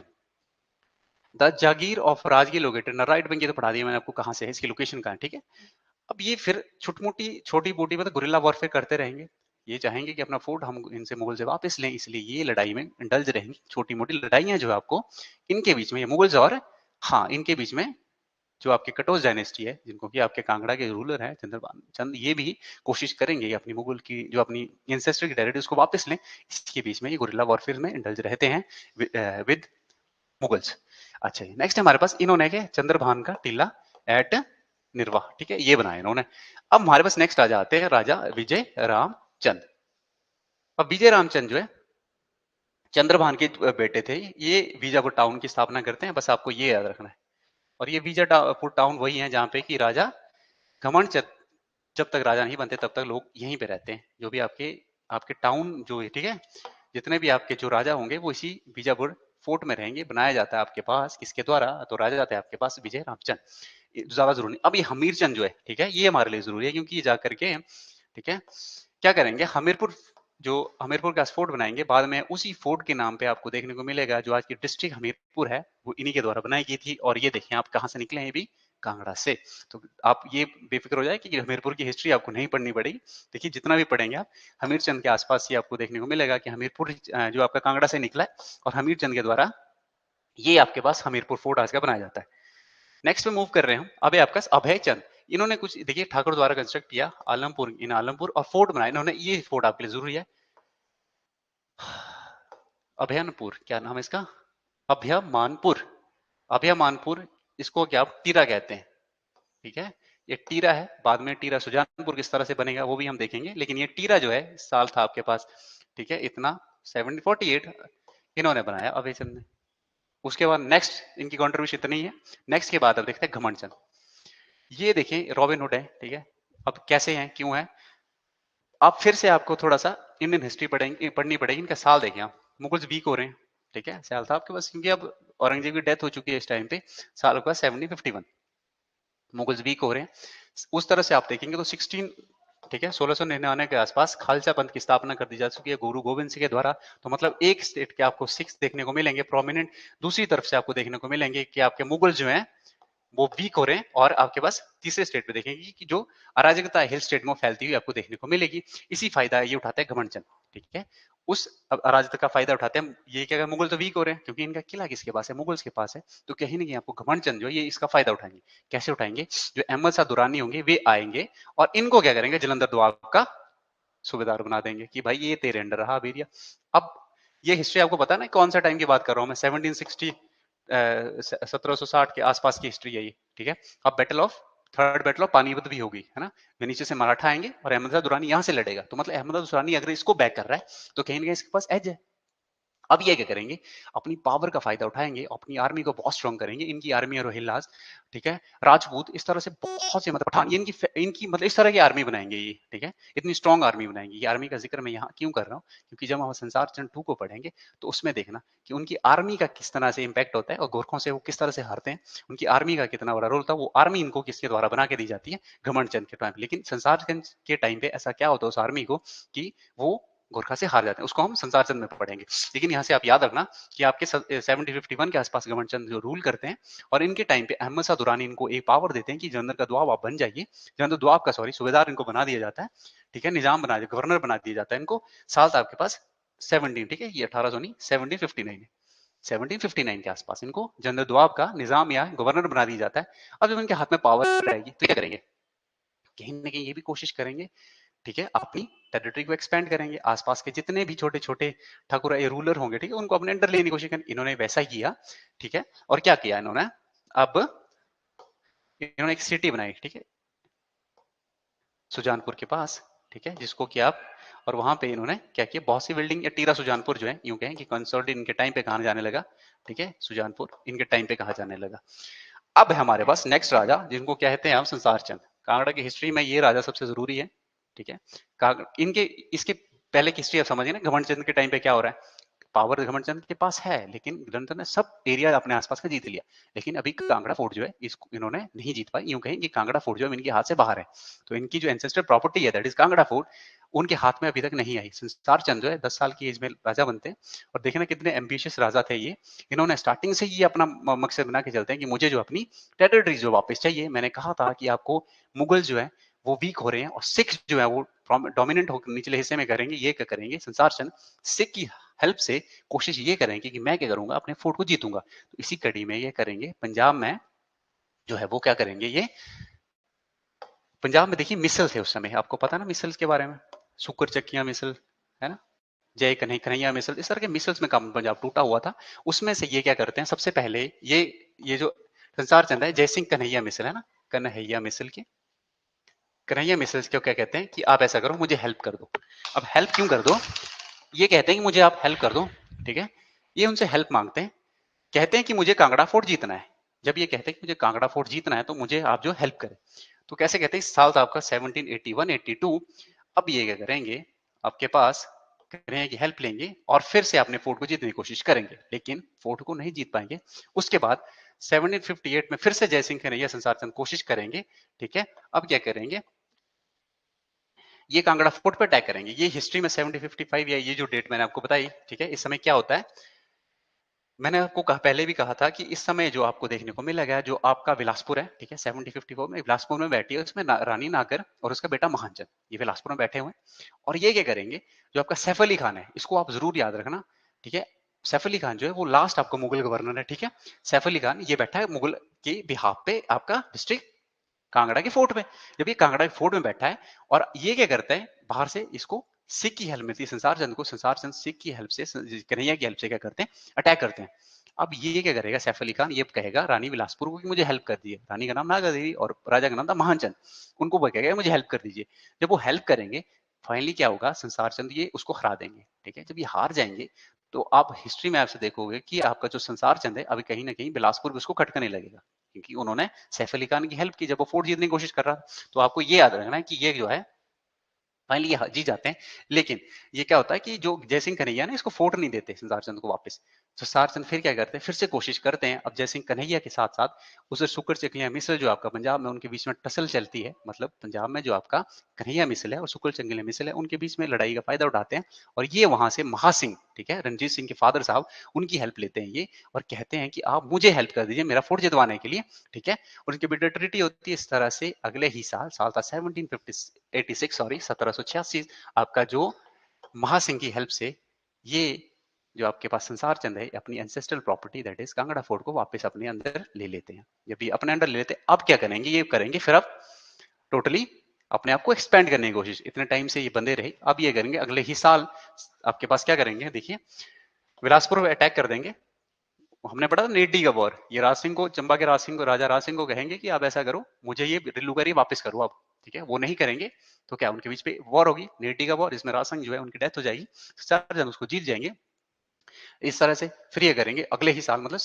the Jagir of Rajgir located, right bank, ये तो पढ़ा दिया मैंने आपको कहाँ से है, इसकी लोकेशन कहाँ है, ठीक है। अब ये फिर छोटी मोटी मतलब गुरिल्ला वॉरफेयर करते रहेंगे। ये चाहेंगे कि अपना फोर्ट हम इनसे मुगल से वापस लें, इसलिए ये लड़ाई में इंडल्ज रहेंगे। छोटी मोटी लड़ाइयां जो है आपको इनके बीच में, ये मुगल्स और हाँ इनके बीच में जो आपके कटोच डायनेस्टी है, जिनको कि आपके कांगड़ा के रूलर हैं चंद्रभान चंद, ये भी कोशिश करेंगे अपनी मुगल की जो अपनी एंसेस्टर की टेरिटरी उसको वापस लें। इसके बीच में ये गुरिल्ला वॉरफेयर में इंडल्ज रहते हैं विद मुगल्स। अच्छा नेक्स्ट हमारे पास इन्होंने के चंद्रभान का टीला एट निर्वाह, ठीक है, ये बनाया इन्होंने। अब हमारे पास नेक्स्ट आ जाते हैं राजा विजय रामचंद। अब विजय रामचंद जो है चंद्रभान के बेटे थे, ये बीजापुर टाउन की स्थापना करते हैं, बस आपको ये याद रखना है। और ये बीजापुर टाउन वही है जहाँ पे कि राजा घमंड जब तक राजा नहीं बनते तब तक लोग यहीं पे रहते हैं। जो भी आपके आपके टाउन जो है, ठीक है, जितने भी आपके जो राजा होंगे वो इसी बीजापुर फोर्ट में रहेंगे। बनाया जाता है आपके पास किसके द्वारा, तो राजा जाते हैं आपके पास विजय रामचंद, ज्यादा जरूरी नहीं। अब ये हमीरचंद जो है, ठीक है, ये हमारे लिए जरूरी है, क्योंकि ये जाकर के, ठीक है, क्या करेंगे, हमीरपुर जो हमीरपुर का फोर्ट बनाएंगे, बाद में उसी फोर्ट के नाम पे आपको देखने को मिलेगा जो आज की डिस्ट्रिक्ट हमीरपुर है, वो इन्हीं के द्वारा बनाई गई थी। और ये देखिए आप कहाँ से निकले हैं, ये भी कांगड़ा से। तो आप ये बेफिक्र हो जाए कि हमीरपुर की हिस्ट्री आपको नहीं पढ़नी पड़ेगी। देखिए जितना भी पढ़ेंगे आप हमीरचंद के आसपास ही आपको देखने को मिलेगा कि हमीरपुर जो आपका कांगड़ा से निकला है, और हमीरचंद के द्वारा ये आपके पास हमीरपुर फोर्ट आज का बनाया जाता है। नेक्स्ट में मूव कर रहे हैं हम, अब है आपका अभय चंद। इन्होंने कुछ देखिए ठाकुर द्वारा कंस्ट्रक्ट किया आलमपुर, इन आलमपुर और फोर्ट बनाया इन्होंने, ये फोर्ट आपके लिए जरूरी है। अभयनपुर, क्या नाम है इसका, अभयमानपुर, अभयमानपुर, इसको क्या आप टीरा कहते हैं, ठीक है। ये टीरा है, बाद में टीरा सुजानपुर किस तरह से बनेगा वो भी हम देखेंगे, लेकिन ये टीरा जो है साल था आपके पास, ठीक है, इतना 1748 इन्होंने बनाया अभयचंद ने। उसके बाद नेक्स्ट इनकी कॉन्ट्रीब्यूशन इतनी है। नेक्स्ट के बाद अब देखते हैं घमंड चंद। ये देखें रॉबिन हुड है, ठीक है। अब कैसे हैं, क्यों है, आप फिर से आपको थोड़ा सा इंडियन हिस्ट्री पढ़नी पड़ेगी। इनका साल देखें आप, मुगल्स वीक हो रहे हैं, ठीक है, साल था आपके पास, क्योंकि अब औरंगजेब की डेथ हो चुकी है इस टाइम पे, साल का 1751, मुगल्स वीक हो रहे हैं। उस तरह से आप देखेंगे तो 16, ठीक है, 1699 के आसपास खालसा पंथ की स्थापना कर दी जा चुकी है गुरु गोविंद सिंह के द्वारा। तो मतलब एक स्टेट के आपको सिक्स देखने को मिलेंगे प्रोमिनेंट, दूसरी तरफ से आपको देखने को मिलेंगे कि आपके मुगल जो हैं वो वीक हो रहे हैं, और आपके पास तीसरे स्टेट पे देखेंगे कि जो अराजकता हिल स्टेट में फैलती हुई आपको देखने को मिलेगी। इसी फायदा ये उठाते हैं घमंड चंद, ठीक है। उस अराजकता का फायदा उठाते हैं, ये क्या, मुगल तो वीक हो रहे हैं, क्योंकि इनका किला किसके पास है, मुगल्स के पास है, तो कहीं ना कहीं आपको घमंड चंद जो है ये इसका फायदा उठाएंगे। कैसे उठाएंगे, जो अहमद शाह दुरानी होंगे वे आएंगे और इनको क्या करेंगे, जलंधर दोआब का सूबेदार बना देंगे कि भाई ये तेरे अंडर रहा अबेरिया। अब ये हिस्ट्री आपको पता ना कौन सा टाइम की बात कर रहा हूं मैं, 1760 1760 के आसपास की हिस्ट्री है ये, ठीक है। अब थर्ड बैटल ऑफ पानीपत भी होगी, है ना, नीचे से मराठा आएंगे और अहमद शाह दुरानी यहां से लड़ेगा, तो मतलब अहमद शाह दुरानी अगर इसको बैक कर रहा है तो कहीं ना कहीं इसके पास एज है। अब ये क्या करेंगे, अपनी पावर का फायदा उठाएंगे, अपनी आर्मी को बहुत स्ट्रॉन्ग करेंगे। इनकी आर्मी है रोहिल्लास, ठीक है, राजपूत, इस तरह से बहुत से मतलब पठान, इनकी इनकी मतलब इस तरह की आर्मी बनाएंगे ये, ठीक है, इतनी स्ट्रॉन्ग आर्मी बनाएंगे। ये आर्मी का जिक्र मैं यहाँ क्यों कर रहा हूँ, क्योंकि जब हम संसार चंद 2 को पढ़ेंगे तो उसमें देखना कि उनकी आर्मी का किस तरह से इंपैक्ट होता है और गोरखों से वो किस तरह से हारते हैं, उनकी आर्मी का कितना बड़ा रोल था, वो आर्मी इनको किसके द्वारा बना के दी जाती है, घमंड चंद के टाइम। लेकिन संसार चंद के टाइम पे ऐसा क्या होता है उस आर्मी को कि वो गोरखा से हार जाते हैं, उसको हम संसार चंद में पढ़ेंगे। लेकिन यहाँ से आप याद रखना कि आपके 1751 के आसपास घमंड चंद जो रूल करते हैं, और इनके टाइम पे अहमद शाह दुरानी इनको एक पावर देते हैं कि जलंधर का दुआब आप बन जाइए, जलंधर दुआब का सॉरी सूबेदार इनको बना दिया जाता है, ठीक है, निजाम बना दिया, गवर्नर बना दिया जाता है इनको। साल था आपके पास 17, ठीक है, ये 1800 नहीं 1759 है, 1759 के आसपास इनको जनरल दुआब का निजाम या गवर्नर बना दिया जाता है। अब जब इनके हाथ में पावर रहेगी तो क्या करेंगे, कहीं ना कहीं ये भी कोशिश करेंगे, ठीक है, अपनी टेरिटरी को एक्सपेंड करेंगे, आसपास के जितने भी छोटे छोटे ठाकुर रूलर होंगे, ठीक है, उनको अपने अंडर लेने की कोशिश करेंगे। इन्होंने वैसा ही किया, ठीक है। और क्या किया इन्होंने, अब इन्होंने एक सिटी बनाई, ठीक है, सुजानपुर के पास, ठीक है, जिसको कि आप, और वहां पे इन्होंने क्या किया, बहुत सी बिल्डिंग, या टीरा सुजानपुर जो है यूं कहें कि कंसोलिडेट इनके टाइम पे कहा जाने लगा, ठीक है, सुजानपुर इनके टाइम पे कहा जाने लगा। अब हमारे पास नेक्स्ट राजा जिनको कहते हैं हम संसार चंद। कांगड़ा की हिस्ट्री में ये राजा सबसे जरूरी है, ठीक है। इनके इसके पहले की हिस्ट्री आप समझिए ना, घमंड चंद के टाइम पे क्या हो रहा है, पावर घमंड चंद के पास है, लेकिन घमंड ने सब एरिया अपने आसपास का जीत लिया, लेकिन अभी कांगड़ा फोर्ट जो है इसको इन्होंने नहीं जीत पाई। यूं कहें कि कांगड़ा फोर्ट जो है इनके हाथ से बाहर है, तो इनकी जो एंसेस्टर प्रॉपर्टी है दैट इज कांगड़ा फोर्ट, उनके हाथ में अभी तक नहीं आई। संसार चंद जो है 10 साल की एज में राजा बनते हैं, और देखना कितने एम्बिशियस राजा थे ये। इन्होंने स्टार्टिंग से ही अपना मकसद बना के चलते हैं कि मुझे जो अपनी टेरिटरी जो वापस चाहिए। मैंने कहा था कि आपको मुगल जो है वो वीक हो रहे हैं और सिख जो है वो डोमिनेंट होकर निचले हिस्से में करेंगे। ये क्या करेंगे, संसार चंद सिख की हेल्प से कोशिश ये करेंगे कि मैं क्या करूंगा, अपने फोर्ट को जीतूंगा। तो इसी कड़ी में ये करेंगे, पंजाब में जो है वो क्या करेंगे, ये पंजाब में देखिए मिसल थे उस समय, आपको पता ना मिसल्स के बारे में, शुक्र चक्कियां मिसल, है ना, जय कन्हैया मिसल, इस तरह के मिसल्स में काम पंजाब टूटा हुआ था। उसमें से ये क्या करते हैं, सबसे पहले ये जो संसार चंद है, जय सिंह कन्हैया मिसल है ना, कन्हैया मिसल के कन्हैया मिसल्स क्यों क्या कहते हैं कि आप ऐसा करो, मुझे हेल्प कर दो। अब हेल्प क्यों कर दो, ये कहते हैं कि मुझे आप हेल्प कर दो, ठीक है। ये उनसे हेल्प मांगते हैं, कहते हैं कि मुझे कांगड़ा फोर्ट जीतना है। जब ये कहते हैं कि मुझे कांगड़ा फोर्ट जीतना है तो मुझे आप जो हेल्प करें, तो कैसे कहते हैं, इस साल था आपका 1781-82। अब ये क्या करेंगे, आपके पास करेंगे कि हेल्प लेंगे और फिर से अपने फोर्ट को जीतने की कोशिश करेंगे, लेकिन फोर्ट को नहीं जीत पाएंगे। उसके बाद 1758 में फिर से जयसिंह कन्हैया संसार चंद कोशिश करेंगे, ठीक है। अब क्या करेंगे, ये कांगड़ा फोर्ट पर अटैक करेंगे। ये हिस्ट्री में 1755 या ये जो डेट मैंने आपको बताई, ठीक है, इस समय क्या होता है, मैंने आपको पहले भी कहा था कि इस समय जो आपको देखने को मिलेगा, जो आपका बिलासपुर है, ठीक है, 1754 में बिलासपुर में बैठी है, उसमें रानी नागर और उसका बेटा महानचंद, ये बिलासपुर में बैठे हुए हैं। और ये क्या करेंगे, जो आपका सैफ अली खान है, इसको आप जरूर याद रखना, ठीक है। सैफ अली खान जो है वो लास्ट आपका मुगल गवर्नर है, ठीक है। सैफ अली खान ये बैठा है मुगल के बिहाफ पे आपका डिस्ट्रिक्ट कांगड़ा के फोर्ट में। जब ये कांगड़ा के फोर्ट में बैठा है और ये क्या करता है, बाहर से इसको सिख की हेल्प मिलती है संसार चंद को। संसार चंद सिख की हेल्प से, कन्हैया की हेल्प से क्या करते हैं, अटैक करते हैं। अब ये क्या करेगा, सैफ अली खान ये कहेगा रानी बिलासपुर को कि मुझे हेल्प कर दीजिए। रानी का नाम नागा देवी और राजा का नाम था महानचंद। उनको वो कहेगा मुझे हेल्प कर दीजिए। जब वो हेल्प करेंगे, फाइनली क्या होगा, संसार चंद ये उसको हरा देंगे। ठीक है, जब ये हार जाएंगे तो आप हिस्ट्री में आपसे देखोगे कि आपका जो संसार चंद है अभी कहीं ना कहीं बिलासपुर में उसको खटकने लगेगा, क्योंकि उन्होंने सैफ अली खान की हेल्प की जब वो फोर्ट जीतने की कोशिश कर रहा। तो आपको ये याद रखना है कि ये जो है फाइनली ये जीत जाते हैं। लेकिन ये क्या होता है कि जो जयसिंह कन्हैया ना इसको फोर्ट नहीं देते संसार चंद को वापस। संसार चंद फिर क्या करते हैं, फिर से कोशिश करते हैं। अब जयसिंह कन्हैया के साथ साथ उसे शुक्र चकिया मिसल जो आपका पंजाब में उनके बीच में टसल चलती है, मतलब पंजाब में जो आपका कन्हैया मिसल है और शुक्र चकिया मिसल है उनके बीच में लड़ाई का फायदा उठाते हैं। और ये वहां से महासिंह, ठीक है, रणजीत सिंह के फादर साहब, उनकी हेल्प लेते हैं ये, और कहते हैं कि आप मुझे हेल्प कर दीजिए मेरा फोर्ट जितवाने के लिए। ठीक है, और उनकी बीच ट्रीटी होती है इस तरह से। अगले ही साल था 1786, सॉरी 1786, आपका जो महासिंह की हेल्प से ये जो आपके पास संसार चंद है अपनी ancestral property that is Kangra fort को वापस अपने अंदर ले लेते हैं। जब ये अपने अंदर ले लेते हैं, अब क्या करेंगे, ये करेंगे फिर अब टोटली अपने आप को एक्सपेंड करने की कोशिश। इतने टाइम से ये बंदे रहे, अब ये करेंगे अगले ही साल आपके पास क्या करेंगे, देखिए बिलासपुर में अटैक कर देंगे। हमने पढ़ा था नेडी का वॉर, ये राज सिंह को, चंबा के राज सिंह को, राजा राज सिंह को कहेंगे कि आप ऐसा करो, मुझे ये रिलूगरी वापस करो अब। ठीक है, वो नहीं करेंगे तो क्या उनके बीच पे वॉर होगी, नेडी का वॉर, इसमें राज सिंह जो है उनकी डेथ हो जाएगी, चार जन उसको जीत जाएंगे। इस तरह से फिर ये करेंगे अगले ही साल, मतलब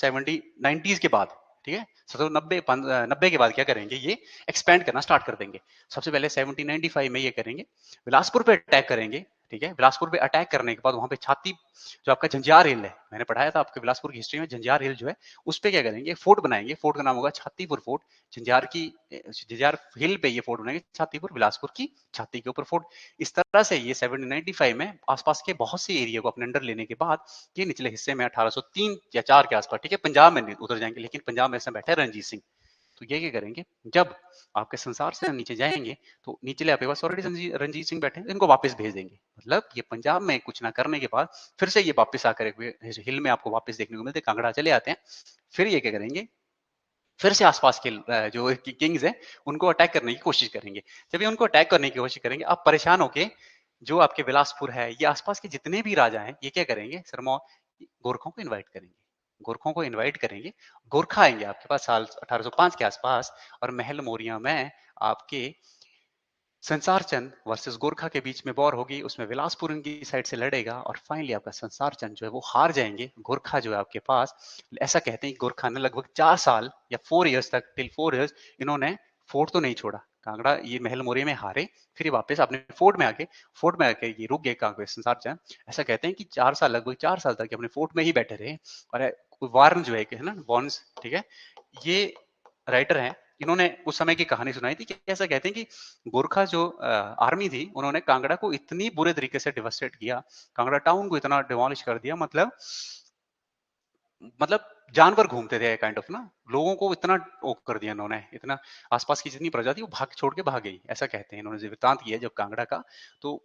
90s के बाद। ठीक है, 1790 के बाद क्या करेंगे, ये एक्सपेंड करना स्टार्ट कर देंगे। सबसे पहले 1795 में ये करेंगे, बिलासपुर पे अटैक करेंगे। ठीक है, बिलासपुर पे अटैक करने के बाद वहां पे छाती जो आपका झंझार हिल है, मैंने पढ़ाया था आपके बिलासपुर की हिस्ट्री में, झंझार हिल जो है उस पे क्या करेंगे, फोर्ट बनाएंगे। फोर्ट का नाम होगा छातीपुर फोर्ट। झंझार हिल पे ये फोर्ट बनाएंगे, छातीपुर, बिलासपुर की छाती के ऊपर फोर्ट। इस तरह से ये 1795 में आसपास के बहुत से एरिया को अपने अंडर लेने के बाद ये निचले हिस्से में 1803 या 4 के आसपास, ठीक है, पंजाब में उतर जाएंगे। लेकिन पंजाब में ऐसा बैठा है रणजीत सिंह, तो ये क्या करेंगे, जब आपके संसार से नीचे जाएंगे तो नीचले आपके पास ऑलरेडी रणजीत सिंह बैठे हैं, इनको वापस भेज देंगे। मतलब ये पंजाब में कुछ ना करने के बाद फिर से ये वापस आकर हिल में आपको वापस देखने को मिलते हैं, कांगड़ा चले आते हैं। फिर ये क्या करेंगे, फिर से आसपास के जो किंग्स है उनको अटैक करने की कोशिश करेंगे। जब ये उनको अटैक करने की कोशिश करेंगे, आप परेशान होके जो आपके बिलासपुर है, ये आसपास के जितने भी राजा हैं, ये क्या करेंगे, सिरमौर गोरखों को इनवाइट करेंगे। गोरखों को इनवाइट करेंगे, गोरखा आएंगे आपके पास साल 1805 के आसपास, और महल मोरिया में आपके संसार चंद वर्सेस गोरखा के बीच में वॉर होगी। उसमें बिलासपुर इनकी साइड से लड़ेगा और फाइनली आपका संसार चंद जो है वो हार जाएंगे। गोरखा जो है आपके पास, ऐसा कहते हैं कि गोरखा ने लगभग 4 साल या 4 इयर्स तक, टिल 4 इयर्स इन्होंने फोर्ट तो नहीं छोड़ा। कांगड़ा ये महल मोरिया में हारे, फिर ये वापस अपने फोर्ट में आके ये रुक गए कांगड़ा संसार चंद। ऐसा कहते हैं कि 4 साल, लगभग 4 साल तक अपने फोर्ट में ही बैठे रहे। और वार्न जो है ना, वॉर्न्स, ठीक है, ये राइटर हैं, इन्होंने उस समय की कहानी सुनाई थी कि ऐसा कहते हैं कि गोरखा जो आर्मी थी उन्होंने कांगड़ा को इतनी बुरे तरीके से डिवास्टेट किया, कांगड़ा टाउन को इतना डिमोलिश कर दिया, मतलब जानवर घूमते थे काइंड ऑफ ना, लोगों को इतना वो कर दिया इन्होंने, इतना आसपास की जितनी प्रजा थी वो भाग छोड़ के भाग गई। ऐसा कहते हैं इन्होंने, जो वृत्तांत किया है जब कांगड़ा का। तो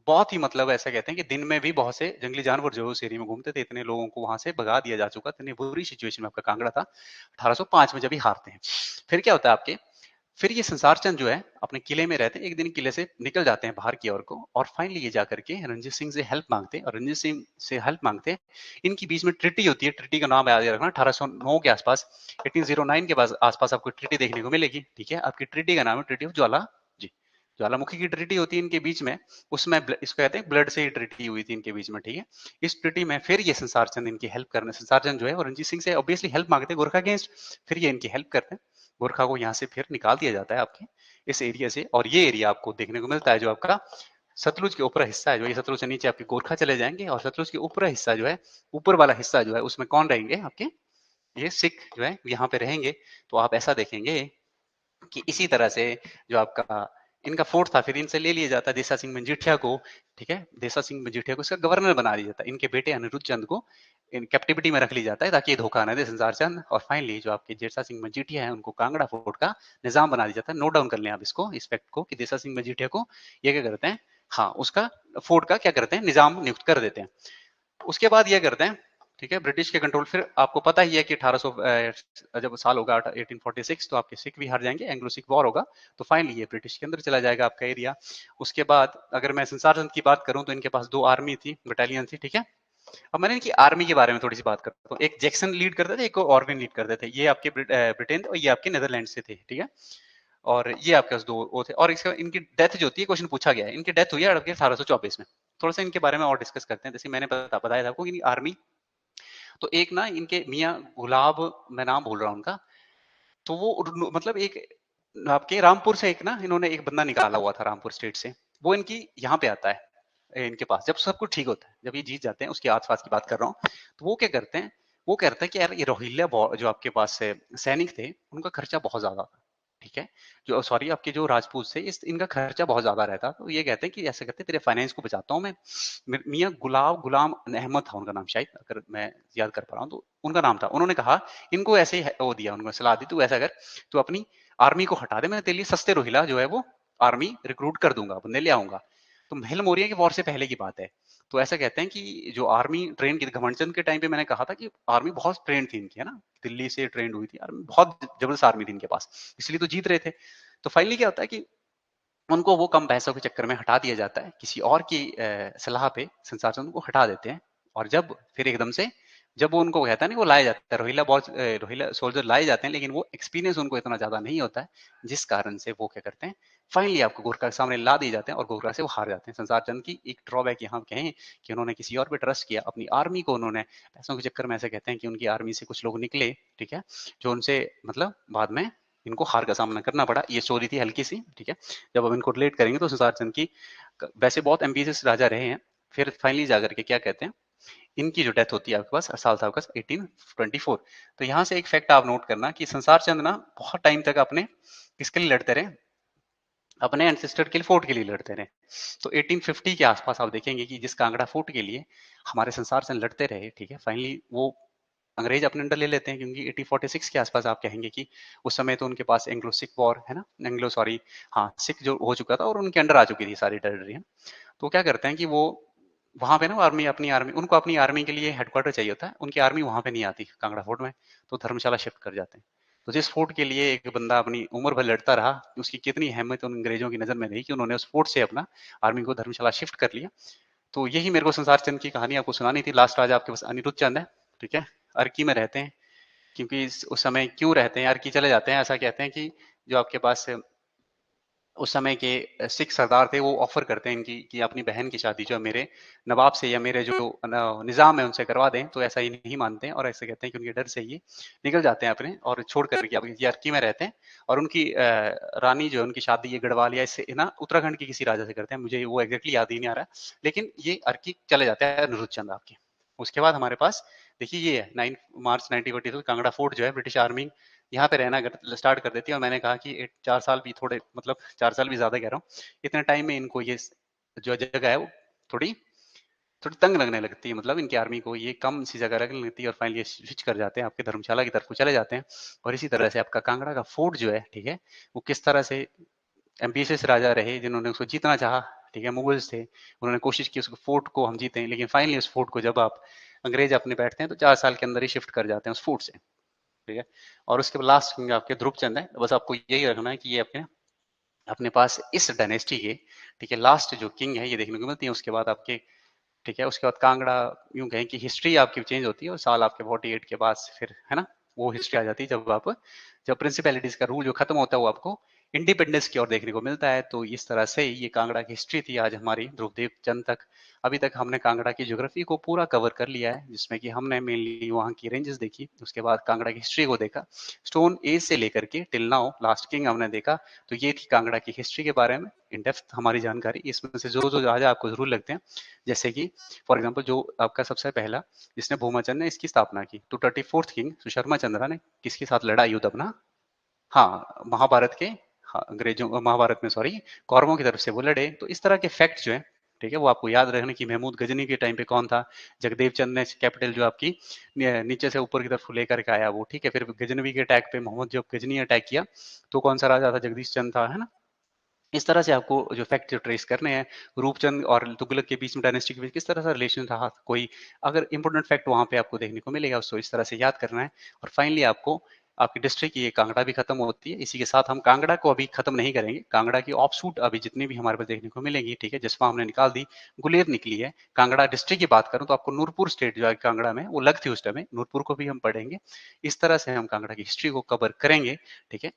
बहुत ही, मतलब ऐसा कहते हैं कि दिन में भी बहुत से जंगली जानवर जो उस एरिया में घूमते थे, इतने लोगों को वहां से भगा दिया जा चुका, इतनी बुरी सिचुएशन में आपका कांगड़ा था 1805 में जब ही हारते हैं। फिर क्या होता है आपके, फिर ये संसार चंद जो है अपने किले में रहते हैं, एक दिन किले से निकल जाते हैं बाहर की ओर को, और फाइनली ये जाकर के रणजीत सिंह से हेल्प मांगते हैं, और रणजीत सिंह से हेल्प मांगते हैं। इनकी बीच में ट्रिटी होती है, ट्रिटी का नाम याद रखना, 1809 के आसपास, 1809 के आसपास आपको ट्रिटी देखने को मिलेगी। ठीक है, आपकी ट्रिटी का नाम है ट्रिटी ऑफ ज्वाला जी, ज्वालामुखी की ट्रिटी होती है इनके बीच में। उसमें इसको कहते हैं ब्लड से ही ट्रिटी हुई थी इनके बीच में। ठीक है, इस ट्रिटी में फिर ये संसार चंद इनकी हेल्प करने, संसार चंद जो है और रणजीत सिंह से ऑब्वियसली हेल्प मांगते हैं गोरखा अगेंस्ट, फिर ये इनकी हेल्प करते हैं। गोरखा को यहाँ से फिर निकाल दिया जाता है आपके इस एरिया से, और ये एरिया आपको देखने को मिलता है जो आपका सतलुज के ऊपर हिस्सा है, जो ये सतलुज से नीचे आपके गोरखा चले जाएंगे, और सतलुज के ऊपर हिस्सा जो है, ऊपर वाला हिस्सा जो है उसमें कौन रहेंगे आपके, ये सिख जो है यहाँ पे रहेंगे। तो आप ऐसा देखेंगे कि इसी तरह से जो आपका इनका फोर्ट था, फिर इनसे ले लिया जाता है देसा सिंह मजीठिया को। ठीक है, देसा सिंह मजीठिया को इसका गवर्नर बना दिया जाता है, इनके बेटे अनिरुद्ध चंद को इन कैप्टिविटी में रख लिया जाता है ताकि ये धोखा न दे संसार चंद। और फाइनली जो आपके देसा सिंह मजीठिया है उनको कांगड़ा फोर्ट का निजाम बना दिया जाता है। नोट डाउन कर लें आप इसको, इस फैक्ट को, कि देसा सिंह मजीठिया को ये क्या करते हैं, हाँ, उसका फोर्ट का क्या करते हैं, निजाम नियुक्त कर देते हैं। उसके बाद ये करते हैं, ठीक है, ब्रिटिश के कंट्रोल। फिर आपको पता ही है कि 1800 जब साल होगा 1846, तो आपके सिख भी हार जाएंगे, एंग्लो सिख वॉर होगा, तो फाइनली ये ब्रिटिश के अंदर चला जाएगा आपका एरिया। उसके बाद अगर मैं संसार चंद की बात करूं तो इनके पास 2 आर्मी थी, बटालियन थी, ठीक है। अब मैंने इनकी आर्मी के बारे में थोड़ी सी बात करता हूँ। एक जैक्सन लीड करते थे, एक ऑर्विन लीड करते थे। ये आपके ब्रिटेन और ये आपके नीदरलैंड से थे, ठीक है। और ये आपके पास 2 वो थे। और इसका इनकी डेथ जो होती है, क्वेश्चन पूछा गया है, इनकी डेथ हुई है 1824 में। थोड़ा सा इनके बारे में और डिस्कस करते हैं। जैसे मैंने बताया था आपको कि आर्मी, तो एक ना इनके मियाँ गुलाब, मैं नाम भूल रहा हूँ उनका, तो वो मतलब एक आपके रामपुर से एक ना इन्होंने एक बंदा निकाला हुआ था, रामपुर स्टेट से। वो इनकी यहाँ पे आता है इनके पास, जब सब कुछ ठीक होता है, जब ये जीत जाते हैं, उसके आसपास की बात कर रहा हूँ। तो वो क्या करते हैं, वो कहते हैं कि यार ये रोहिल्ला जो आपके पास से सैनिक थे, उनका खर्चा बहुत ज्यादा था, ठीक है। जो सॉरी आपके जो राजपूत थे, इस इनका खर्चा बहुत ज्यादा रहता। तो ये कहते हैं कि ऐसे करते तेरे फाइनेंस को बचाता हूँ मैं। मियाँ गुलाम अहमद था उनका नाम, शायद, अगर मैं याद कर पा रहा हूँ तो उनका नाम था। उन्होंने कहा इनको ऐसे ही वो दिया, उनको सलाह दी, तू ऐसा कर, तू अपनी आर्मी को हटा दे, मैं तेरे लिए सस्ते रोहिला जो है वो आर्मी रिक्रूट कर दूंगा, बंदे ले आऊंगा। तो महल मौर्य की वॉर से पहले की बात है। तो ऐसा कहते हैं कि जो आर्मी ट्रेन की, घमंडचंद के टाइम पे मैंने कहा था कि आर्मी बहुत ट्रेन थी इनकी, है ना, दिल्ली से ट्रेन हुई थी आर्मी, बहुत जबरदस्त आर्मी थी इनके पास, इसलिए तो जीत रहे थे। तो फाइनली क्या होता है कि उनको वो कम पैसों के चक्कर में हटा दिया जाता है, किसी और की सलाह पे संसार चंद को हटा देते हैं। और जब फिर एकदम से जब वो उनको कहता है ना, वो लाए जाते हैं रोहिला बॉस, रोहिला सोल्जर लाए जाते हैं, लेकिन वो एक्सपीरियंस उनको इतना ज्यादा नहीं होता है, जिस कारण से वो क्या करते हैं, फाइनली आपको गोरखा के सामने ला दिए जाते हैं और गोरखा से वो हार जाते हैं। संसार चंद की एक ड्रॉबैक यहाँ कहें कि उन्होंने किसी और पे ट्रस्ट किया, अपनी आर्मी को उन्होंने पैसों के चक्कर में, ऐसे कहते हैं कि उनकी आर्मी से कुछ लोग निकले, ठीक है, जो उनसे मतलब बाद में इनको हार का सामना करना पड़ा। ये स्टोरी थी हल्की सी, ठीक है। जब हम इनको रिलेट करेंगे तो संसार चंद की वैसे बहुत एम्बिशियस राजा रहे हैं। फिर फाइनली जाकर के क्या कहते हैं, इनकी जो डेथ होती है आपके पास, साल था आपका 1824। तो यहाँ से एक फैक्ट आप नोट करना कि संसार चंद ना बहुत टाइम तक अपने किसके लिए लड़ते रहे, अपने एंसेस्टर के लिए, फोर्ट के लिए लड़ते रहे। तो 1850 के आसपास आप देखेंगे कि जिस कांगड़ा फोर्ट के लिए हमारे संसार चंद लड़ते रहे, ठीक है, फाइनली वो अंग्रेज अपने अंडर ले लेते हैं, क्योंकि 1846 के आसपास आप कहेंगे कि उस समय तो उनके पास एंग्लो सिख वॉर है ना, एंग्लो सॉरी, हाँ, सिख जो हो चुका था और उनके अंडर आ चुकी थी सारी टेरिटरी है। तो क्या करते हैं कि वो वहां पे ना आर्मी, अपनी आर्मी, उनको अपनी आर्मी के लिए हेडक्वार्टर चाहिए होता है, उनकी आर्मी वहां पे नहीं आती कांगड़ा फोर्ट में, तो धर्मशाला शिफ्ट कर जाते हैं। तो जिस फोर्ट के लिए एक बंदा अपनी उम्र भर लड़ता रहा, उसकी कितनी अहमियत उन अंग्रेजों की नजर में रही कि उन्होंने उस फोर्ट से अपना आर्मी को धर्मशाला शिफ्ट कर लिया। तो यही मेरे को संसार चंद की कहानी आपको सुनानी थी। लास्ट राजा आपके पास अनिरुद्ध चंद है, ठीक है, अर्की में रहते हैं। क्योंकि उस समय क्यों रहते हैं, अर्की चले जाते हैं, ऐसा कहते हैं कि जो आपके पास उस समय के सिख सरदार थे, वो ऑफर करते हैं इनकी कि अपनी बहन की शादी जो है मेरे नवाब से या मेरे जो निजाम है उनसे करवा दें। तो ऐसा ये नहीं मानते हैं और ऐसे कहते हैं कि उनके डर से ये निकल जाते हैं अपने और छोड़ करके अपनी अर्की में रहते हैं। और उनकी रानी जो है, उनकी शादी ये गढ़वालिया इससे ना उत्तराखंड की किसी राजा से करते हैं, मुझे वो एग्जैक्टली याद ही नहीं आ रहा, लेकिन ये अर्की चले जाते हैं अनिरुद्ध चंद आपके। उसके बाद हमारे पास देखिए ये है 9 मार्च 1942 कांगड़ा फोर्ट जो है ब्रिटिश आर्मी यहाँ पे रहना स्टार्ट कर देती है। और मैंने कहा कि 4 साल भी थोड़े, मतलब 4 साल भी ज्यादा कह रहा हूँ, इतने टाइम में इनको ये जो जगह है वो थोड़ी थोड़ी तंग लगने लगती है, मतलब इनकी आर्मी को ये कम सी जगह लगने लगती है और फाइनली स्विच कर जाते हैं, आपके धर्मशाला की तरफ को चले जाते हैं। और इसी तरह से आपका कांगड़ा का फोर्ट जो है, ठीक है, वो किस तरह से एम्बिशियस राजा रहे जिन्होंने उसको जीतना चाहा, ठीक है, मुगल्स थे, उन्होंने कोशिश की उसको फोर्ट को हम जीते, लेकिन फाइनली उस फोर्ट को जब आप अंग्रेज अपने बैठते हैं तो 4 साल के अंदर ही शिफ्ट कर जाते हैं उस फोर्ट से, ठीक है। और उसके बाद लास्ट किंग आपके ध्रुव चंद है। बस आपको यही रखना है कि ये आपके अपने पास इस डायनेस्टी के, ठीक है, लास्ट जो किंग है ये देखने को मिलती है। उसके बाद आपके, ठीक है, उसके बाद कांगड़ा, यूं कहें कि हिस्ट्री आपकी चेंज होती है और साल आपके 48 के बाद फिर है ना वो हिस्ट्री आ जाती है, जब प्रिंसिपैलिटीज का रूल जो खत्म होता है वो आपको इंडिपेंडेंस की ओर देखने को मिलता है। तो इस तरह से ये कांगड़ा की हिस्ट्री थी आज हमारी ध्रुवदेव चंद तक। अभी तक हमने कांगड़ा की ज्योग्राफी को पूरा कवर कर लिया है, जिसमें कि हमने मेनली वहाँ की रेंजेस देखी, उसके बाद कांगड़ा की हिस्ट्री को देखा, स्टोन एज से लेकर के टिल नाउ लास्ट किंग हमने देखा। तो ये थी कांगड़ा की हिस्ट्री के बारे में इन डेप्थ हमारी जानकारी। इसमें से जो जो राजा आपको जरूर लगते हैं, जैसे कि फॉर एग्जाम्पल जो आपका सबसे पहला जिसने भूमाचंद ने इसकी स्थापना की, तो 34th किंग सुशर्मा चंद्रा ने किसके साथ लड़ा युद्ध अपना, हाँ, महाभारत के, हाँ, अंग्रेजों, महाभारत में सॉरी, कौरवों की तरफ से वो लड़े। तो इस तरह के फैक्ट जो है, ठीक है, वो आपको याद रखने की। महमूद गजनी के टाइम पे कौन था, जगदेव चंद ने कैपिटल जो आपकी नीचे से ऊपर की तरफ लेकर के आया वो, ठीक है। फिर गजनवी के अटैक पे मोहम्मद जब गजनी अटैक किया तो कौन सा राजा था, जगदीश चंद था, है ना। इस तरह से आपको जो फैक्ट ट्रेस करने हैं, रूपचंद और तुगलक के बीच में, डायनेस्टी के बीच किस तरह का रिलेशन रहा, कोई अगर इंपॉर्टेंट फैक्ट वहाँ पे आपको देखने को मिलेगा, उसको इस तरह से याद करना है। और फाइनली आपको आपकी डिस्ट्रिक्ट ये कांगड़ा भी खत्म होती है। इसी के साथ हम कांगड़ा को अभी खत्म नहीं करेंगे। कांगड़ा की ऑफशूट अभी जितनी भी हमारे पास देखने को मिलेंगी, ठीक है, जिसमें हमने निकाल दी, गुलेर निकली है। कांगड़ा डिस्ट्रिक्ट की बात करूँ तो आपको नूरपुर स्टेट जो है कांगड़ा में, वो लगती है उस टाइम में, नूरपुर को भी हम पढ़ेंगे। इस तरह से हम कांगड़ा की हिस्ट्री को कवर करेंगे, ठीक है।